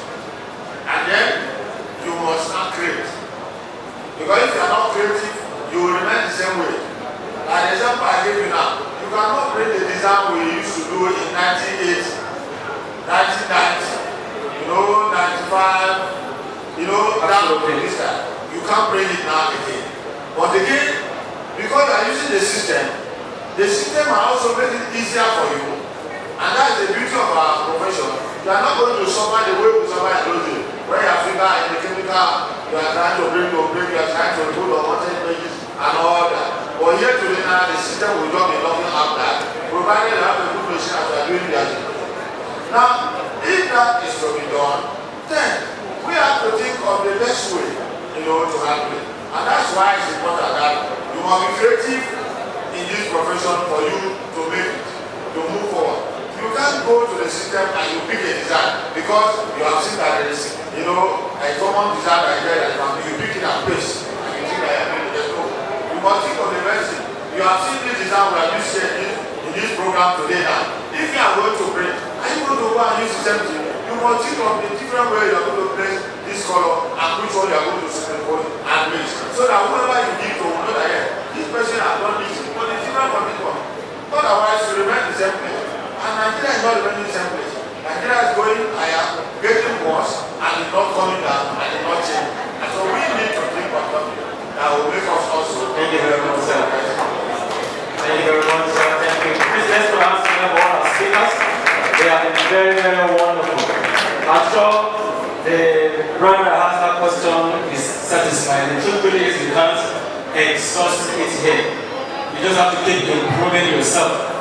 and then you must not create. Because if you are not creative, you will remain the same way. Like the example I gave you now, you cannot bring the design we used to do in 1980, 1990, you know, 95, you know, down to this time. You can't bring it now again. But again, because you are using the system will also make it easier for you. And that's the beauty of our profession. You are not going to suffer the way we suffer in those days. When you are finger in the chemical, you are trying to bring, you are trying to put on wanted pages and all that. But here today now, the system will not be looking at that, provided you have a good machine as you are doing that. Now, if that is to be done, then we have to think of the best way, you know, to handle it. And that's why it's important that you must be creative in this profession for you to make it, to move forward. You can't go to the system and you pick a design because you have seen that there is, you know, a common design idea that can be, you pick it and paste and you think that there's no. You must think of the best thing. You have seen this design we have used in this program today now. If you are going to print, are you going to go and use the same thing? You must think of the different way you are going to place this color and which one you are going to superimpose and mix. So that whoever you give to will know that yeah, this person has done this, but it's different from this one. Otherwise, you remain the same place. And Nigeria is not remaining the same place. Nigeria is going higher, getting worse, and it's not coming down, and it's not changing. And so we need to think of something that will make us also. Thank you very much, sir. Thank you very much, sir. Thank you. Please let's put hands together for all our speakers. They have been very, very wonderful. I'm sure the brother that has that question is satisfied. The truth really is you can't exhaust it here. You just have to keep improving yourself.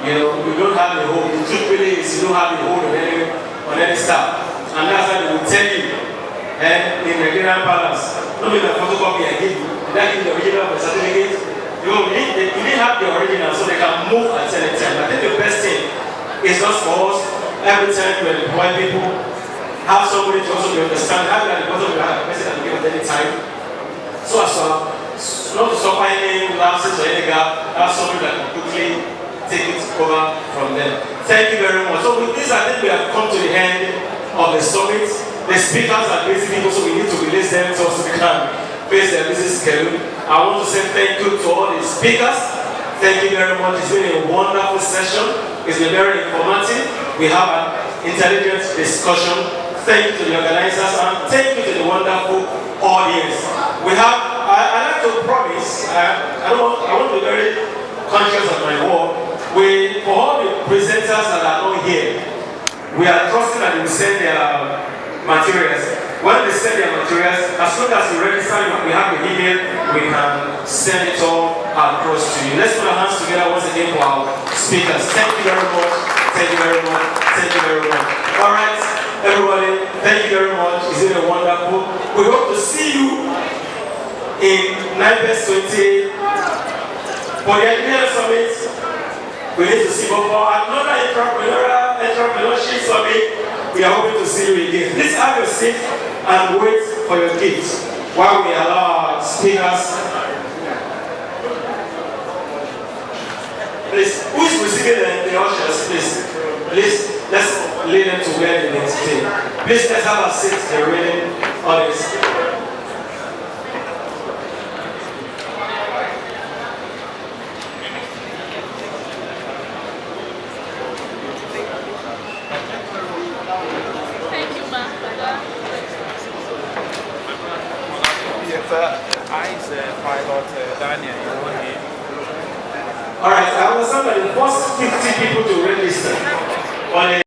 You know, you don't have the hold. The truth really is you don't have the hold on any staff. And that's why they will tell you in Nigerian balance. Don't be the photocopy I give you. Did I give you the original of the certificate? You didn't have the original so they can move at any time. I think the best thing is just for us every time we employ people, have somebody to also understand how you are the bottom of the person at the given any time. So as well, not to suffer any lapses or any gap, have somebody that can quickly take it over from them. Thank you very much. So with this, I think we have come to the end of the summit. The speakers are busy people, so we need to release them so they can face their busy schedule. I want to say thank you to all the speakers. Thank you very much. It's been a wonderful session. It's been very informative. We have an intelligent discussion. Thank you to the organizers and thank you to the wonderful audience. We have, I like to promise, I want to be very conscious of my word. For all the presenters that are not here, we are trusting that they will send their materials. When they send their materials, as soon as you register, we have the email, we can send it all across to you. Let's put our hands together once again for our speakers. Thank you very much. Thank you very much. Thank you very much. All right, everybody, thank you very much. It's been wonderful. We hope to see you in Nipex 20 for the Engineering Summit. We need to see for another entrepreneurship summit. We are hoping to see you again. Please have your seat and wait for your gifts while we allow our speakers. Please, who is receiving the ushers? Please, let's lead them to where they need to be. Please, let's have a seat. The reading audience. Pilot Daniel, you want him? Alright, I was some of the first 50 people to register on a